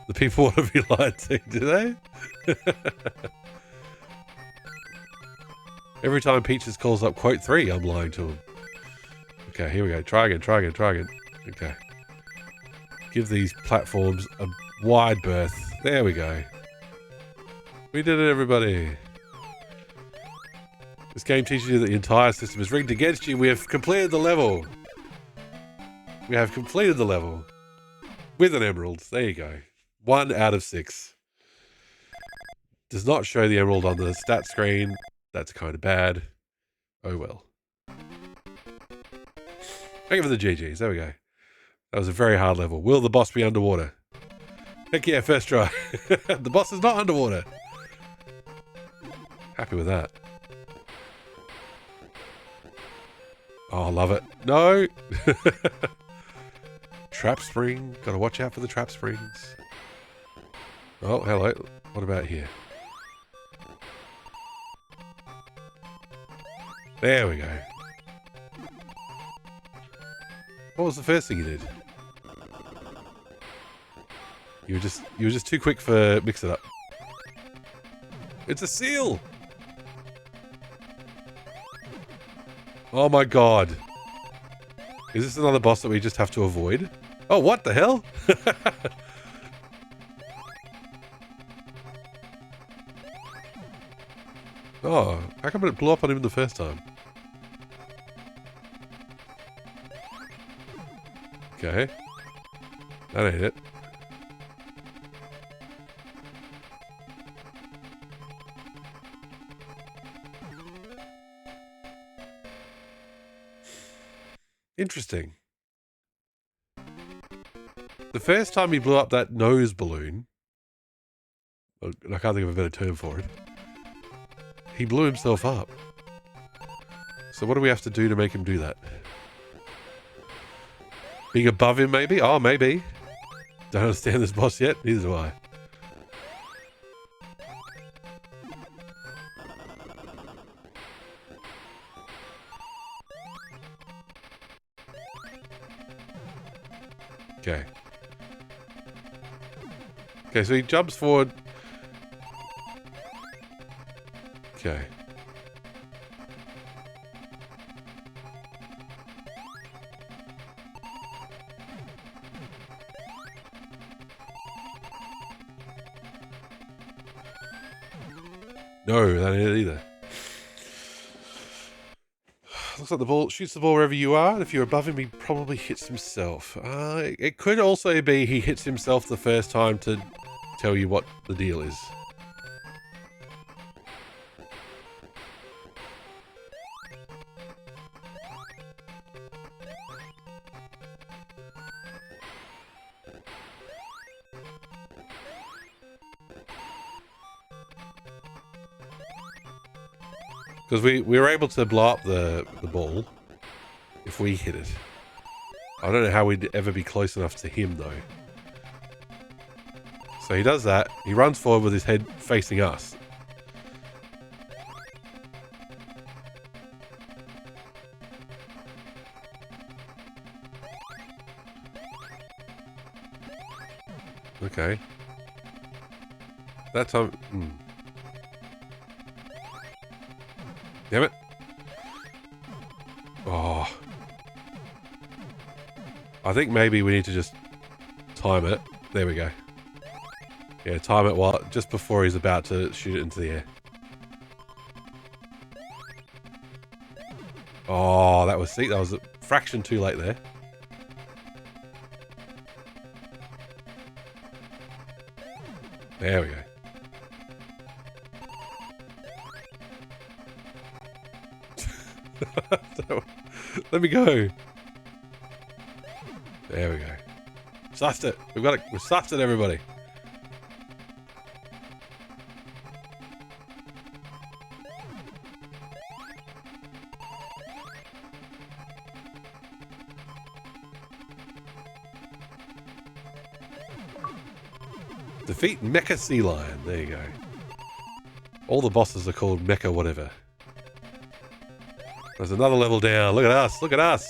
The people want to be lied to, do they? Every time Peaches calls up quote 3, I'm lying to him. Okay, here we go. Try again. Okay. Give these platforms a wide berth. There we go. We did it, everybody. This game teaches you that the entire system is rigged against you. We have completed the level. We have completed the level with an emerald. There you go. 1 out of 6. Does not show the emerald on the stat screen. That's kind of bad. Oh well. Thank you for the GGs. There we go. That was a very hard level. Will the boss be underwater? Heck yeah, first try. The boss is not underwater. Happy with that. Oh, I love it. No! Trap spring. Gotta watch out for the trap springs. Oh, hello. What about here? There we go. What was the first thing you did? You were just too quick for mix it up. It's a seal! Oh my god. Is this another boss that we just have to avoid? Oh, what the hell? Oh, how come it blew up on him the first time? Okay. That ain't it. Interesting. The first time he blew up that nose balloon, I can't think of a better term for it. He blew himself up. So what do we have to do to make him do that? Being above him, maybe? Oh, maybe. Don't understand this boss yet. Neither do I. Okay. Okay, so he jumps forward. Okay. No, that ain't it either. Looks like the ball shoots the ball wherever you are, and if you're above him, he probably hits himself. It could also be he hits himself the first time to tell you what the deal is. Because we were able to blow up the ball if we hit it. I don't know how we'd ever be close enough to him, though. So he does that. He runs forward with his head facing us. Okay. That time... Damn it. Oh. I think maybe we need to just time it. There we go. Yeah, time it while just before he's about to shoot it into the air. Oh, that was a fraction too late there. There we go. Let me go. There we go. Sussed it. We've got it. We've sussed it, everybody. Defeat Mecha Sea Lion. There you go. All the bosses are called Mecha whatever. There's another level down. Look at us. Look at us.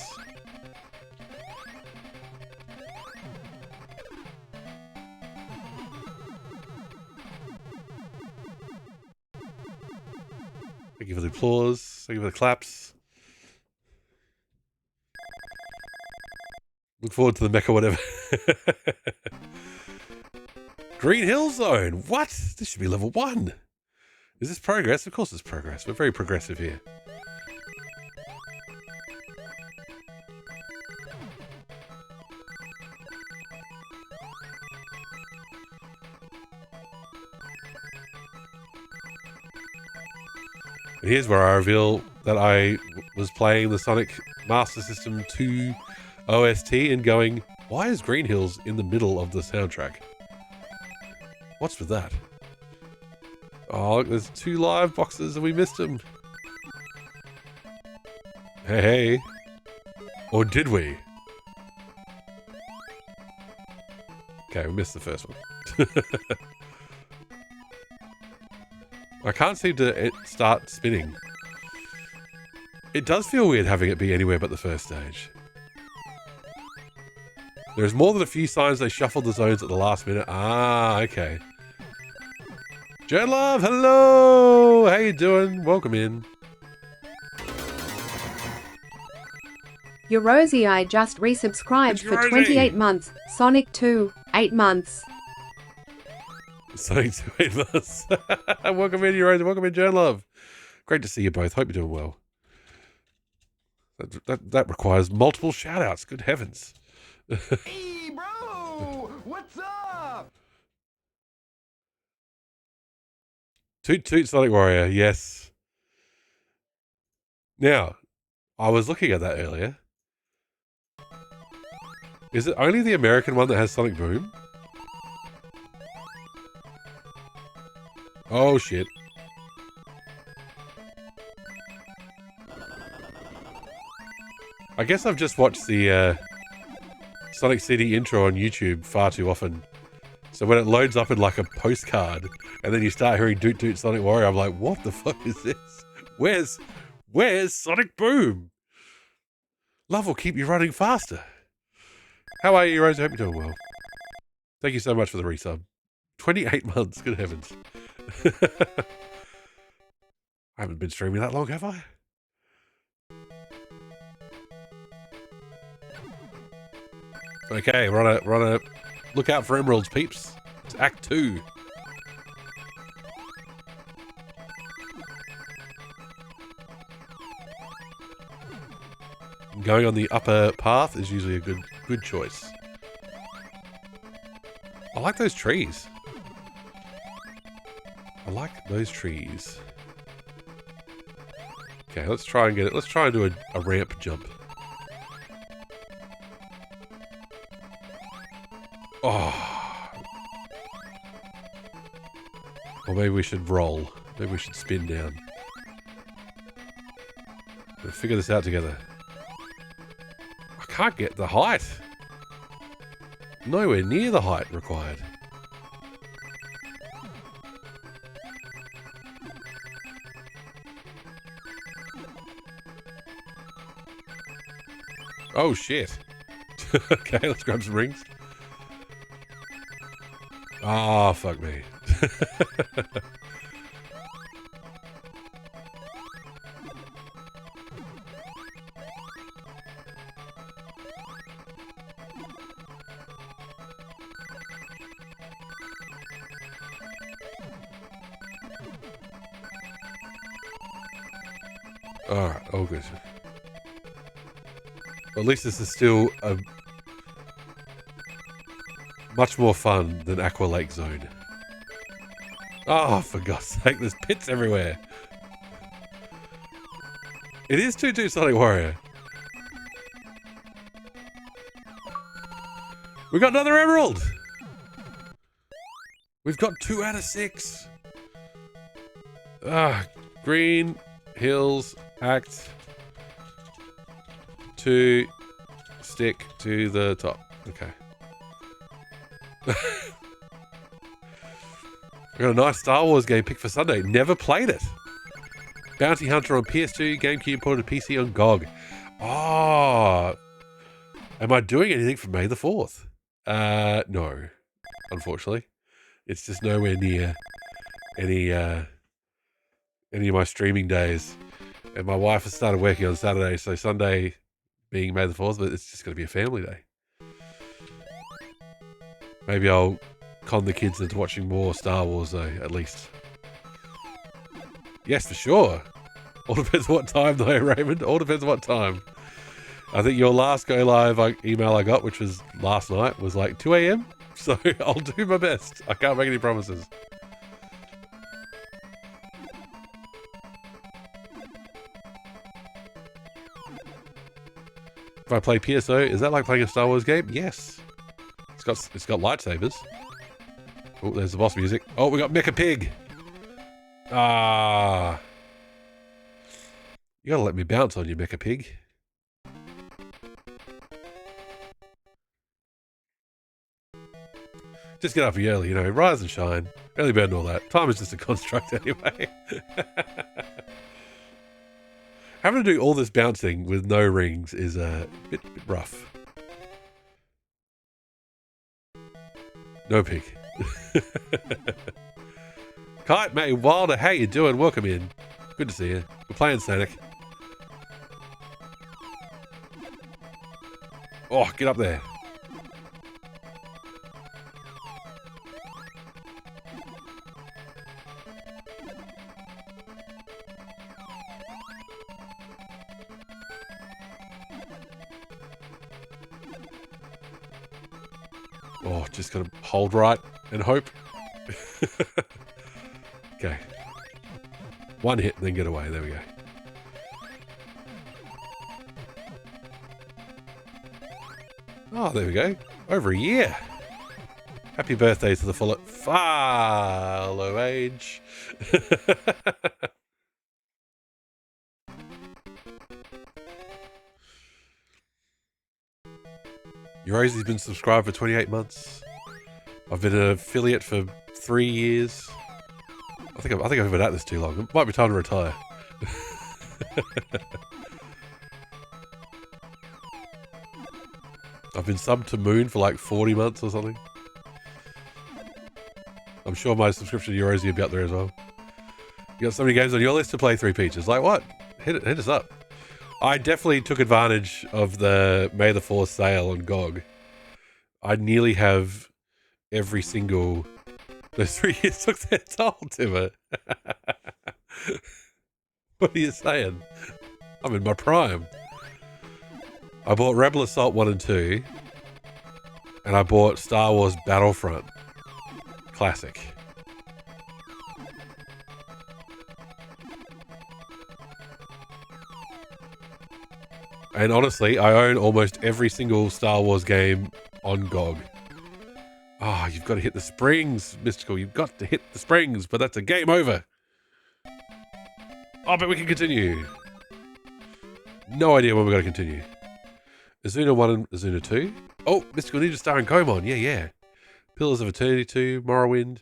Thank you for the applause. Thank you for the claps. Look forward to the mecha whatever. Green Hill Zone. What? This should be level 1. Is this progress? Of course it's progress. We're very progressive here. And here's where I reveal that I was playing the Sonic Master System 2 OST and going, why is Green Hills in the middle of the soundtrack? What's with that? Oh, look, there's 2 live boxes and we missed them. Hey, hey. Or did we? Okay, we missed the first one. I can't seem to start spinning. It does feel weird having it be anywhere but the first stage. There's more than a few signs they shuffled the zones at the last minute. Ah, okay. Jen Love, hello! How you doing? Welcome in. Eurosi, I just resubscribed for 28 months. Sonic 2, 8 months. Sonic 2, 8 months. Welcome in, Eurosi. Welcome in, Jen Love. Great to see you both. Hope you're doing well. That requires multiple shout-outs. Good heavens. Hey, bro! What's up? Toot toot Sonic Warrior, yes. Now, I was looking at that earlier. Is it only the American one that has Sonic Boom? Oh shit. I guess I've just watched the Sonic CD intro on YouTube far too often. So when it loads up in like a postcard, and then you start hearing Doot Doot Sonic Warrior, I'm like, what the fuck is this? Where's Sonic Boom? Love will keep you running faster. How are you, Rose? I hope you're doing well. Thank you so much for the resub. 28 months, good heavens. I haven't been streaming that long, have I? Okay, we're on a look out for emeralds, peeps. It's Act 2. Going on the upper path is usually a good choice. I like those trees. I like those trees. Okay, let's try and get it. Let's try and do a ramp jump. Oh. Or maybe we should roll. Maybe we should spin down. We'll figure this out together. I can't get the height. Nowhere near the height required. Oh shit. Okay, let's grab some rings. Ah, oh, fuck me. Alright, all good. At least this is still a much more fun than Aqua Lake Zone. Oh, for God's sake, there's pits everywhere. It is 2-2 Sonic Warrior. We got another emerald! We've got 2 out of 6. Ah, green, hills, act 2, stick to the top. Okay. I got a nice Star Wars game picked for Sunday. Never played it. Bounty Hunter on PS2, GameCube, ported to PC on GOG. Oh. Am I doing anything for May the 4th? No. Unfortunately. It's just nowhere near any of my streaming days. And my wife has started working on Saturday, so Sunday being May the 4th, but it's just going to be a family day. Maybe I'll con the kids into watching more Star Wars, though, at least. Yes, for sure. All depends what time, though, Raymond. All depends what time. I think your last go live email I got, which was last night, was like 2 a.m. So I'll do my best. I can't make any promises. If I play PSO, is that like playing a Star Wars game? Yes. It's got lightsabers. Oh, there's the boss music. Oh, we got Mecha Pig. Ah. You gotta let me bounce on you, Mecha Pig. Just get up early, you know, rise and shine. Early bird and all that. Time is just a construct anyway. Having to do all this bouncing with no rings is a bit rough. No pig. Kite May Wilder, how you doing? Welcome in. Good to see you. We're playing Sonic. Oh, get up there. Oh, just gotta hold right and hope. Okay. One hit, then get away. There we go. Oh, there we go. Over a year. Happy birthday to the full follow age. Eurasia's been subscribed for 28 months. I've been an affiliate for 3 years. I think I've been at this too long. It might be time to retire. I've been subbed to Moon for like 40 months or something. I'm sure my subscription to Eurasia will be up there as well. You got so many games on your list to play 3 Peaches. Like what? Hit us up. I definitely took advantage of the May the 4th sale on GOG. I nearly have every single... Those 3 years took their toll, Timmer. What are you saying? I'm in my prime. I bought Rebel Assault 1 and 2. And I bought Star Wars Battlefront Classic. And honestly, I own almost every single Star Wars game on GOG. Oh, you've got to hit the springs, Mystical. You've got to hit the springs, but that's a game over. Oh, but we can continue. No idea when we're going to continue. Azuna 1 and Azuna 2. Oh, Mystical Ninja starring Goemon. Yeah. Pillars of Eternity 2, Morrowind,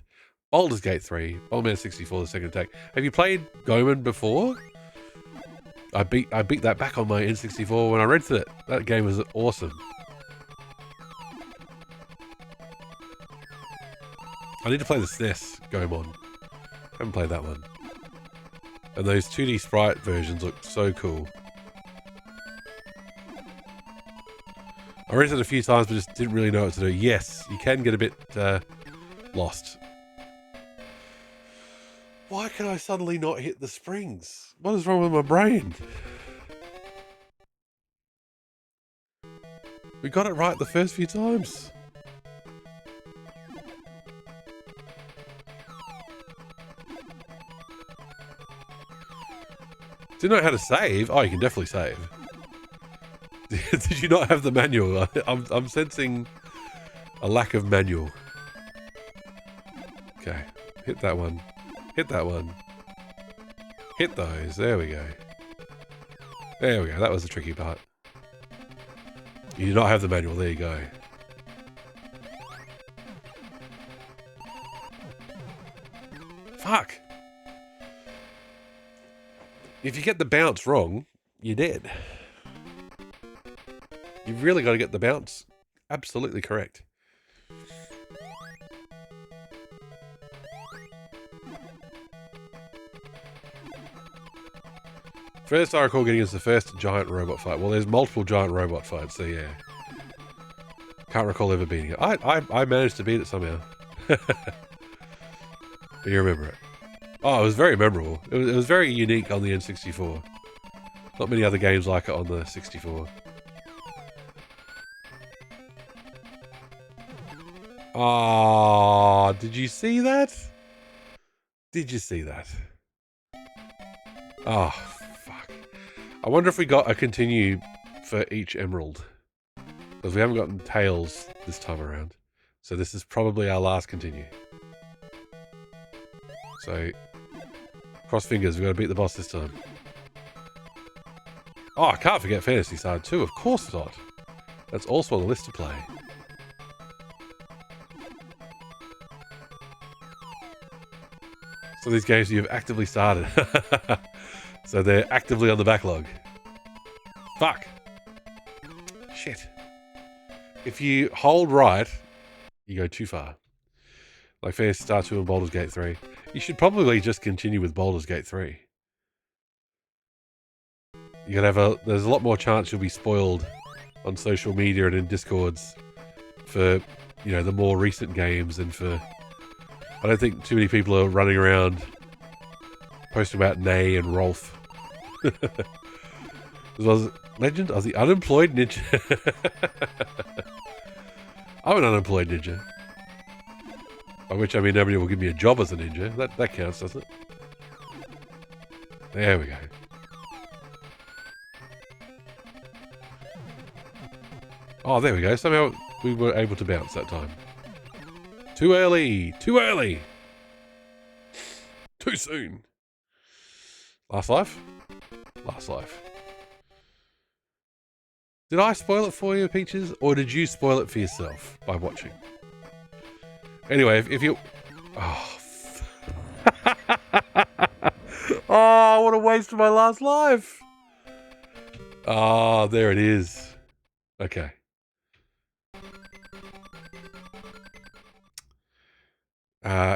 Baldur's Gate 3, Bomberman 64, The Second Attack. Have you played Goemon before? I beat that back on my N64 when I rented it. That game was awesome. I need to play the SNES Goemon. Haven't played that one. And those 2D sprite versions look so cool. I rented it a few times but just didn't really know what to do. Yes, you can get a bit lost. Why can I suddenly not hit the springs? What is wrong with my brain? We got it right the first few times. Didn't know how to save. Oh, you can definitely save. Did you not have the manual? I'm sensing a lack of manual. Okay, hit that one. Hit that one. Hit those. There we go. There we go. That was the tricky part. You do not have the manual. There you go. Fuck. If you get the bounce wrong, you're dead. You've really got to get the bounce absolutely correct. First I recall getting is the first giant robot fight. Well, there's multiple giant robot fights, so yeah. Can't recall ever beating it. I managed to beat it somehow. But you remember it. Oh, it was very memorable. It was very unique on the N64. Not many other games like it on the 64. Oh, did you see that? Did you see that? Oh, fuck. I wonder if we got a continue for each emerald. Because we haven't gotten tails this time around. So this is probably our last continue. So, cross fingers, we've got to beat the boss this time. Oh, I can't forget Fantasy Star 2, of course not. That's also on the list to play. So these games you've actively started. So they're actively on the backlog. Fuck. Shit. If you hold right, you go too far. Like Fantasy Star 2 and Baldur's Gate 3. You should probably just continue with Baldur's Gate 3. You're gonna have there's a lot more chance you'll be spoiled on social media and in Discords for, you know, the more recent games and for... I don't think too many people are running around posting about Nay and Rolf. As well as Legend of the Unemployed Ninja. I'm an unemployed ninja. By which I mean nobody will give me a job as a ninja. That counts, doesn't it? There we go. Oh, there we go. Somehow we were able to bounce that time. Too early! Too early! Too soon! Last life? Last life. Did I spoil it for you, Peaches? Or did you spoil it for yourself by watching? Anyway, if you... Oh, oh, what a waste of my last life. Oh, there it is. Okay.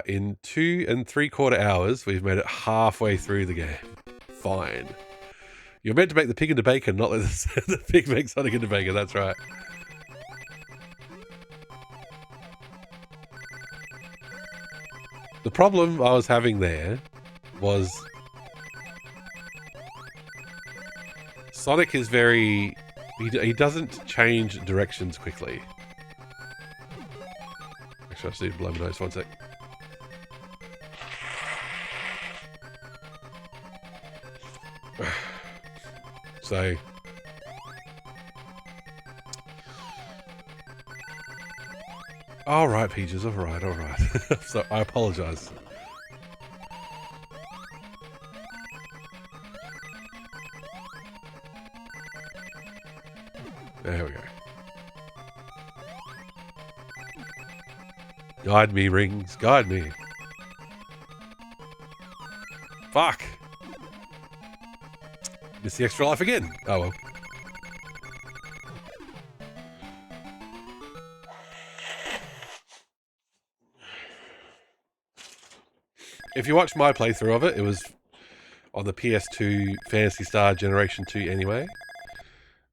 In 2 3/4 hours, we've made it halfway through the game. Fine. You're meant to make the pig into bacon, not let the pig make Sonic into bacon. That's right. The problem I was having there was Sonic is very... He doesn't change directions quickly. Actually, I just need to blow my nose. 1 sec. So... All right, Peaches. All right. So I apologize. There we go. Guide me, rings. Guide me. Fuck. Missed the extra life again. Oh well. If you watch my playthrough of it, it was on the PS2 Phantasy Star Generation 2 anyway.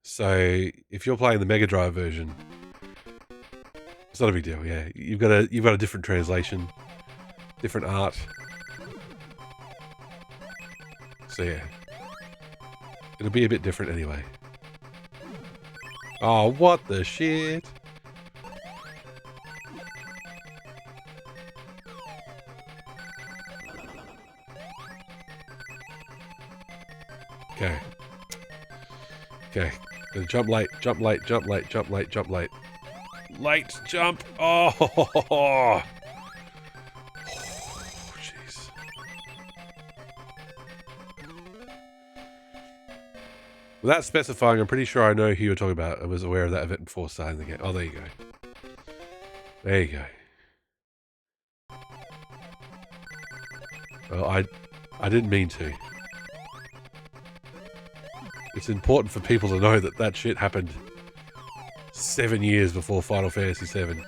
So if you're playing the Mega Drive version, it's not a big deal. Yeah, you've got a different translation, different art. So yeah, it'll be a bit different anyway. Oh, what the shit! Okay. Okay. Gonna jump late, jump late, jump late, jump late, jump late. Late jump! Oh! Jeez. Without specifying, I'm pretty sure I know who you're talking about. I was aware of that event before starting the game. Oh, there you go. There you go. Well, I didn't mean to. It's important for people to know that that shit happened 7 years before Final Fantasy VII.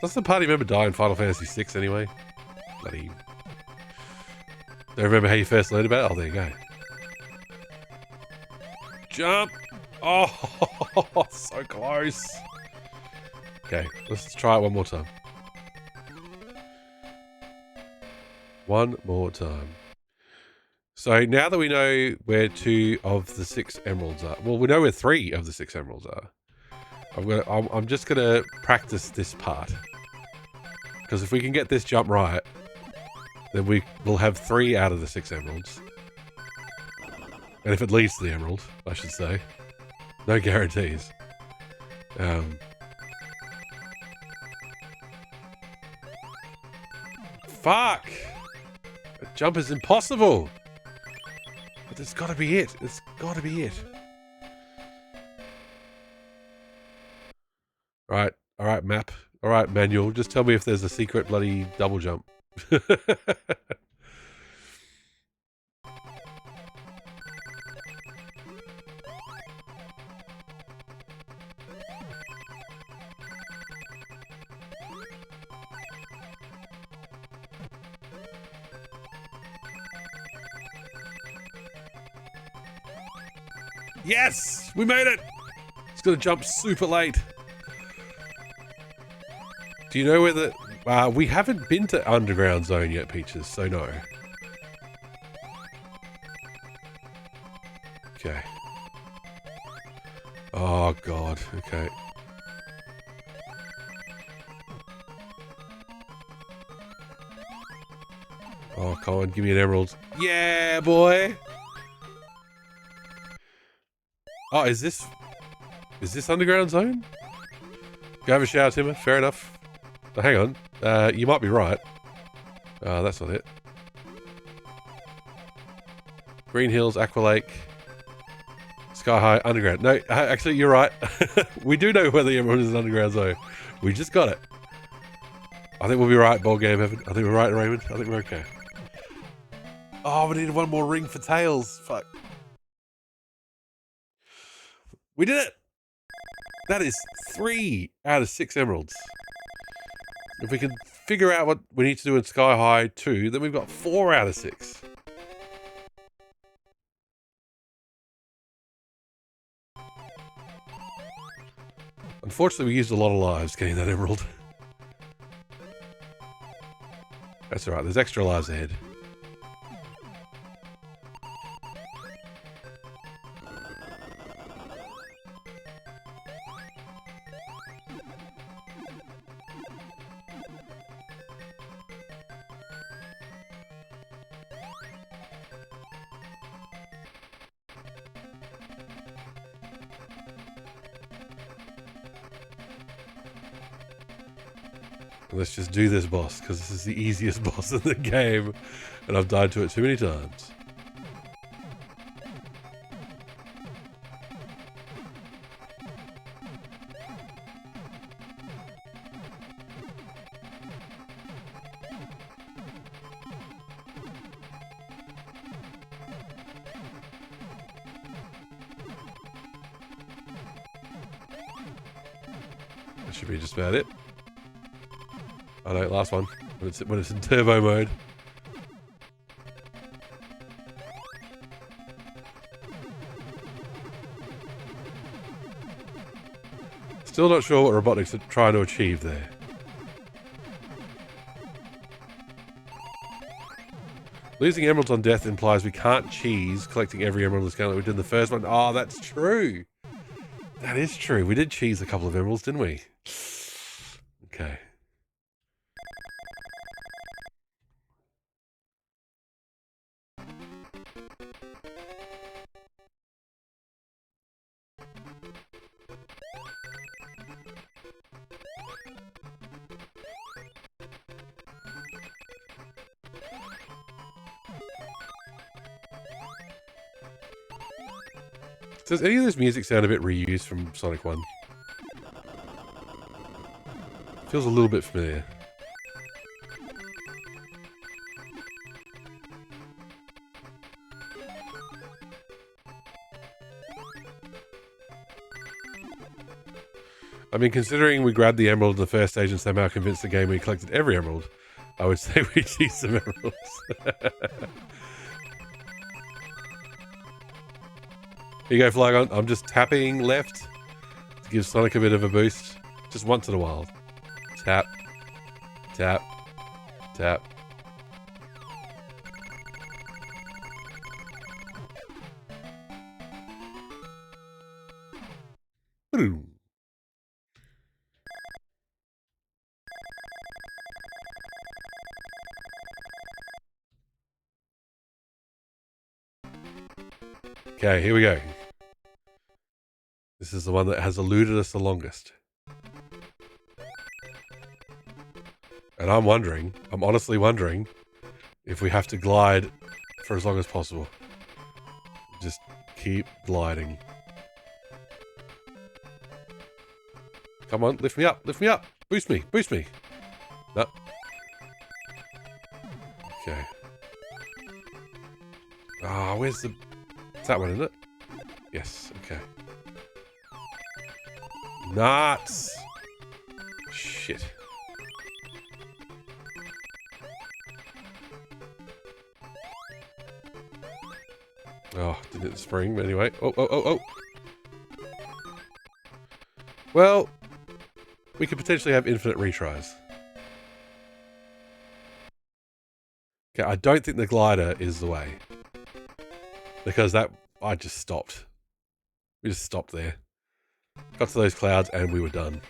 Doesn't the party member die in Final Fantasy VI anyway? Bloody... Don't remember how you first learned about it? Oh, there you go. Jump! Oh, so close. Okay, let's try it one more time. One more time. So now that we know where 2 of the 6 emeralds are, well, we know where 3 of the 6 emeralds are. I'm just gonna practice this part, because if we can get this jump right, then we will have 3 out of the 6 emeralds. And if it leads to the emerald, I should say, no guarantees. Fuck! That jump is impossible. But it's gotta be it. It's gotta be it. Alright, map. Alright, manual. Just tell me if there's a secret bloody double jump. Yes! We made it! It's gonna jump super late. Do you know where the... we haven't been to Underground Zone yet, Peaches, so no. Okay. Oh, God. Okay. Oh, come on, give me an emerald. Yeah, boy! Oh, is this Underground Zone? Go have a shower, Timmer. Fair enough. Oh, hang on. You might be right. That's not it. Green Hills, Aqua Lake, Sky high, underground. No, actually, you're right. We do know where the emerald is an underground zone. We just got it. I think we'll be right, ball game heaven. I think we're right, Raymond. I think we're okay. Oh, we needed one more ring for tails. Fuck. We did it! That is 3 out of 6 emeralds. If we can figure out what we need to do in Sky High 2, then we've got 4 out of 6. Unfortunately, we used a lot of lives getting that emerald. That's alright, there's extra lives ahead. Let's just do this boss, because this is the easiest boss in the game, and I've died to it too many times. That should be just about it. Oh no, last one. When it's in turbo mode. Still not sure what robotics are trying to achieve there. Losing emeralds on death implies we can't cheese collecting every emerald in the scale that we did in the first one. Oh, that's true. That is true. We did cheese a couple of emeralds, didn't we? Okay. Does any of this music sound a bit reused from Sonic 1? Feels a little bit familiar. I mean, considering we grabbed the emerald in the first stage and somehow convinced the game we collected every emerald, I would say we cheese some emeralds. Here you go, Flygon. I'm just tapping left to give Sonic a bit of a boost. Just once in a while. Tap. Tap. Tap. Boom. Okay, here we go. This is the one that has eluded us the longest. And I'm honestly wondering, if we have to glide for as long as possible. Just keep gliding. Come on, lift me up, boost me, No. Okay. Ah, where's the... It's that one, isn't it? Yes, okay. Nuts! Shit. Oh, didn't hit the spring, but anyway. Oh. Well, we could potentially have infinite retries. Okay, I don't think the glider is the way. Because I just stopped. We just stopped there. Got to those clouds and we were done.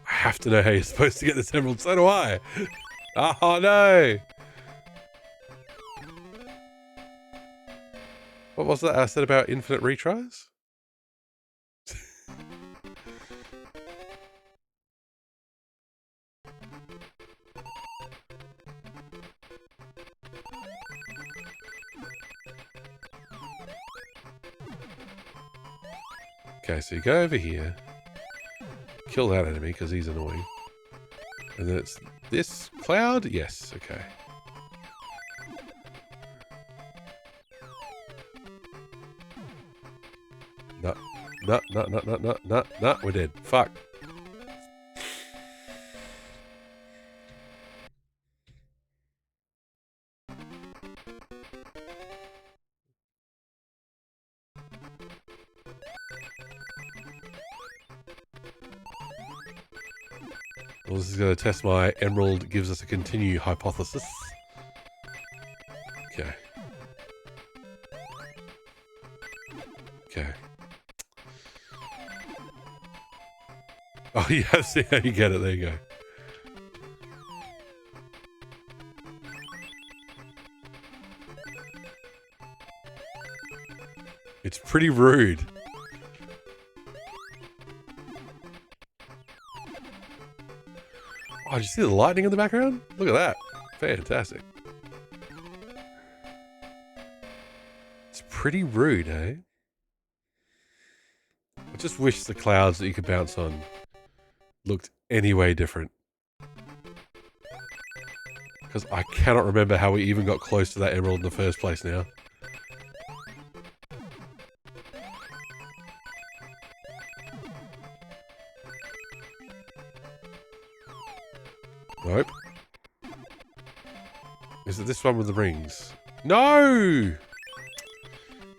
I have to know how you're supposed to get this emerald, so do I! Oh no! What was that I said about infinite retries? Okay, so you go over here. Kill that enemy because he's annoying. And then it's this cloud? Yes, okay. No, we're dead. Fuck. Well, this is going to test my emerald gives us a continue hypothesis. Okay. Okay. Oh, yeah, see how you get it. There you go. It's pretty rude. Oh, did you see the lightning in the background? Look at that. Fantastic. It's pretty rude, eh? I just wish the clouds that you could bounce on looked any way different. Because I cannot remember how we even got close to that emerald in the first place now. Nope. Is it this one with the rings? No!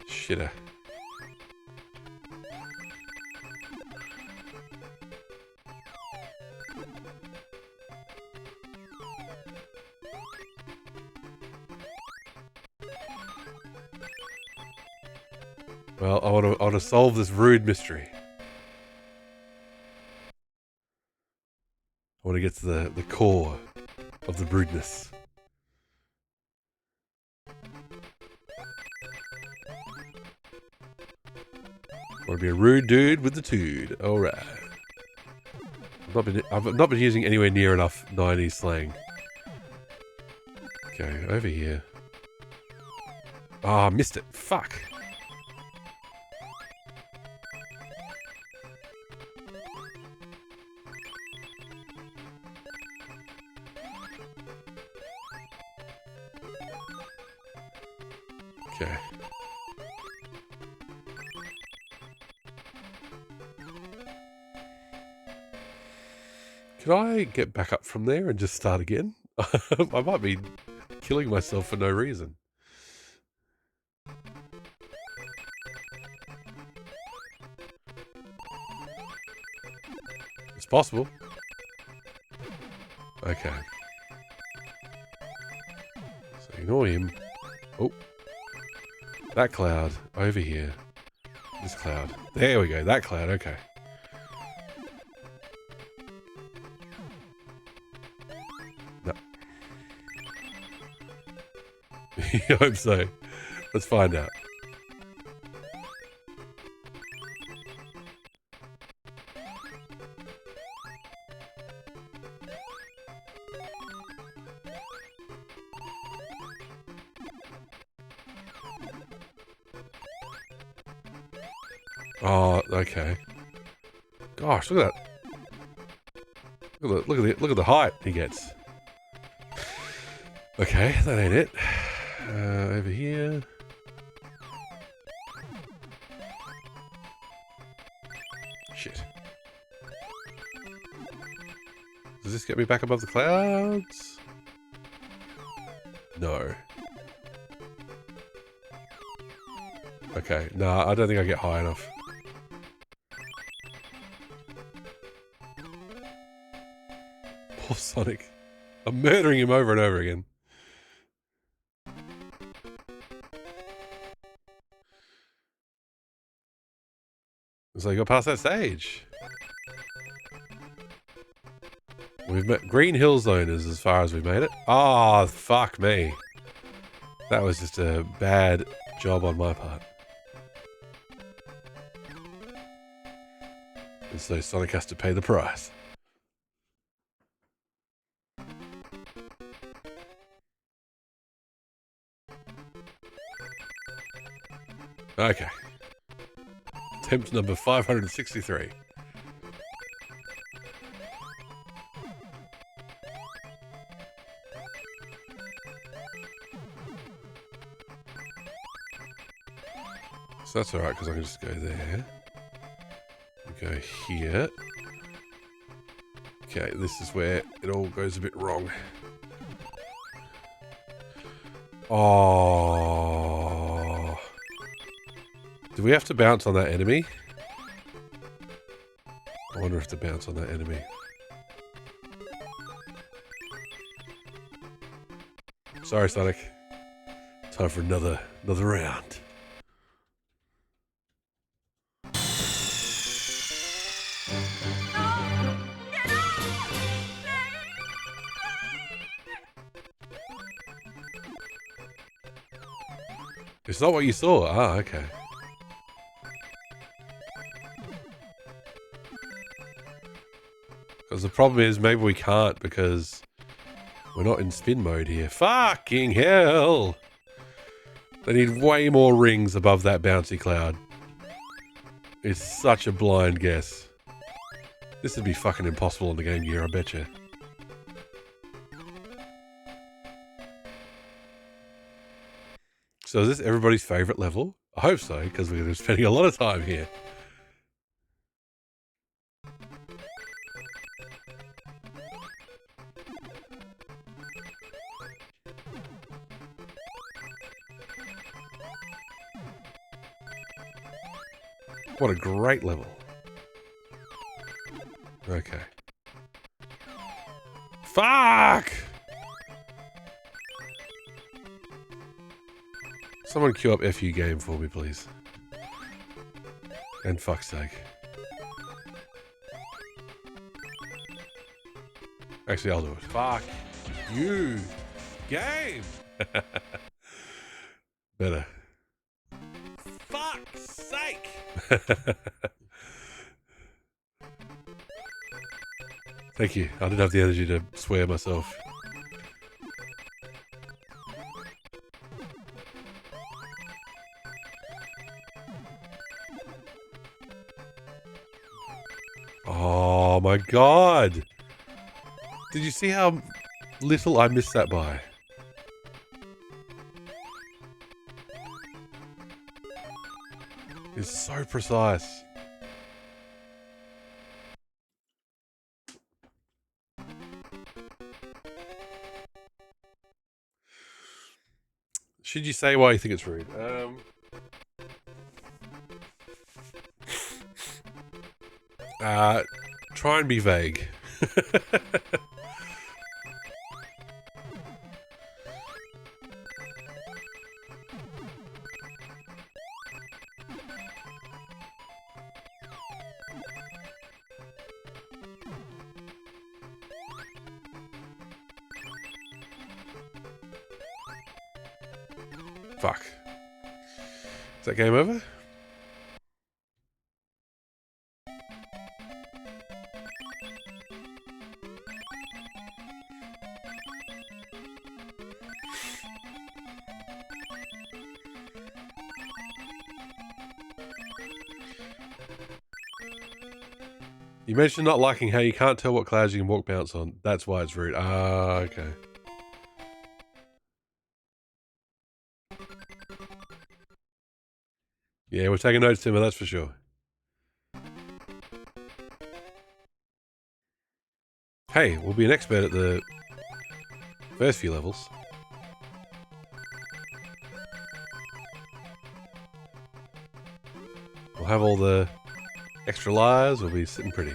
Shitter. Well, I want to solve this rude mystery. I want to get to the core of the rudeness. I want to be a rude dude with the tude. All right. I've not been using anywhere near enough 90s slang. Okay, over here. Ah, oh, missed it. Fuck. Okay. Could I get back up from there and just start again? I might be killing myself for no reason. It's possible. Okay. So ignore him. Oh. That cloud over here. This cloud. There we go. That cloud. Okay. No. I hope so. Let's find out. Oh, okay. Gosh, look at that. Look at the height he gets. Okay, that ain't it. Over here. Shit. Does this get me back above the clouds? No. Okay, nah, I don't think I get high enough. Poor Sonic. I'm murdering him over and over again. So you got past that stage. We've met Green Hill Zone is as far as we've made it. Oh, fuck me. That was just a bad job on my part. And so Sonic has to pay the price. Okay. Attempt number 563. So that's alright, because I can just go there. Go here. Okay, this is where it all goes a bit wrong. Oh. Do we have to bounce on that enemy? I wonder if to bounce on that enemy. Sorry, Sonic. Time for another round. It's not what you saw. Ah, okay. Because the problem is maybe we can't because we're not in spin mode here. Fucking hell! They need way more rings above that bouncy cloud. It's such a blind guess. This would be fucking impossible on the Game Gear, I betcha. So is this everybody's favourite level? I hope so, because we're going to be spending a lot of time here. What a great level. Okay. Fuck! Someone queue up FU game for me, please. And fuck's sake. Actually, I'll do it. Fuck you, game! Better. Fuck's sake! Thank you. I didn't have the energy to swear myself. Oh my god! Did you see how little I missed that by? It's so precise. Should you say why you think it's rude? Try and be vague. Fuck. Is that game over? You mentioned not liking how you can't tell what clouds you can walk bounce on. That's why it's rude. Ah, okay. Yeah, we're taking notes, Timmer, that's for sure. Hey, we'll be an expert at the first few levels. We'll have all the extra lives, we'll be sitting pretty.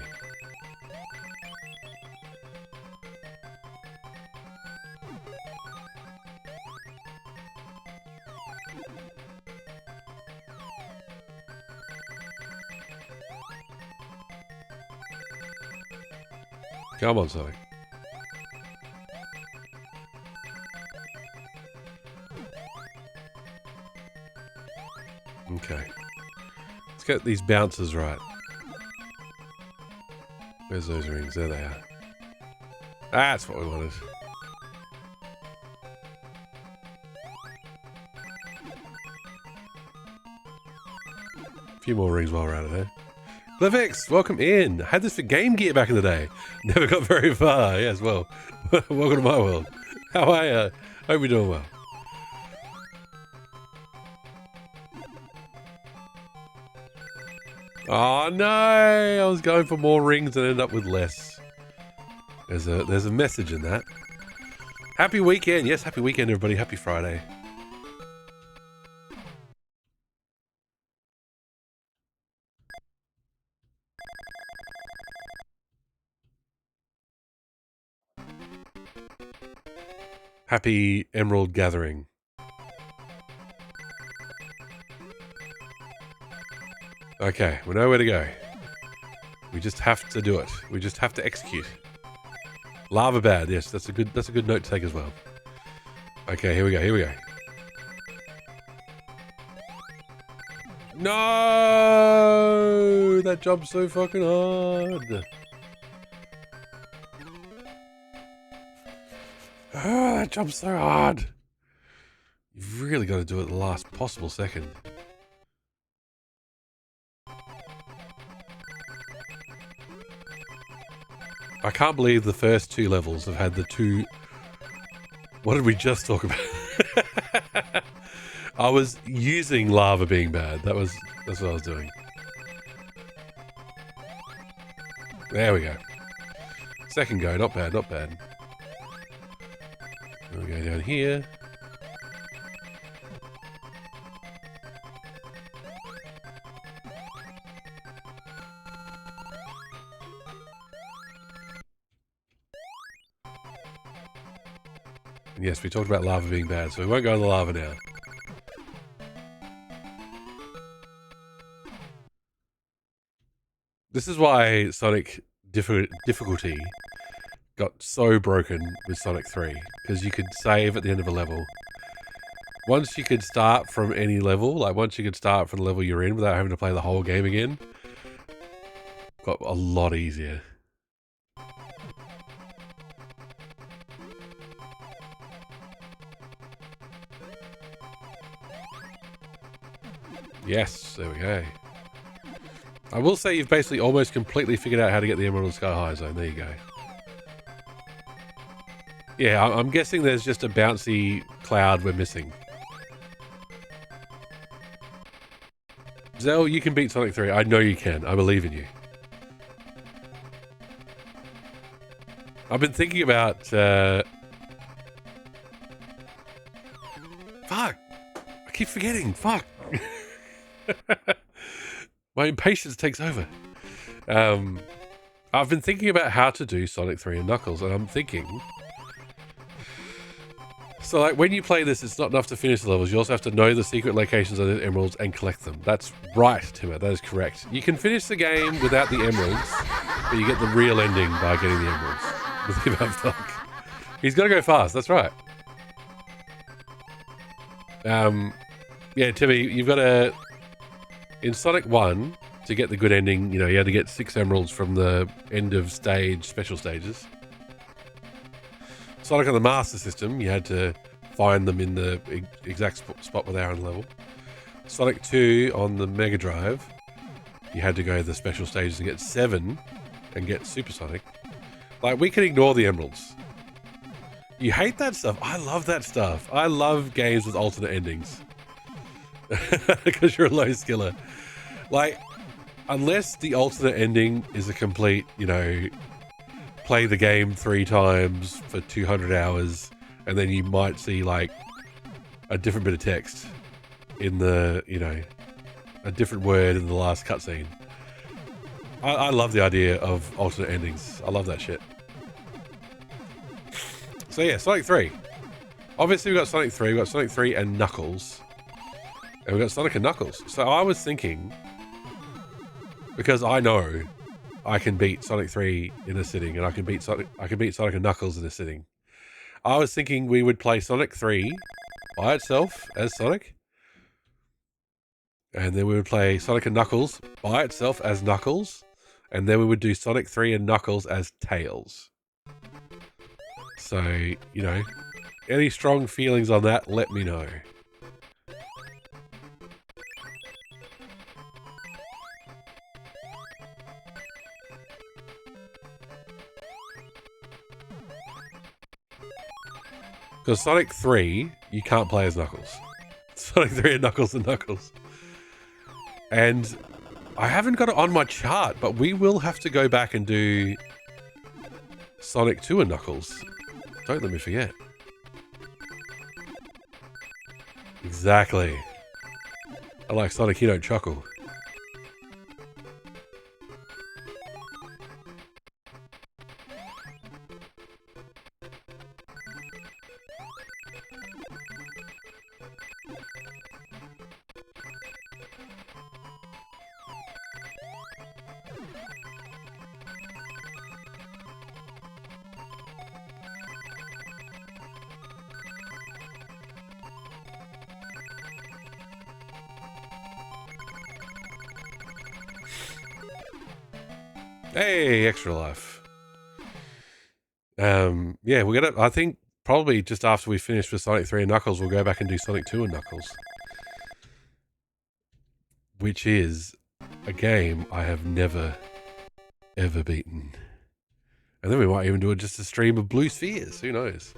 Come on, Sonic. Okay. Let's get these bounces right. Where's those rings? There they are. That's what we wanted. few more rings while we're at it, eh? Cliffix, welcome in. I had this for Game Gear back in the day. Never got very far. Yes, well, welcome to my world. How are you? Hope you're doing well. Oh no! I was going for more rings and ended up with less. There's a message in that. Happy weekend. Yes, happy weekend, everybody. Happy Friday. Happy Emerald Gathering. Okay, we know where to go. We just have to do it. We just have to execute. Lava bad, yes, that's a good note to take as well. Okay, here we go. No! That jump's so fucking hard. Oh, that jump's so hard. You've really got to do it at the last possible second. I can't believe the first two levels have had the two... What did we just talk about? I was using lava being bad. That's what I was doing. There we go. Second go, not bad, not bad. Then we go down here. And yes, we talked about lava being bad, so we won't go in the lava now. This is why Sonic difficulty got so broken with Sonic 3, because you could save at the end of a level. Once you could start from any level, like once you could start from the level you're in without having to play the whole game again, got a lot easier. Yes, there we go. I will say you've basically almost completely figured out how to get the Emerald Sky High Zone. There you go. Yeah, I'm guessing there's just a bouncy cloud we're missing. Zell, you can beat Sonic 3. I know you can. I believe in you. I've been thinking about... Fuck! I keep forgetting. Fuck! My impatience takes over. I've been thinking about how to do Sonic 3 and Knuckles, and I'm thinking... So, like, when you play this, it's not enough to finish the levels. You also have to know the secret locations of the emeralds and collect them. That's right, Timmer. That is correct. You can finish the game without the emeralds, but you get the real ending by getting the emeralds. Fuck. He's got to go fast. That's right. Yeah, Timmy, you've got to... In Sonic 1, to get the good ending, you know, you had to get 6 emeralds from the end of stage, special stages. Sonic on the Master System, you had to find them in the exact spot where they are on the level. Sonic 2 on the Mega Drive, you had to go to the special stages and get 7 and get Super Sonic. Like, we can ignore the emeralds. You hate that stuff. I love that stuff. I love games with alternate endings. Because you're a low skiller. Like, unless the alternate ending is a complete, you know, play the game 3 times for 200 hours, and then you might see, like, a different bit of text in the, you know, a different word in the last cutscene. I love the idea of alternate endings. I love that shit. So yeah, Sonic 3. Obviously we've got Sonic 3, we've got Sonic 3 and Knuckles. And we've got Sonic and Knuckles. So I was thinking, because I know I can beat Sonic 3 in a sitting, and I can beat Sonic and Knuckles in a sitting. I was thinking we would play Sonic 3 by itself as Sonic. And then we would play Sonic and Knuckles by itself as Knuckles. And then we would do Sonic 3 and Knuckles as Tails. So, you know, any strong feelings on that, let me know. Because Sonic 3, you can't play as Knuckles. Sonic 3 and Knuckles and Knuckles. And I haven't got it on my chart, but we will have to go back and do Sonic 2 and Knuckles. Don't let me forget. Exactly. I like Sonic, you don't chuckle. Hey, extra life. Yeah, we're gonna. I think probably just after we finish with Sonic 3 and Knuckles, we'll go back and do Sonic 2 and Knuckles, which is a game I have never ever beaten. And then we might even do just a stream of Blue Spheres. Who knows?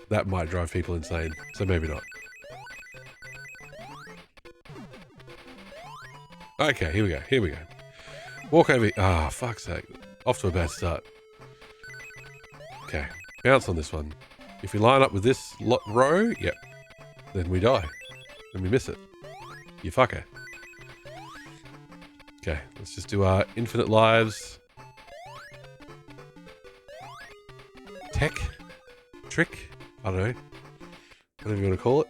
That might drive people insane. So maybe not. Okay, here we go. Here we go. Walk over. Ah, fuck's sake. Off to a bad start. Okay. Bounce on this one. If we line up with this row, yep. Then we die. Then we miss it. You fucker. Okay, let's just do our infinite lives. Tech? Trick? I don't know. Whatever you want to call it.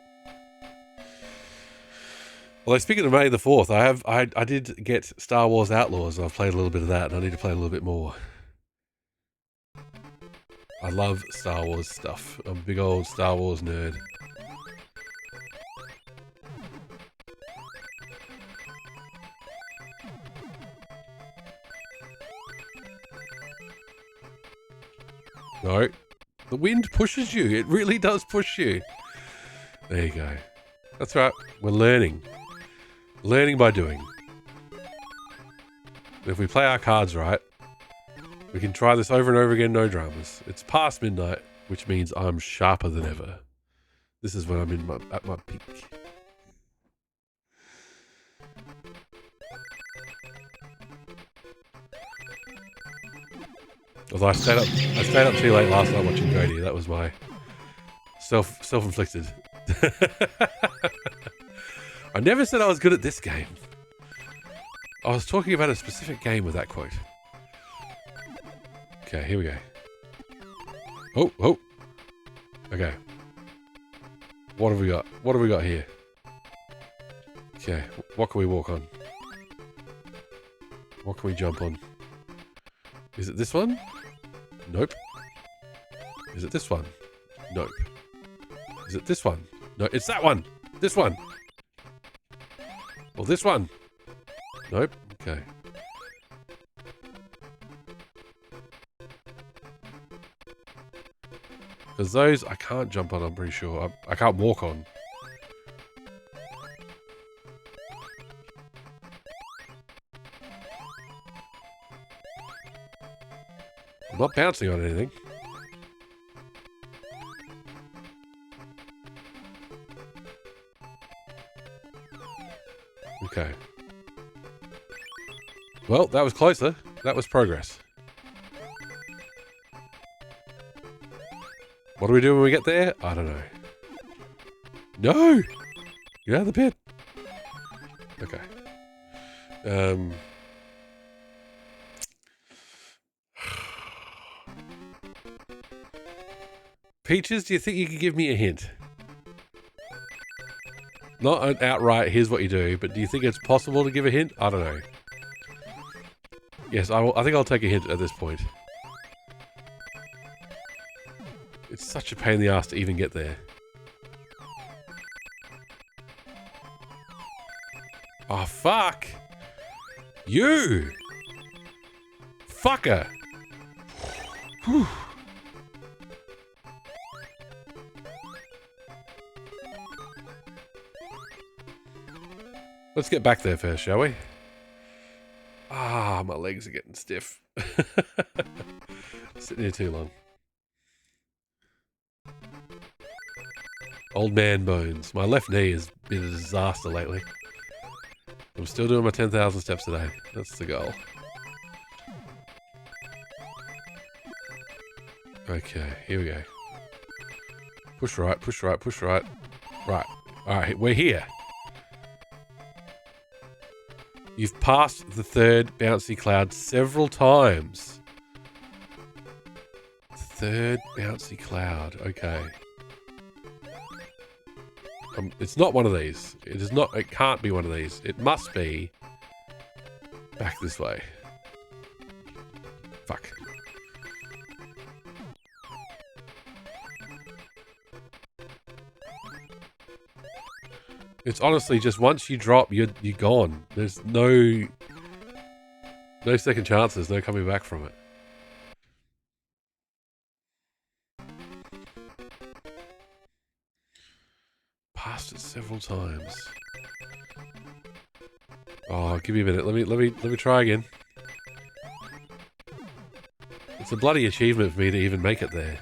Well, speaking of May the 4th, I did get Star Wars Outlaws, and I've played a little bit of that, and I need to play a little bit more. I love Star Wars stuff. I'm a big old Star Wars nerd. No. The wind pushes you. It really does push you. There you go. That's right. We're learning. Learning by doing. If we play our cards right, we can try this over and over again, no dramas. It's past midnight, which means I'm sharper than ever. This is when I'm at my peak. Although I stayed up too late last night watching Cody. That was my self-inflicted. I never said I was good at this game. I was talking about a specific game with that quote. Okay, here we go. Oh, oh. Okay. What have we got? What have we got here? Okay, what can we walk on? What can we jump on? Is it this one? Nope. Is it this one? Nope. Is it this one? No, it's that one! This one! Or this one? Nope. Okay. Because those I can't jump on, I'm pretty sure. I can't walk on. I'm not bouncing on anything. Okay. Well, that was closer. That was progress. What do we do when we get there? I don't know. No! Get out of the pit! Okay. Peaches, do you think you could give me a hint? Not an outright, here's what you do, but do you think it's possible to give a hint? I don't know. Yes, I think I'll take a hint at this point. It's such a pain in the ass to even get there. Oh, fuck! You! Fucker! Whew. Let's get back there first, shall we? Ah, my legs are getting stiff. Sitting here too long. Old man bones. My left knee has been a disaster lately. I'm still doing my 10,000 steps a day. That's the goal. Okay, here we go. Push right, push right, push right. Right. Alright, we're here. You've passed the third bouncy cloud several times. Third bouncy cloud. Okay. It's not one of these. It is not. It can't be one of these. It must be back this way. Fuck. It's honestly just once you drop, you're gone. There's no second chances. No coming back from it. Passed it several times. Oh, give me a minute. Let me try again. It's a bloody achievement for me to even make it there.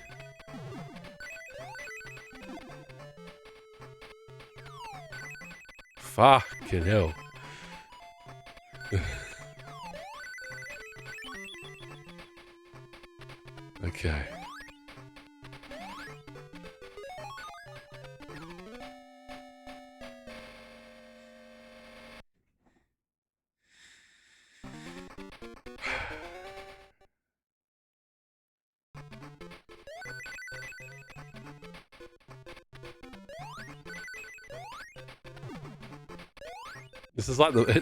Fucking hell. Okay.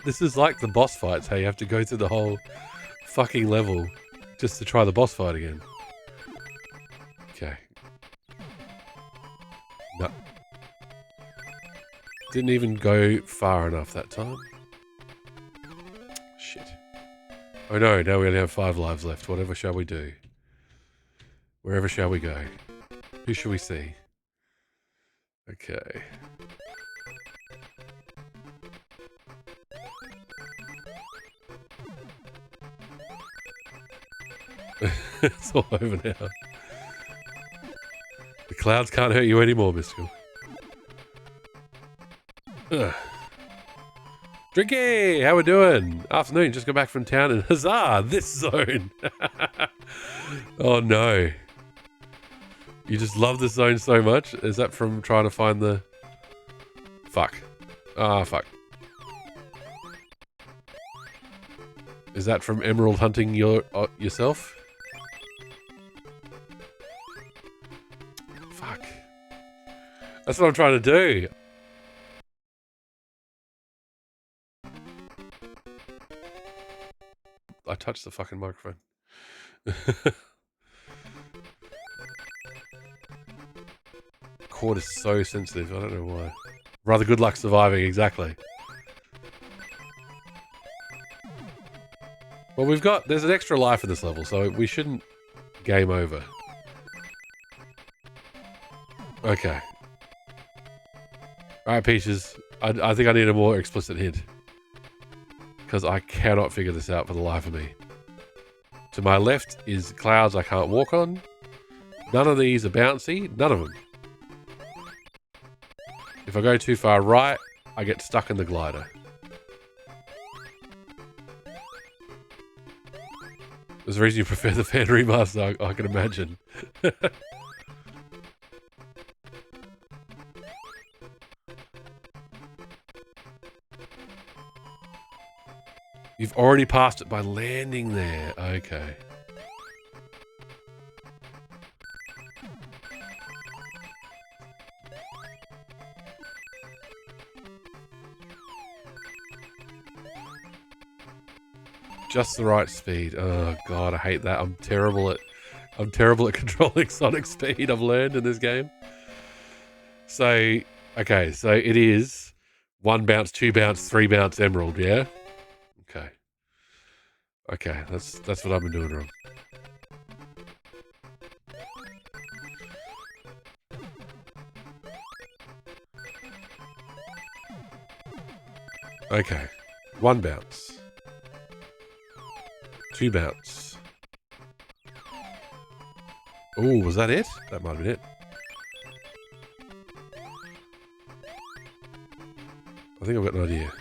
This is like the boss fights. How you have to go through the whole fucking level just to try the boss fight again. Okay. No. Didn't even go far enough that time. Shit. Oh no, now we only have 5 lives left. Whatever shall we do? Wherever shall we go? Who shall we see? Okay. It's all over now. The clouds can't hurt you anymore, Mystical. Ugh. Drinky! How we doing? Afternoon, just got back from town and huzzah! This zone! Oh no. You just love this zone so much? Is that from trying to find the... Fuck. Ah, fuck. Is that from emerald hunting yourself? Fuck. That's what I'm trying to do. I touched the fucking microphone. Cord is so sensitive, I don't know why. Rather good luck surviving, exactly. Well, there's an extra life in this level, so we shouldn't game over. Okay. Alright, Peaches. I think I need a more explicit hint. Because I cannot figure this out for the life of me. To my left is clouds I can't walk on. None of these are bouncy. None of them. If I go too far right, I get stuck in the glider. There's a reason you prefer the fan remaster, I can imagine. You've already passed it by landing there. Okay. Just the right speed. Oh god, I hate that. I'm terrible at controlling Sonic speed, I've learned in this game. So, okay, so it is 1 bounce, 2 bounce, 3 bounce emerald, yeah? Okay. Okay, that's what I've been doing wrong. Okay. 1 bounce. 2 bounce. Oh, was that it? That might have been it. think I've got an idea.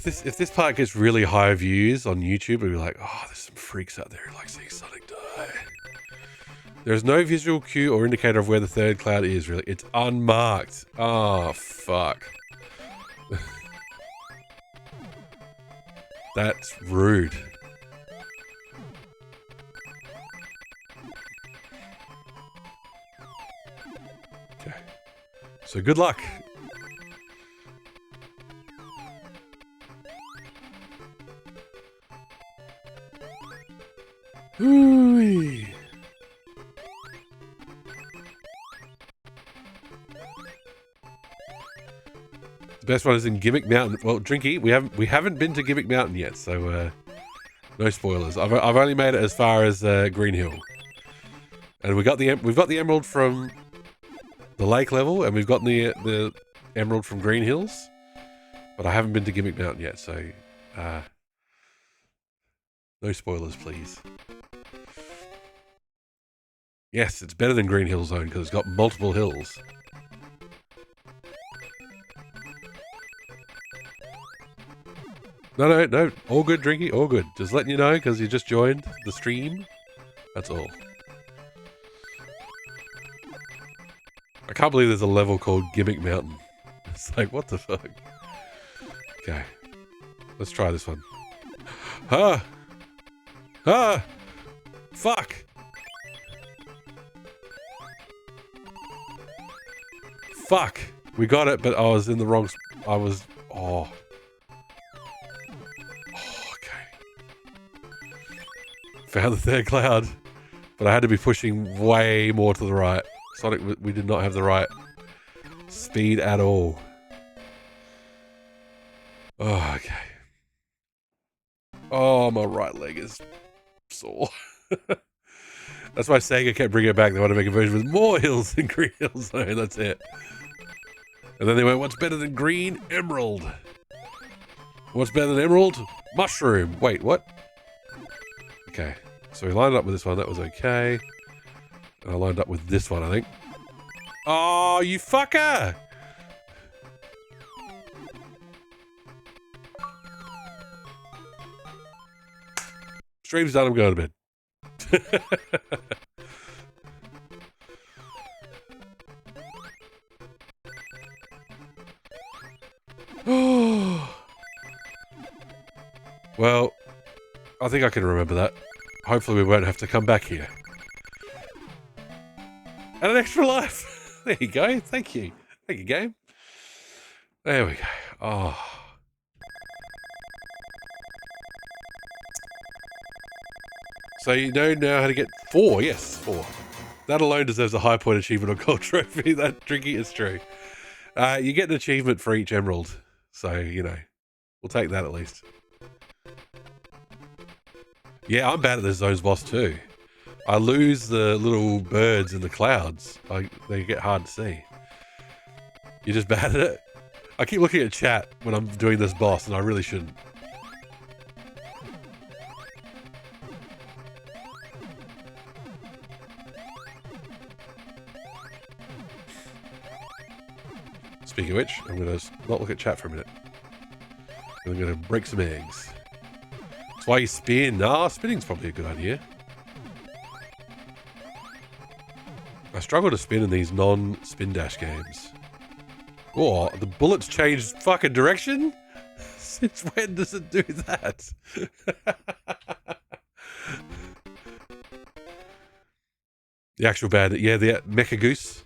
If this part gets really high views on YouTube, it'll be like, oh, there's some freaks out there who like seeing Sonic die. There's no visual cue or indicator of where the third cloud is, really. It's unmarked. Oh, fuck. That's rude. Okay. So good luck. Ooh-wee. The best one is in Gimmick Mountain. Well, Drinky, we haven't been to Gimmick Mountain yet, so no spoilers. I've only made it as far as Green Hill, and we've got the emerald from the lake level, and we've got the emerald from Green Hills, but I haven't been to Gimmick Mountain yet, so no spoilers, please. Yes, it's better than Green Hill Zone because it's got multiple hills. No. All good, Drinky. All good. Just letting you know because you just joined the stream. That's all. I can't believe there's a level called Gimmick Mountain. It's like, what the fuck? Okay. Let's try this one. Ah! Ah! Fuck! Fuck! We got it, but I was in the wrong... Oh, okay. Found the third cloud. But I had to be pushing way more to the right. Sonic, we did not have the right speed at all. Oh, okay. Oh, my right leg is sore. That's why Sega kept bringing it back. They want to make a version with more hills than Green Hill Zone. That's it. And then they went, what's better than green? Emerald. What's better than emerald? Mushroom. Wait, what? Okay. So we lined up with this one. That was okay. And I lined up with this one, I think. Oh, you fucker! Stream's done. I'm going to bed. Well, I think I can remember that. Hopefully we won't have to come back here. And an extra life. There you go. Thank you. Thank you, game. There we go. Oh. So you know now how to get 4. Yes, 4. That alone deserves a high point achievement or gold trophy. That Drinky is true. You get an achievement for each emerald. So, you know, we'll take that at least. Yeah, I'm bad at this zone's boss too. I lose the little birds in the clouds. They get hard to see. You're just bad at it? I keep looking at chat when I'm doing this boss and I really shouldn't. Speaking of which, I'm going to not look at chat for a minute. I'm going to break some eggs. That's why you spin. Nah, spinning's probably a good idea. I struggle to spin in these non-spin dash games. Oh, the bullets changed fucking direction? Since when does it do that? The actual bad, yeah, the Mecha Goose.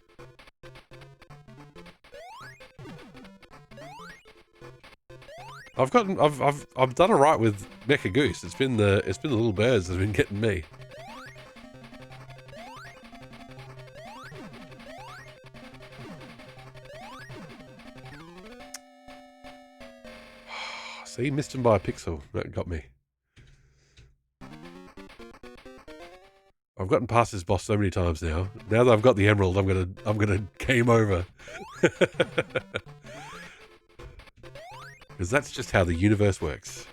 I've done alright with Mecha Goose. It's been the little birds that have been getting me. See, missed him by a pixel. That got me. I've gotten past this boss so many times now. Now that I've got the emerald, I'm gonna game over. Because that's just how the universe works.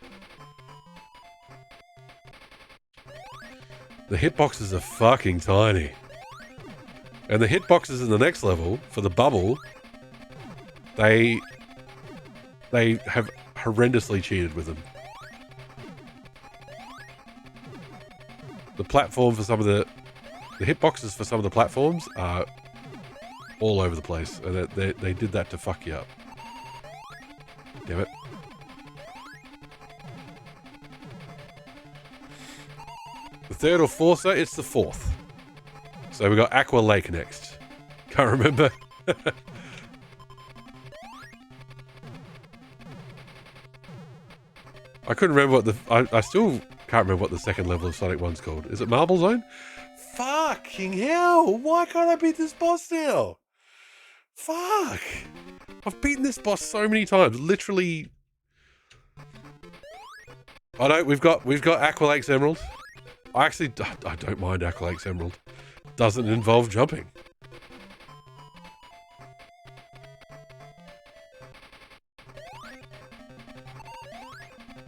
The hitboxes are fucking tiny. And the hitboxes in the next level, for the bubble, they have horrendously cheated with them. The platform for some of the hitboxes for some of the platforms are all over the place. And they did that to fuck you up. Damn it. The third or fourth, it's the fourth. So we got Aqua Lake next. Can't remember. I couldn't remember what the... I still can't remember what the second level of Sonic 1's called. Is it Marble Zone? Fucking hell! Why can't I beat this boss now? Fuck! I've beaten this boss so many times. Literally... I know, we've got Aqua Lake's Emerald. I don't mind Aqua Lake's Emerald. Doesn't involve jumping.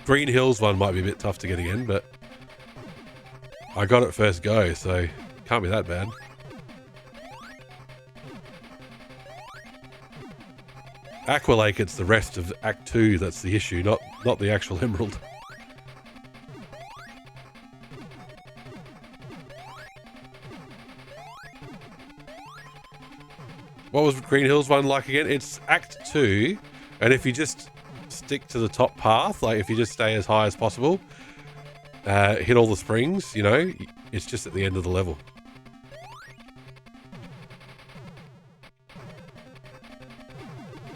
Green Hills one might be a bit tough to get again, but I got it first go, so can't be that bad. Aqua Lake, it's the rest of Act 2 that's the issue, not the actual emerald. What was Green Hills one like again? It's Act 2, and if you just stick to the top path, like if you just stay as high as possible, hit all the springs, you know, it's just at the end of the level.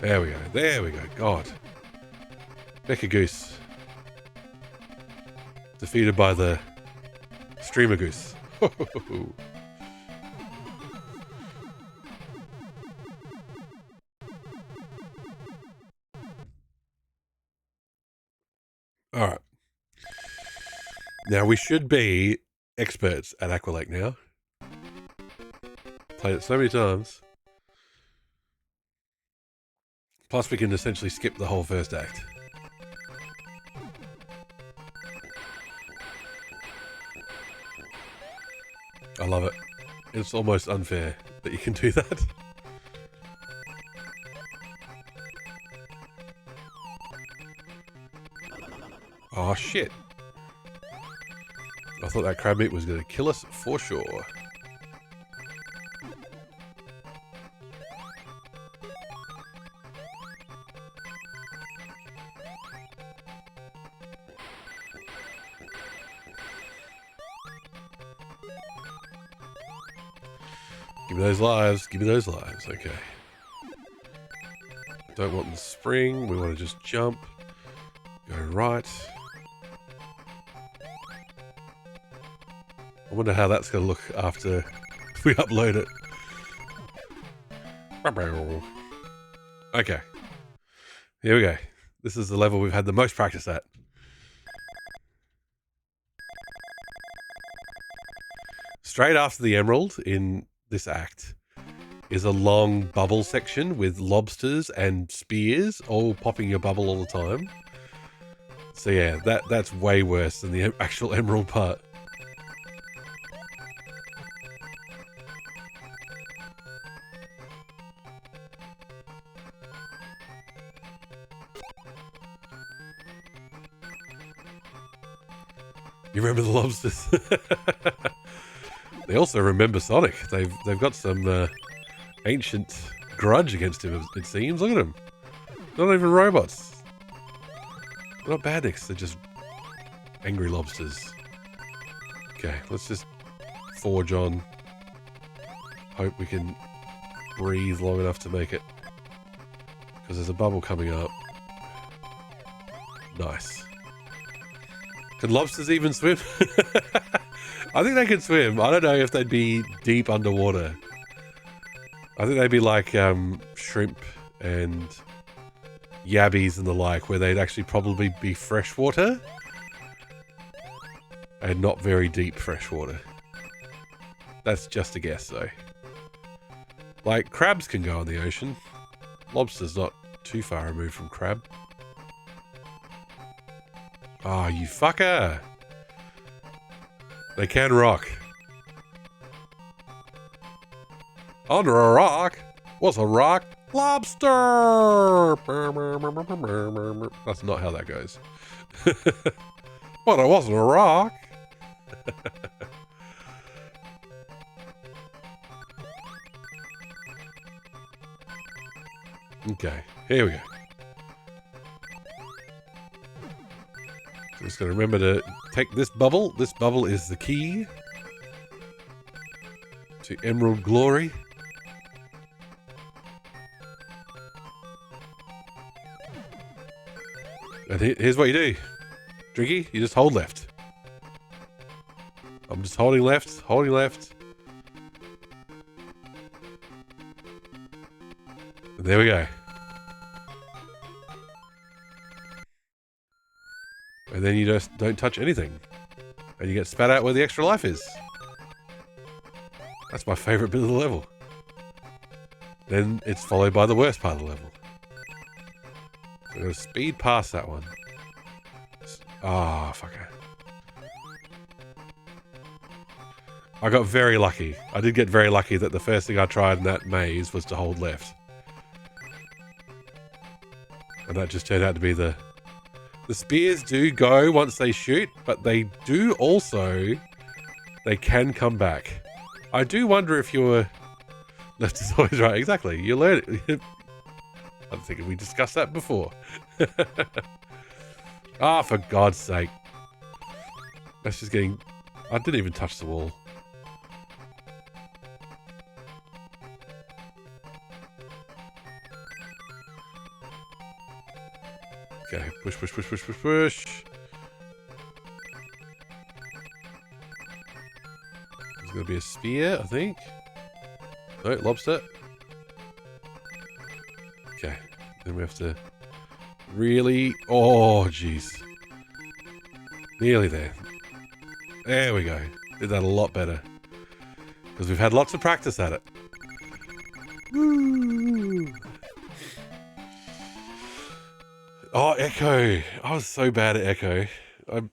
There we go. There we go. God. Mecha Goose. Defeated by the Streamer Goose. Alright. Now we should be experts at Aqua Lake now. Played it so many times. Plus we can essentially skip the whole first act. I love it. It's almost unfair that you can do that. Oh shit. I thought that crab meat was going to kill us for sure. Give me those lives. Give me those lives. Okay. Don't want the spring. We want to just jump. Go right. I wonder how that's going to look after we upload it. Okay. Here we go. This is the level we've had the most practice at. Straight after the emerald in this act is a long bubble section with lobsters and spears all popping your bubble all the time. So yeah, that's way worse than the actual emerald part. You remember the lobsters? They also remember Sonic. They've got some ancient grudge against him, it seems. Look at them. Not even robots. They're not badniks, they're just angry lobsters. Okay, let's just forge on. Hope we can breathe long enough to make it. Because there's a bubble coming up. Nice. Can lobsters even swim? I think they can swim. I don't know if they'd be deep underwater. I think they'd be like shrimp and yabbies and the like, where they'd actually probably be freshwater and not very deep freshwater. That's just a guess though. Like crabs can go in the ocean. Lobster's not too far removed from crab. Oh, you fucker! They can rock. Under a rock? What's a rock? Lobster! That's not how that goes. But it wasn't a rock. Okay, here we go. Just gonna remember to take this bubble. This bubble is the key to Emerald Glory. And here's what you do. Drinky, you just hold left. I'm just holding left, holding left. And there we go. And then you just don't touch anything. And you get spat out where the extra life is. That's my favourite bit of the level. Then it's followed by the worst part of the level. So I'm going to speed past that one. Ah, fucker. I got very lucky. I did get very lucky that the first thing I tried in that maze was to hold left. And that just turned out to be the... The spears do go once they shoot, but they do also... They can come back. I do wonder if you're... Left is always right. Exactly. You learn it. I think we discussed that before. Ah, for God's sake. That's just getting... I didn't even touch the wall. Okay, push, push, push, push, push, push. There's gonna be a spear, I think. No, lobster. Okay, then we have to really... Oh, jeez. Nearly there. There we go. Did that a lot better. Because we've had lots of practice at it. Woo! Oh, Echo. I was so bad at Echo.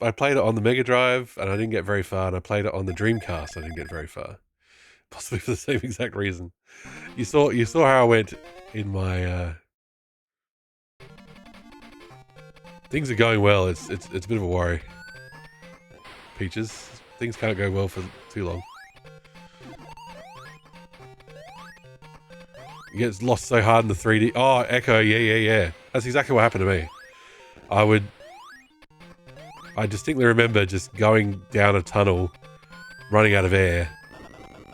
I played it on the Mega Drive and I didn't get very far, and I played it on the Dreamcast. I didn't get very far. Possibly for the same exact reason. You saw how I went in my things are going well. It's a bit of a worry. Peaches. Things can't go well for too long. You get lost so hard in the 3D. Oh, Echo, yeah. That's exactly what happened to me. I distinctly remember just going down a tunnel, running out of air,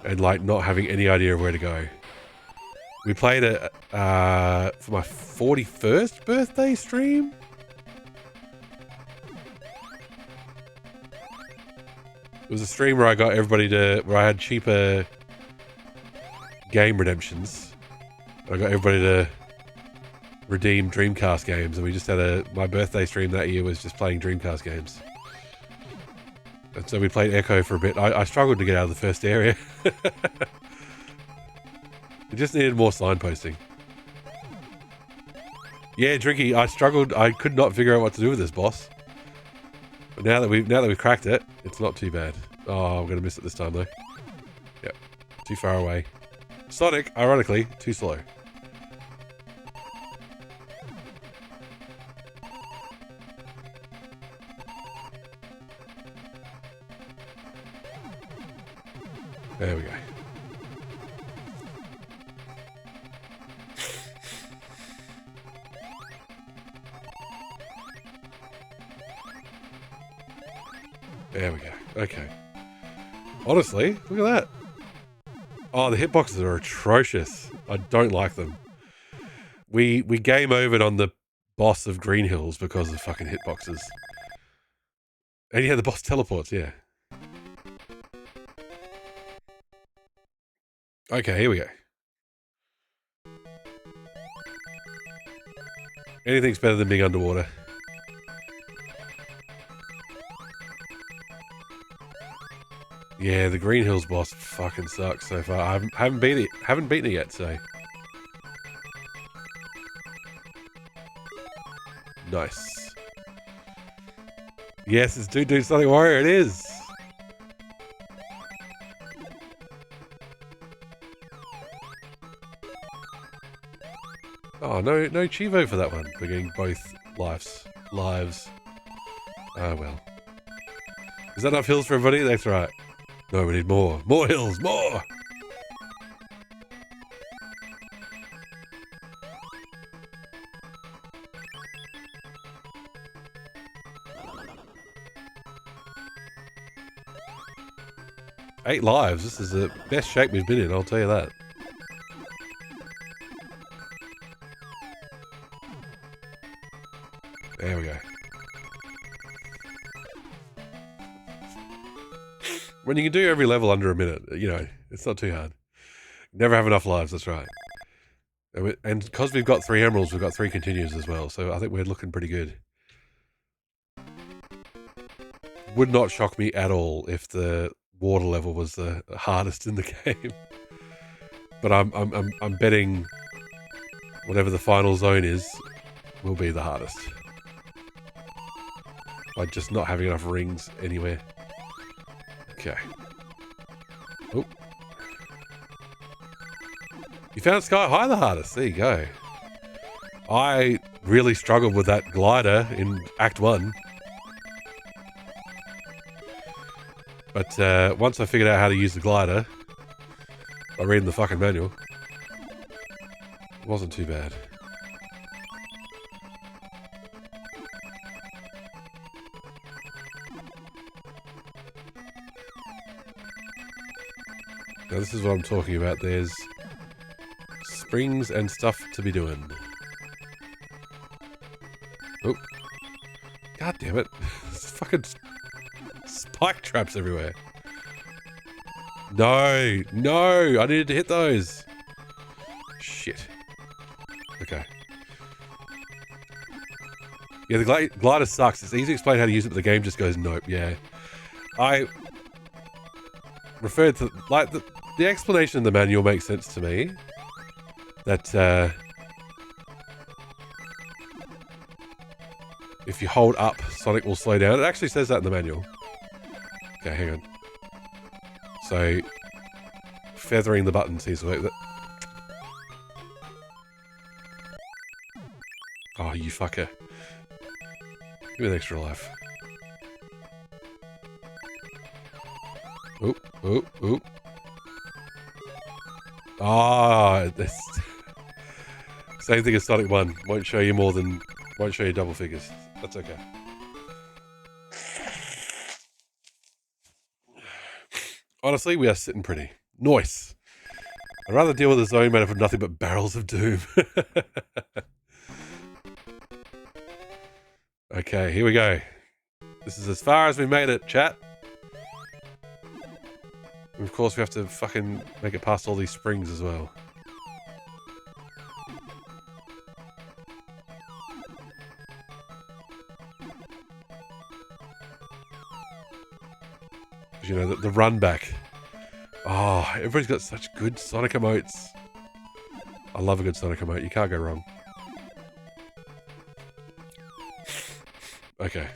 and like not having any idea of where to go. We played it for my 41st birthday stream. It was a stream where I got everybody where I had cheaper game redemptions. I got everybody to redeem Dreamcast games, and we just had my birthday stream that year was just playing Dreamcast games. And so we played Echo for a bit. I struggled to get out of the first area. We just needed more signposting. Yeah, Drinky, I struggled. I could not figure out what to do with this boss. But now that we've cracked it, it's not too bad. Oh, I'm gonna miss it this time though. Yep, too far away. Sonic, ironically, too slow. There we go. There we go. Okay. Honestly, look at that. Oh, the hitboxes are atrocious. I don't like them. We game overed on the boss of Green Hills because of fucking hitboxes. And yeah, the boss teleports, yeah. Okay, here we go. Anything's better than being underwater. Yeah, the Green Hills boss fucking sucks so far. I haven't beaten it yet, so. Nice. Yes, it's Dude Sonic Warrior, it is! Oh, no Chivo for that one. We're getting both lives. Oh, well. Is that enough hills for everybody? That's right. No, we need more. More hills, more! Eight lives. This is the best shape we've been in, I'll tell you that. There we go. When you can do every level under a minute, you know, it's not too hard. Never have enough lives, that's right. And because we've got 3 emeralds, we've got 3 continues as well, so I think we're looking pretty good. Would not shock me at all if the water level was the hardest in the game. But I'm betting whatever the final zone is will be the hardest. By just not having enough rings anywhere. Okay. Oh. You found Sky High the hardest. There you go. I really struggled with that glider in Act 1. But once I figured out how to use the glider by reading the fucking manual, it wasn't too bad. Now this is what I'm talking about. There's springs and stuff to be doing. Oh. God damn it. There's fucking spike traps everywhere. No, no, I needed to hit those. Shit. Okay. Yeah, the glider sucks. It's easy to explain how to use it, but the game just goes nope. Yeah. I referred to, like, the explanation in the manual makes sense to me. That, if you hold up, Sonic will slow down. It actually says that in the manual. Okay, hang on. So, feathering the button seems to work. Oh, you fucker. Give me an extra life. Oop, oop, oop. Ah, this same thing as Sonic 1. Won't show you double figures. That's okay. Honestly, we are sitting pretty. Nice. I'd rather deal with a zone made up of nothing but barrels of doom. Okay, here we go. This is as far as we made it, chat. And of course, we have to fucking make it past all these springs as well. You know, the run back. Oh, everybody's got such good Sonic emotes. I love a good Sonic emote. You can't go wrong. Okay.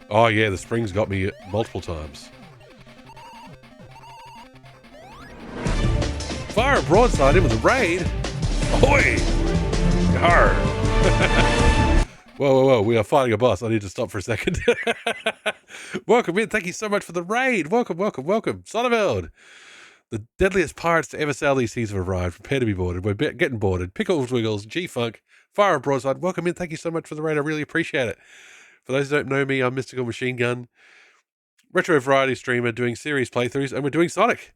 Oh yeah, the springs got me multiple times. Fire a broadside in with a raid. Ahoy! Yarr! Whoa, whoa, whoa, we are fighting a boss. I need to stop for a second. Welcome in. Thank you so much for the raid. Welcome, welcome, welcome. Sonneveld. The deadliest pirates to ever sail these seas have arrived. Prepare to be boarded. We're getting boarded. Pickles, Wiggles, G-Funk, Fire a broadside. Welcome in. Thank you so much for the raid. I really appreciate it. For those who don't know me, I'm Mystical Machine Gun, retro variety streamer doing series playthroughs, and we're doing Sonic.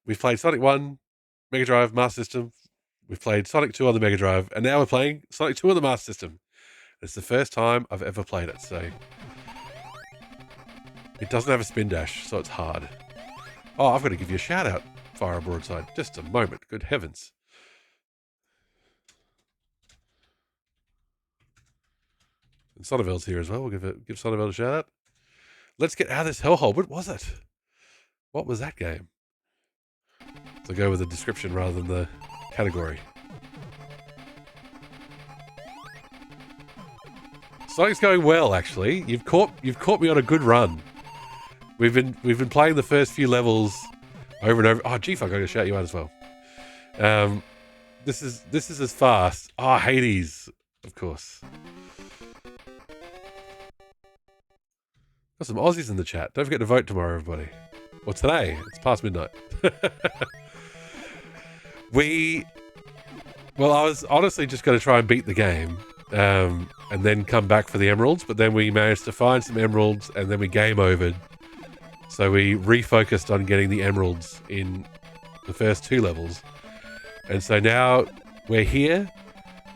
We've played Sonic 1, Mega Drive, Master System. We've played Sonic 2 on the Mega Drive, and now we're playing Sonic 2 on the Master System. It's the first time I've ever played it, so it doesn't have a spin dash, so it's hard. Oh, I've got to give you a shout out, Fire a broadside. Just a moment, good heavens. And Sonneveld's here as well. We'll give Sonneveld a shout out. Let's get out of this hellhole. What was it? What was that game? So go with the description rather than the category. Sonic's going well, actually. You've caught me on a good run. We've been playing the first few levels over and over. Oh, gee, fuck, I'm gonna shout you out as well. This is as fast. Oh, Hades, of course. Got some Aussies in the chat. Don't forget to vote tomorrow, everybody. Or today. It's past midnight. Well, I was honestly just going to try and beat the game, and then come back for the emeralds, but then we managed to find some emeralds, and then we game overed. So we refocused on getting the emeralds in the first 2 levels. And so now we're here.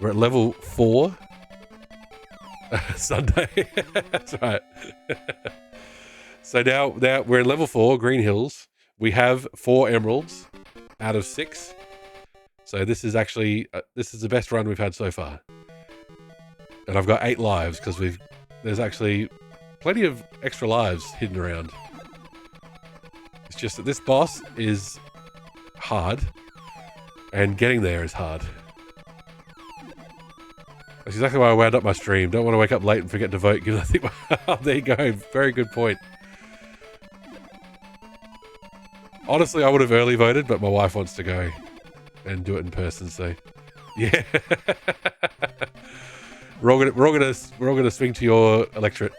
We're at level 4. Sunday. That's right. So now we're in level 4, Green Hills. We have 4 emeralds out of 6. So this is actually this is the best run we've had so far. And I've got 8 lives because there's actually plenty of extra lives hidden around. It's just that this boss is hard, and getting there is hard. That's exactly why I wound up my stream. Don't want to wake up late and forget to vote. Because I think, oh, there you go. Very good point. Honestly, I would have early voted, but my wife wants to go and do it in person. So, yeah, we're all gonna swing to your electorate,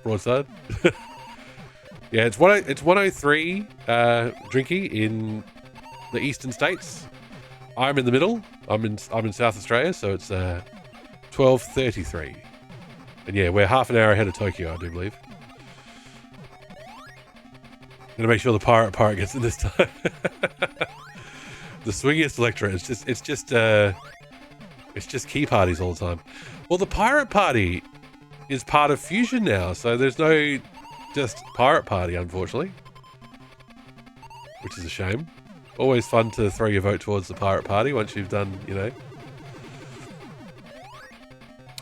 Broadside. Yeah, it's 103 Drinky in the eastern states. I'm in the middle. I'm in South Australia, so it's 12:33. And yeah, we're half an hour ahead of Tokyo, I do believe. Gonna make sure the pirate gets in this time. The swingiest electorate. It's just key parties all the time. Well, the pirate party is part of Fusion now, so there's no just pirate party, unfortunately, which is a shame. Always fun to throw your vote towards the pirate party once you've done, you know.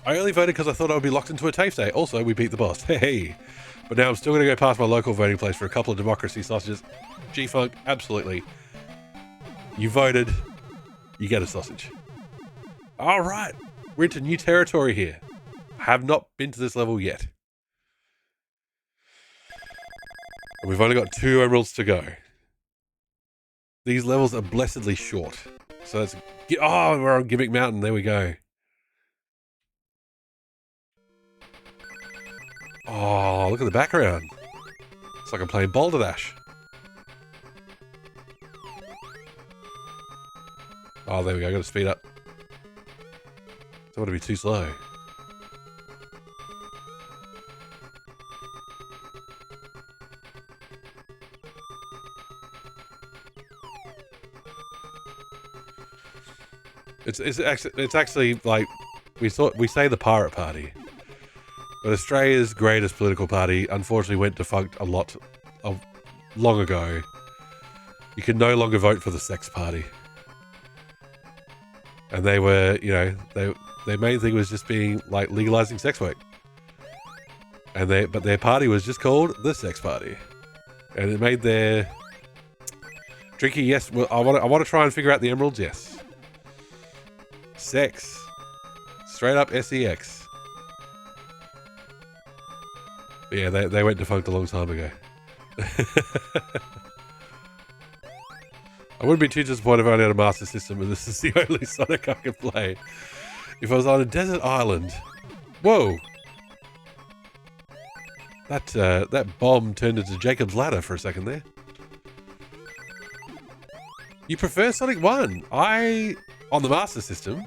I only voted because I thought I would be locked into a TAFE day. Also, we beat the boss. Hey. But now I'm still going to go past my local voting place for a couple of democracy sausages. G-Funk, absolutely. You voted, you get a sausage. All right. We're into new territory here. I have not been to this level yet. And we've only got 2 emeralds to go. These levels are blessedly short. So that's... Oh, we're on Gimmick Mountain. There we go. Oh, look at the background. It's like I'm playing Boulder Dash. Oh, there we go. I got to speed up. Don't want to be too slow. It's actually like we say the pirate party. But Australia's greatest political party unfortunately went defunct long ago. You can no longer vote for the sex party. And they were, you know, their main thing was just being like legalizing sex work. But their party was just called the sex party. And it made their Drinky, yes, well, I want to try and figure out the emeralds, yes. Sex. Straight up SEX. Yeah, they went defunct a long time ago. I wouldn't be too disappointed if I only had a Master System and this is the only Sonic I could play. If I was on a desert island. Whoa! That bomb turned into Jacob's Ladder for a second there. You prefer Sonic 1? On the Master System,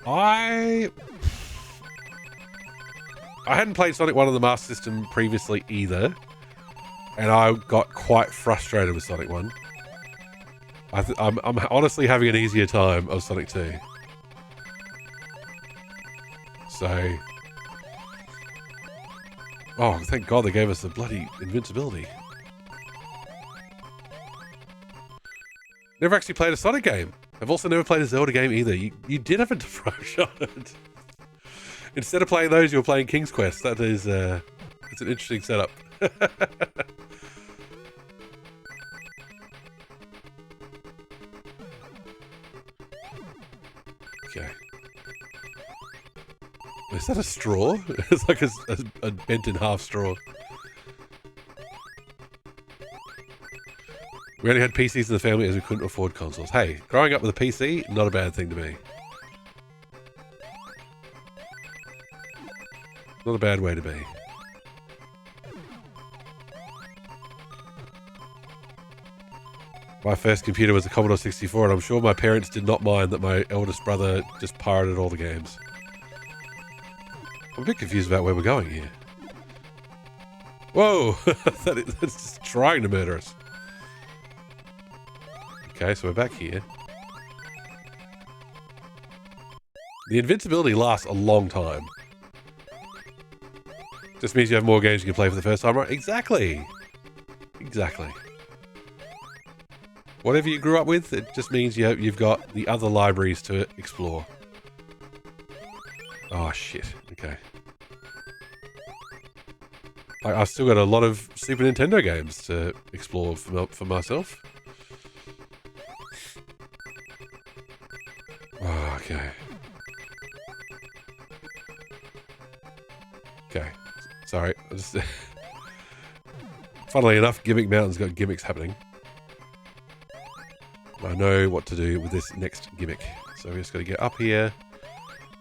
I hadn't played Sonic 1 on the Master System previously either, and I got quite frustrated with Sonic 1. I'm honestly having an easier time of Sonic 2. So... Oh, thank God they gave us the bloody invincibility. Never actually played a Sonic game. I've also never played a Zelda game either. You did have a approach on it. Instead of playing those, you were playing King's Quest. That is, it's an interesting setup. Okay. Is that a straw? It's like a bent in half straw. We only had PCs in the family as we couldn't afford consoles. Hey, growing up with a PC, not a bad thing to be. Not a bad way to be. My first computer was a Commodore 64, and I'm sure my parents did not mind that my eldest brother just pirated all the games. I'm a bit confused about where we're going here. Whoa! That's just trying to murder us. Okay, so we're back here. The invincibility lasts a long time. Just means you have more games you can play for the first time, right? Exactly! Exactly. Whatever you grew up with, it just means you've got the other libraries to explore. Oh, shit. Okay. I've still got a lot of Super Nintendo games to explore for myself. Oh, okay. Okay. Sorry. Funnily enough, Gimmick Mountain's got gimmicks happening. I know what to do with this next gimmick. So we just got to get up here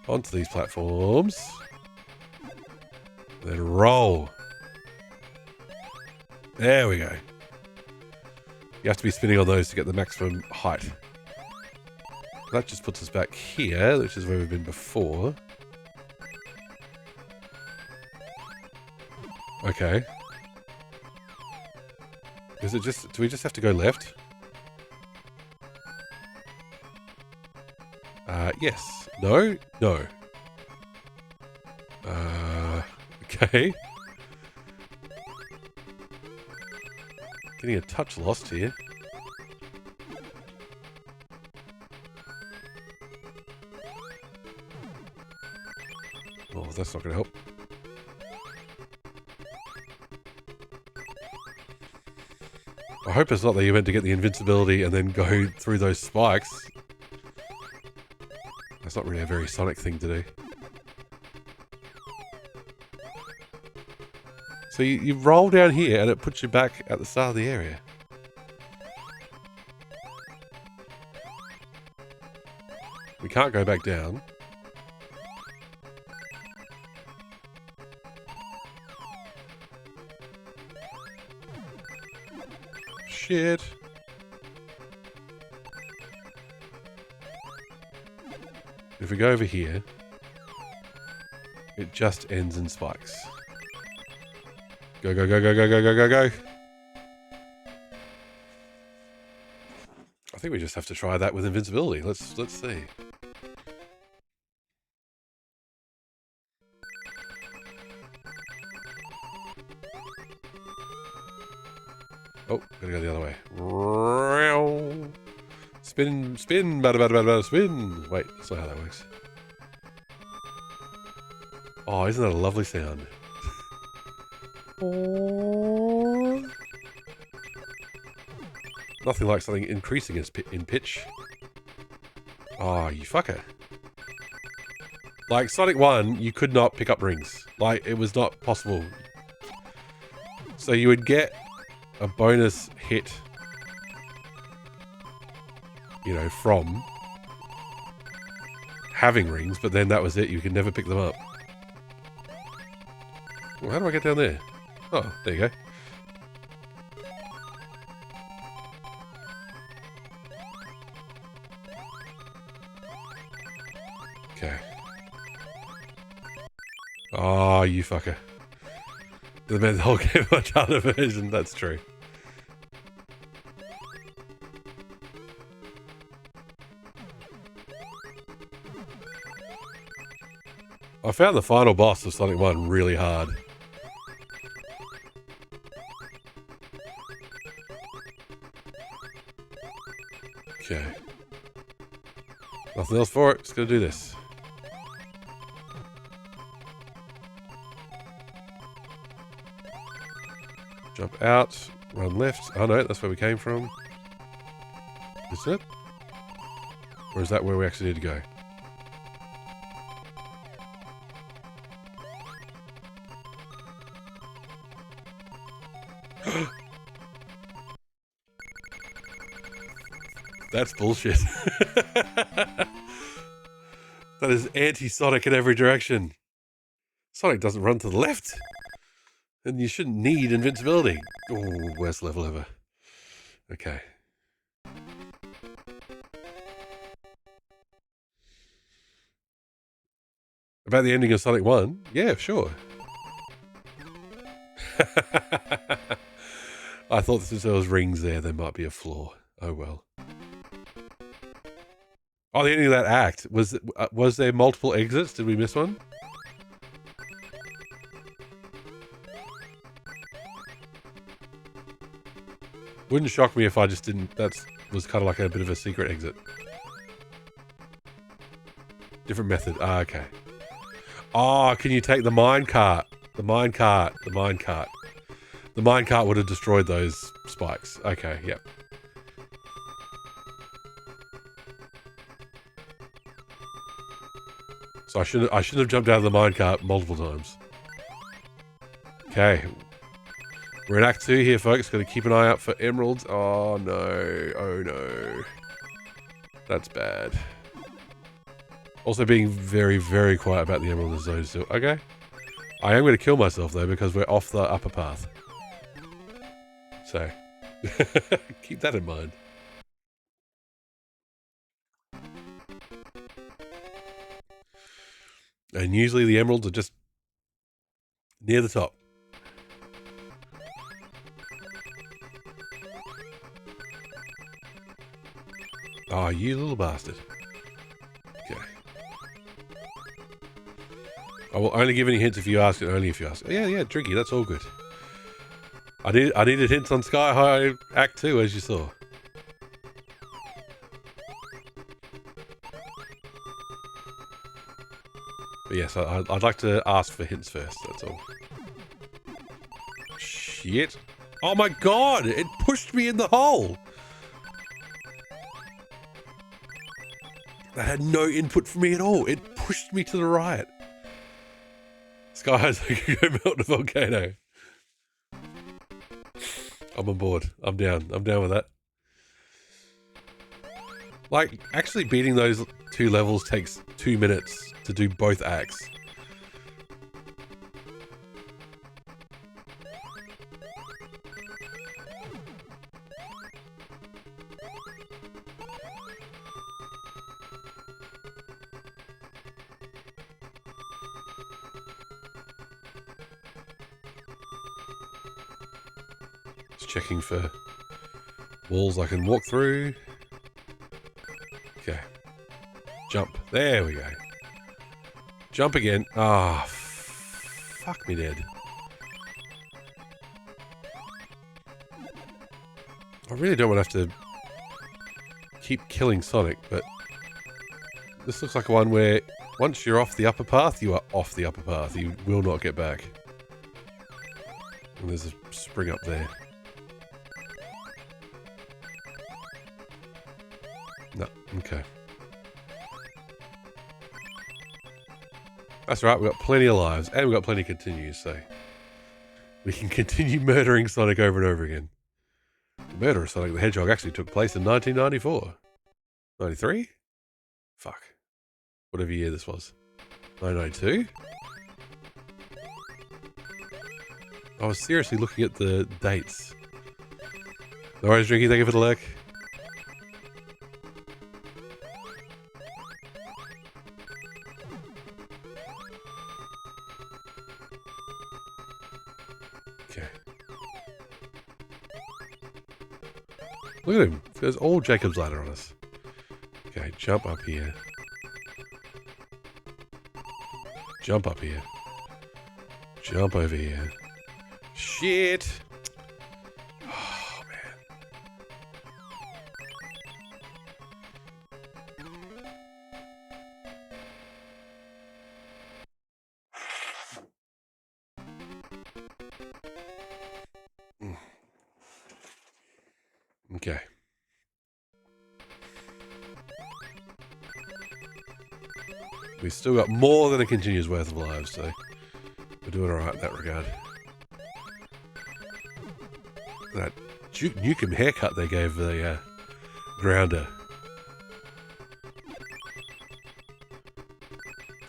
onto these platforms. And then roll. There we go. You have to be spinning on those to get the maximum height. That just puts us back here, which is where we've been before. Okay. Is it just... Do we just have to go left? Yes. No? No. Okay. Getting a touch lost here. Oh, that's not going to help. I hope it's not that you meant to get the invincibility and then go through those spikes. That's not really a very Sonic thing to do. So you roll down here and it puts you back at the start of the area. We can't go back down. Shit. If we go over here, it just ends in spikes. Go, go, go, go, go, go, go, go, go. I think we just have to try that with invincibility. Let's see. Oh, gotta go the other way. Spin, spin, bada, bada, bada, bada, spin. Wait, that's not how that works. Oh, isn't that a lovely sound? Nothing like something increasing in pitch. Oh, you fucker. Like, Sonic 1, you could not pick up rings. Like, it was not possible. So you would get a bonus hit, you know, from having rings, but then that was it. You could never pick them up. Well, how do I get down there? Oh, there you go. Okay. Oh, you fucker. They made the whole game a much harder version, that's true. I found the final boss of Sonic 1 really hard. Okay. Nothing else for it, just gonna do this. Jump out, run left. Oh no, that's where we came from. Is it? Or is that where we actually need to go? That's bullshit. That is anti-Sonic in every direction. Sonic doesn't run to the left. And you shouldn't need invincibility. Oh, worst level ever. Okay. About the ending of Sonic 1? Yeah, sure. I thought since there was rings there might be a flaw. Oh well. Oh, the ending of that act. Was there multiple exits? Did we miss one? Wouldn't shock me if I just didn't... That was kind of like a bit of a secret exit. Different method. Ah, okay. Oh, can you take the minecart? The minecart. The minecart. The minecart would have destroyed those spikes. Okay, yep. So I should have jumped out of the minecart multiple times. Okay. We're in Act 2 here, folks. Got to keep an eye out for emeralds. Oh, no. Oh, no. That's bad. Also being very, very quiet about the emerald zone still. Okay. I am going to kill myself, though, because we're off the upper path. So, keep that in mind. And usually the emeralds are just near the top. Oh, you little bastard. Okay. I will only give any hints if you ask, and only if you ask. Yeah, yeah, tricky. That's all good. I needed hints on Sky High Act 2, as you saw. But yes, I'd like to ask for hints first, that's all. Shit. Oh my god! It pushed me in the hole! That had no input for me at all. It pushed me to the right. Sky High's like go melt a volcano. I'm on board. I'm down. I'm down with that. Like, actually beating those 2 levels takes 2 minutes to do both acts. Just checking for walls I can walk through. Okay. Jump. There we go. Jump again. Ah, oh, fuck me dead. I really don't want to have to keep killing Sonic, but this looks like one where once you're off the upper path, you are off the upper path. You will not get back. And there's a spring up there. No, okay. That's right, we've got plenty of lives, and we've got plenty of continues, so we can continue murdering Sonic over and over again. The murder of Sonic the Hedgehog actually took place in 1994. 93? Fuck. Whatever year this was. 1992? I was seriously looking at the dates. No worries, Drinky, thank you for the lurk. Okay. Look at him. There's all Jacob's ladder on us. Okay, jump up here. Jump up here. Jump over here. Shit! Oh, man. Okay. We've still got more than a continuous worth of lives, so we're doing alright in that regard. That Duke Nukem haircut they gave the grounder.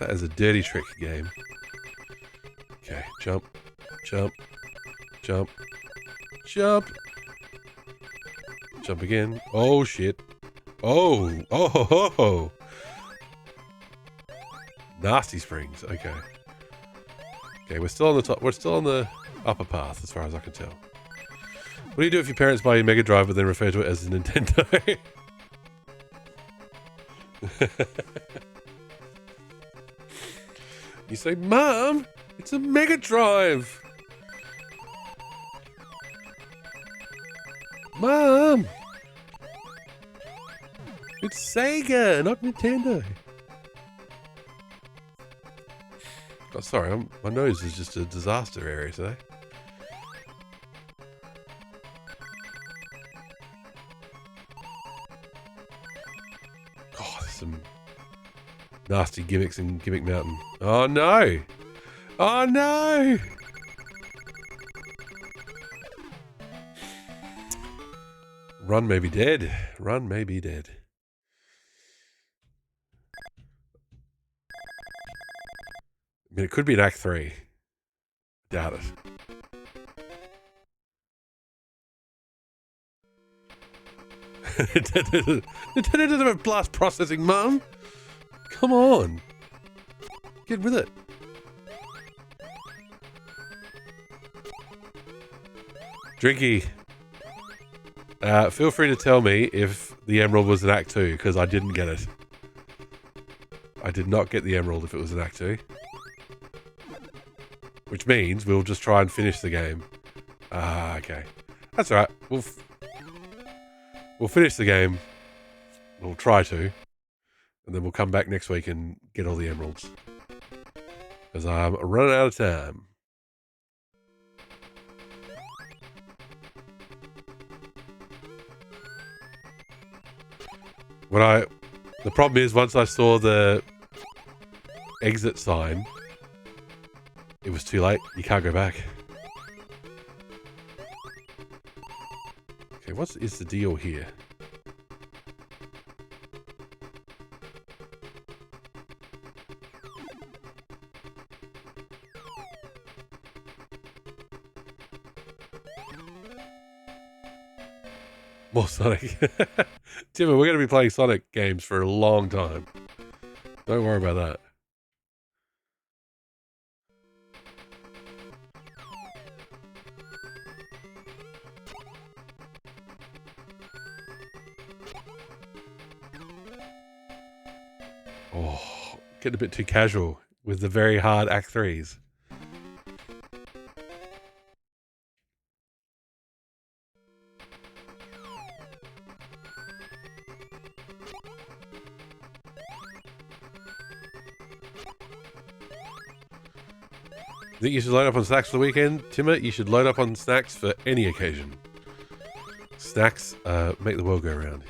That is a dirty trick game. Okay, jump, jump, jump, jump. Jump again. Oh, shit. Oh, oh, ho, ho, ho. Nasty springs. Okay. Okay, we're still on the top. We're still on the upper path, as far as I can tell. What do you do if your parents buy you a Mega Drive but then refer to it as a Nintendo? You say, Mom, it's a Mega Drive. Mom, it's Sega, not Nintendo. Oh, sorry, my nose is just a disaster area today. Oh, there's some nasty gimmicks in Gimmick Mountain. Oh no! Oh no! Run may be dead. Run may be dead. I mean, it could be an Act 3. Doubt it. Nintendo doesn't have blast processing, Mum. Come on. Get with it. Drinky. Feel free to tell me if the emerald was an Act 2, because I didn't get it. I did not get the emerald if it was an Act 2. Which means we'll just try and finish the game. Ah, okay. That's alright. We'll finish the game. We'll try to. And then we'll come back next week and get all the emeralds. Because I'm running out of time. The problem is, once I saw the exit sign, it was too late. You can't go back. Okay, what is the deal here? More Sonic. Timmy, we're going to be playing Sonic games for a long time. Don't worry about that. Oh, getting a bit too casual with the very hard Act 3s. Think you should load up on snacks for the weekend? Timmer, you should load up on snacks for any occasion. Snacks make the world go round.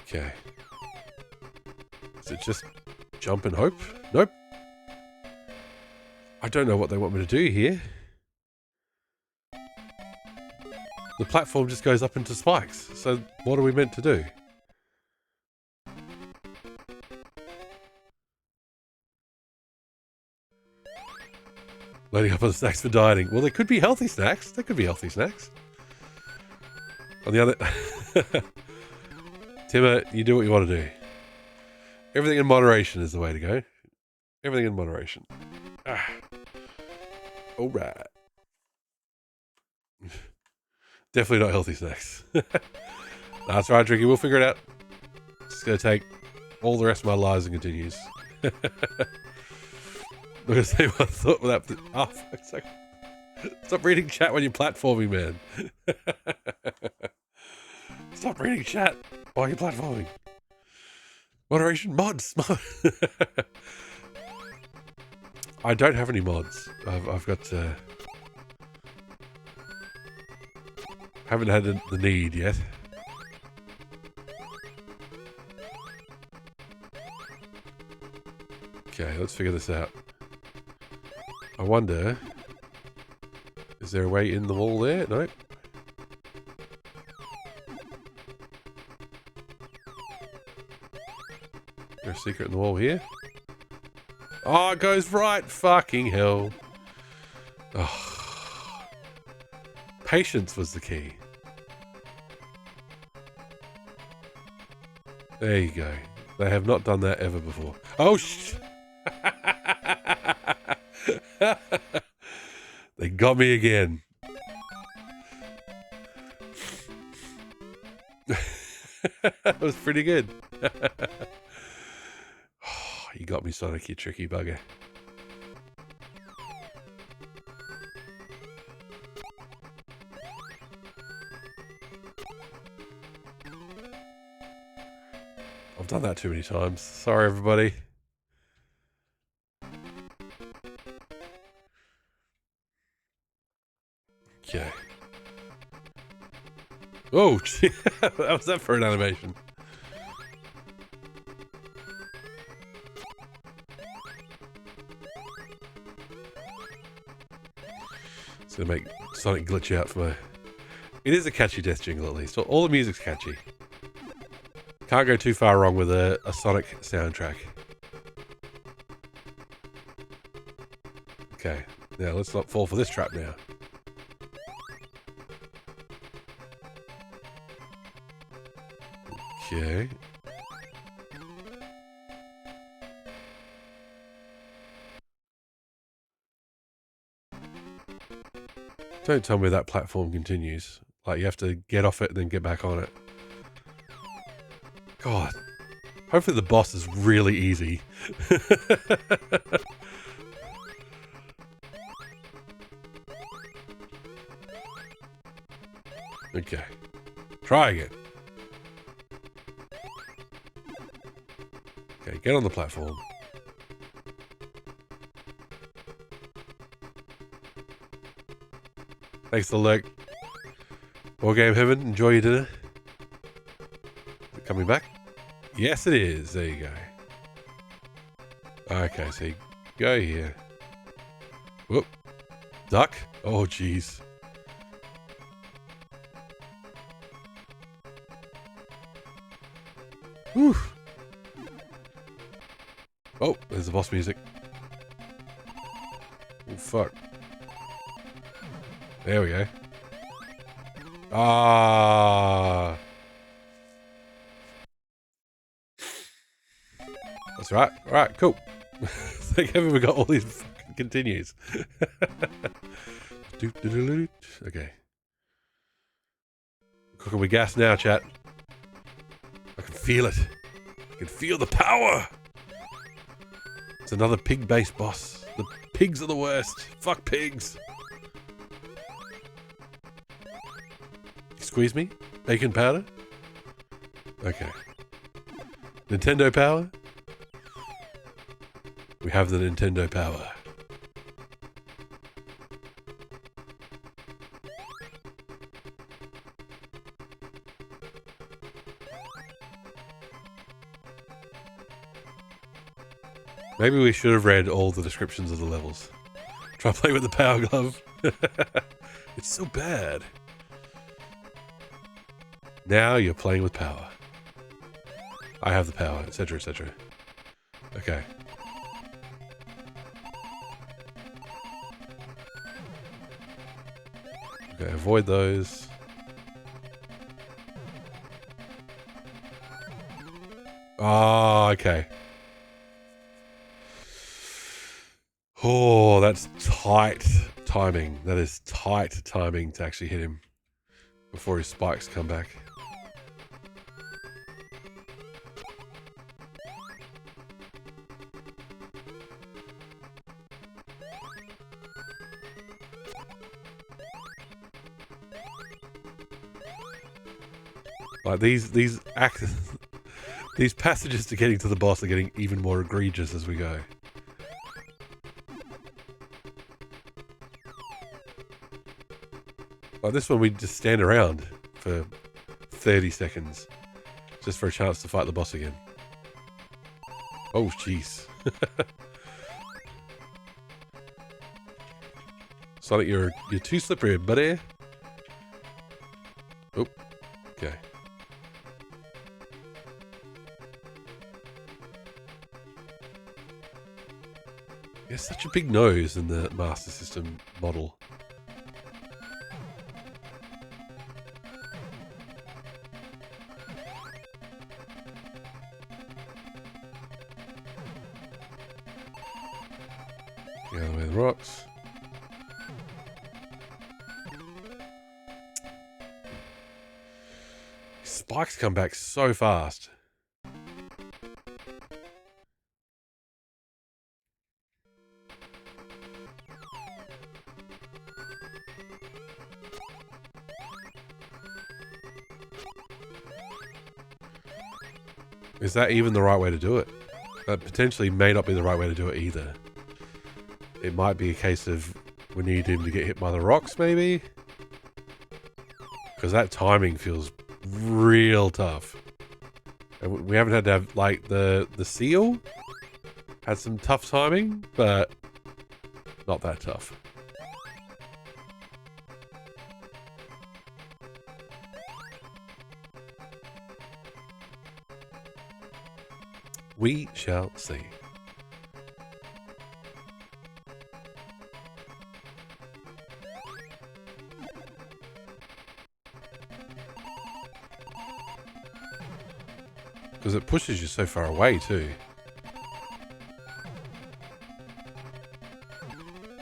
Okay. Is it just jump and hope? Nope. I don't know what they want me to do here. The platform just goes up into spikes. So what are we meant to do? Loading up on snacks for dieting. Well, there could be healthy snacks. There could be healthy snacks. On the other... Timmer, you do what you want to do. Everything in moderation is the way to go. Everything in moderation. Ah. All right. Definitely not healthy snacks. That's right, Tricky. We'll figure it out. It's going to take all the rest of my lives and continues. I'm going to say what I thought without... Oh, fuck's sake. Stop reading chat when you're platforming, man. Stop reading chat while you're platforming. Moderation mods. I don't have any mods. I've got... haven't had the need yet. Okay, let's figure this out. I wonder, is there a way in the wall there? No. secret in the wall here. Oh, it goes right. Fucking hell. Oh. Patience was the key. There you go. They have not done that ever before. Oh, they got me again. That was pretty good. Oh, you got me, Sonic, you tricky bugger. I've done that too many times. Sorry, everybody. Okay. Oh, gee. That was that for an animation. It's gonna make Sonic glitch out for my... It is a catchy death jingle, at least. All the music's catchy. Can't go too far wrong with a Sonic soundtrack. Okay, now let's not fall for this trap now. Okay. Don't tell me that platform continues. Like, you have to get off it and then get back on it. God. Hopefully the boss is really easy. Okay. Try again. Okay, get on the platform. Thanks for the lurk. War Game Heaven, enjoy your dinner. Is it coming back? Yes, it is. There you go. Okay, so you go here. Whoop. Duck. Oh, jeez. Whew. Oh, there's the boss music. Oh, fuck. There we go. Ah. That's right. All right, cool. Thank heaven we got all these fucking continues. Okay. Cooking with gas now, chat. I can feel it. I can feel the power. It's another pig-based boss. The pigs are the worst. Fuck pigs. Squeeze me? Bacon powder? Okay. Nintendo power? We have the Nintendo power. Maybe we should have read all the descriptions of the levels. Try playing with the power glove. It's so bad. Now you're playing with power. I have the power, etc., etc. Okay. Okay, avoid those. Ah, okay. Oh, that's tight timing. That is tight timing to actually hit him before his spikes come back. Like these passages to getting to the boss are getting even more egregious as we go. Like this one, we just stand around for 30 seconds just for a chance to fight the boss again. Oh, jeez. Sonic, you're too slippery, buddy. Oh, okay. There's such a big nose in the Master System model. Get out of the way of the rocks. Spikes come back so fast. Is that even the right way to do it? That potentially may not be the right way to do it either. It might be a case of we need him to get hit by the rocks, maybe? Because that timing feels real tough. And we haven't had to have, like, the seal had some tough timing, but not that tough. We shall see. Because it pushes you so far away too.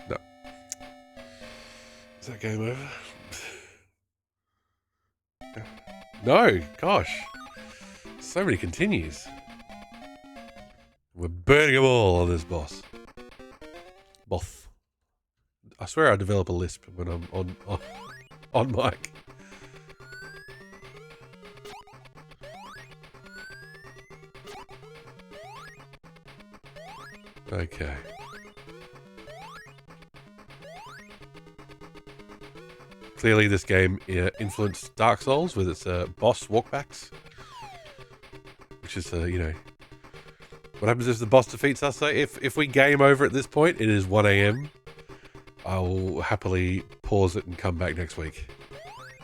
No. Is that game over? No, gosh. So many continues. We're burning them all on this boss. Boss. I swear I develop a lisp when I'm on mic. Okay. Clearly this game influenced Dark Souls with its boss walkbacks. Which is, you know... What happens if the boss defeats us? So if we game over at this point, it is 1 AM. I will happily pause it and come back next week.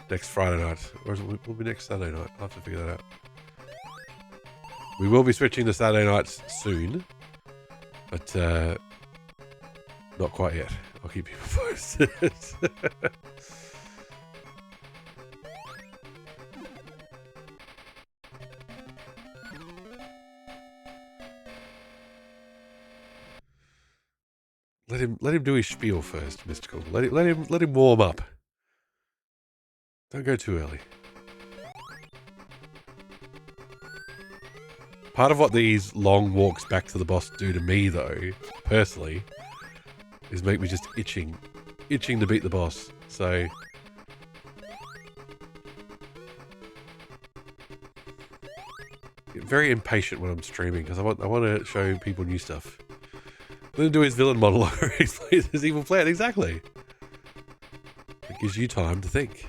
Next Friday night. Or will be next Saturday night. I'll have to figure that out. We will be switching to Saturday nights soon. But not quite yet. I'll keep you posted. Let him do his spiel first, Mystical. Let him warm up. Don't go too early. Part of what these long walks back to the boss do to me, though, personally, is make me just itching to beat the boss. So get very impatient when I'm streaming because I want to show people new stuff. Let him do his villain monologue where he plays his evil plan. Exactly. It gives you time to think.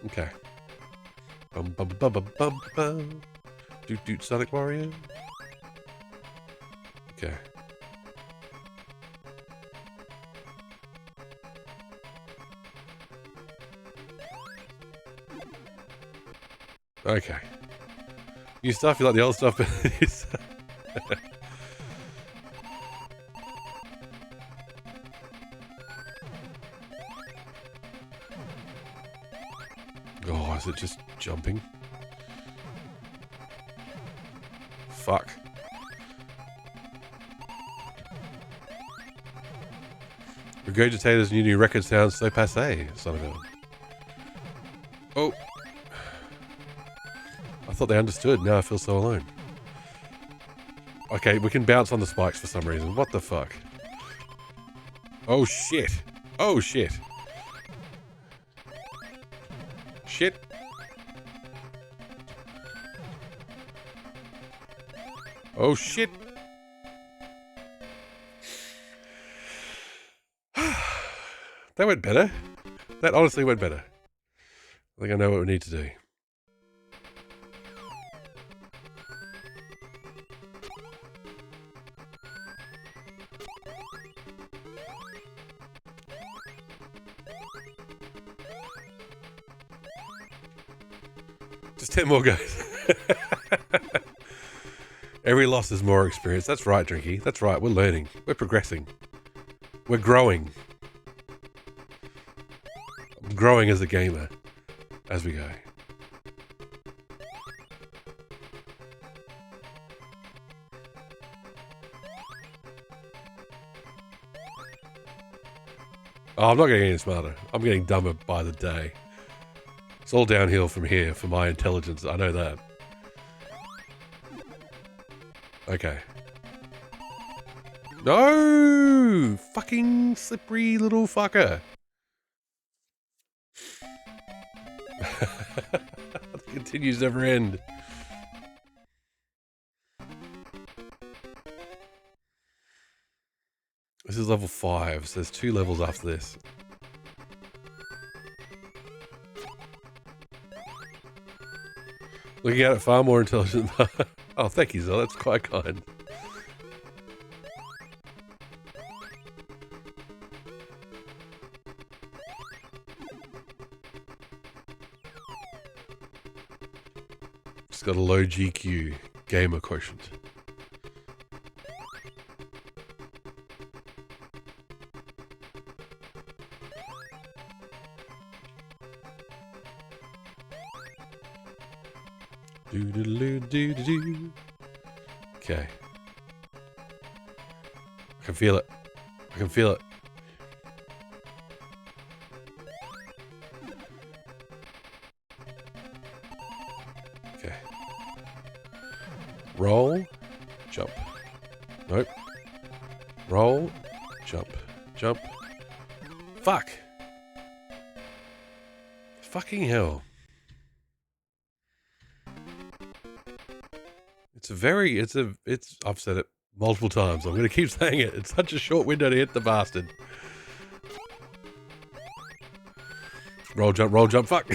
Okay. Bum bum bum bum bum bum. Doot doot Sonic Warrior. Okay. Okay. New stuff, you like the old stuff, but oh, is it just jumping? Fuck. Regurgitators new record sounds so passe, son of a... Oh. I thought they understood. Now I feel so alone. Okay, we can bounce on the spikes for some reason. What the fuck? Oh shit. Oh shit. Shit. Oh shit. That went better. That honestly went better. I think I know what we need to do. Just 10 more guys. Every loss is more experience. That's right, Drinky. That's right. We're learning. We're progressing. We're growing. I'm growing as a gamer as we go. Oh, I'm not getting any smarter. I'm getting dumber by the day. It's all downhill from here for my intelligence. I know that. Okay. No! Fucking slippery little fucker. It continues to never end. This is level 5, so there's 2 levels after this. Looking at it far more intelligent. Oh, thank you, Zell. That's quite kind. Just got a low GQ gamer quotient. Do-do-do-do-do-do. Okay. I can feel it. I can feel it. Okay. Roll. Jump. Nope. Roll. Jump. Jump. Fuck. Fucking hell. I've said it multiple times. I'm going to keep saying it. It's such a short window to hit the bastard. Roll, jump, fuck.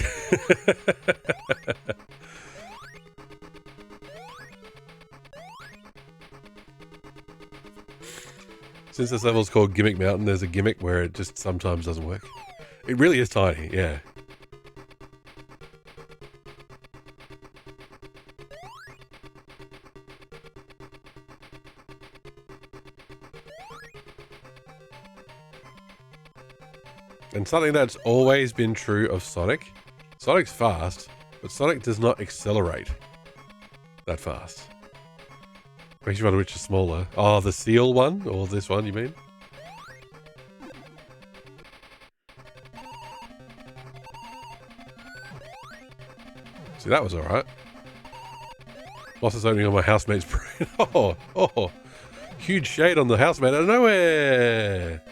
Since this level's called Gimmick Mountain, there's a gimmick where it just sometimes doesn't work. It really is tiny, yeah. And something that's always been true of Sonic. Sonic's fast, but Sonic does not accelerate that fast. Makes you wonder which is smaller. Oh, the seal one? Or this one, you mean? See, that was alright. Boss is opening on my housemate's brain. Oh. Huge shade on the housemate out of nowhere.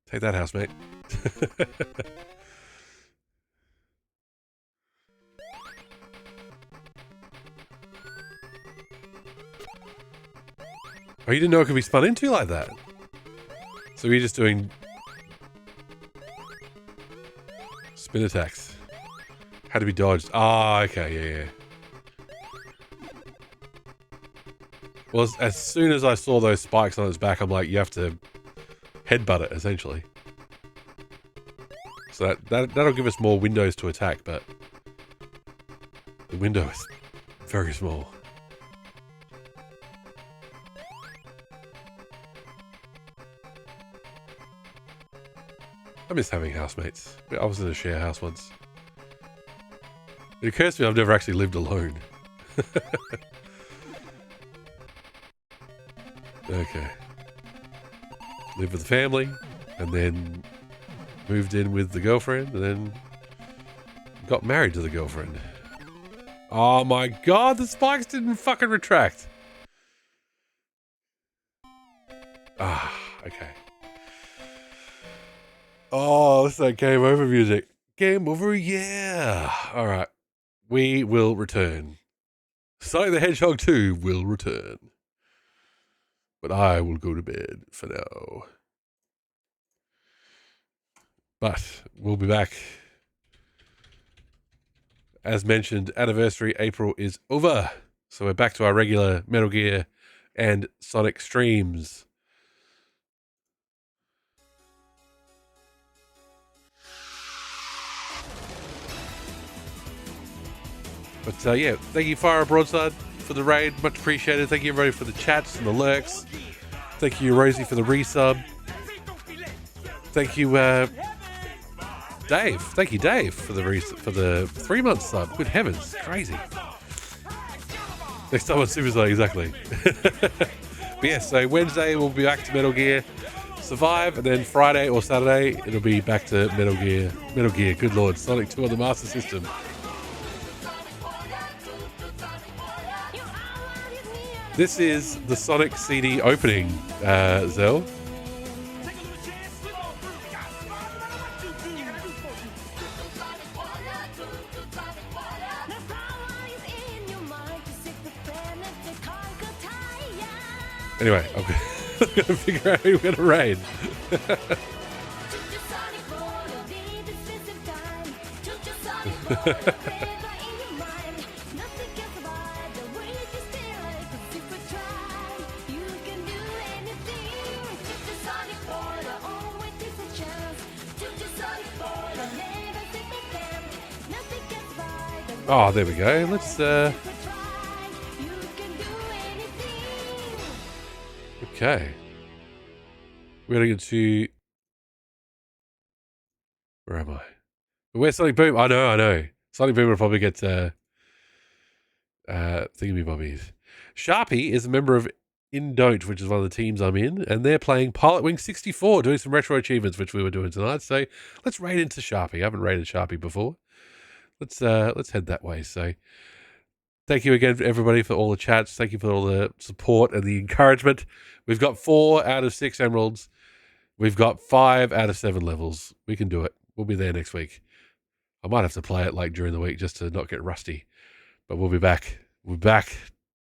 Take that, housemate. Oh, you didn't know it could be spun into like that? So you're just doing spin attacks. Had to be dodged. Ah, okay, yeah. Well, as soon as I saw those spikes on its back, I'm like, you have to headbutt it, essentially. So that'll give us more windows to attack, but the window is very small. I miss having housemates. I was in a share house once. It occurs to me I've never actually lived alone. Okay. Lived with the family, and then moved in with the girlfriend, and then got married to the girlfriend. Oh my god, the spikes didn't fucking retract. Ah, okay. Oh, this is that game over music. Game over, yeah. Alright. We will return. Sonic the Hedgehog 2 will return. But I will go to bed for now. But we'll be back. As mentioned, anniversary April is over. So we're back to our regular Metal Gear and Sonic streams. But yeah, thank you, Fire Broadside, for the raid. Much appreciated. Thank you, everybody, for the chats and the lurks. Thank you, Rosie, for the resub. Thank you, Dave. Thank you, Dave, for the 3 month sub. Good heavens, crazy. Next time on Super Sonic, exactly. But yeah, so Wednesday we'll be back to Metal Gear Survive, and then Friday or Saturday it'll be back to Metal Gear. Good lord, Sonic 2 on the Master System. This is the Sonic CD opening, Zell. Anyway, I'm going to figure out who we're going to raid. Oh, there we go. Let's okay. We're gonna get to, where am I? Where's Sonic Boom? I know. Sonic Boom will probably get thingamybobbies. Sharpie is a member of Indon't, which is one of the teams I'm in, and they're playing Pilot Wing 64, doing some retro achievements, which we were doing tonight. So let's raid into Sharpie. I haven't raided Sharpie before. Let's head that way. So thank you again, everybody, for all the chats. Thank you for all the support and the encouragement. We've got 4 out of 6 emeralds. We've got 5 out of 7 levels. We can do it. We'll be there next week. I might have to play it like during the week just to not get rusty. But we'll be back. We're back.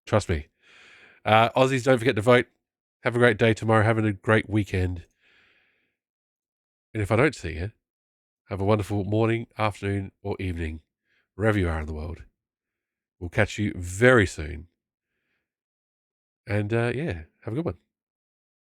Trust me. Aussies, don't forget to vote. Have a great day tomorrow. Have a great weekend. And if I don't see you, have a wonderful morning, afternoon, or evening, wherever you are in the world. We'll catch you very soon. And yeah, have a good one.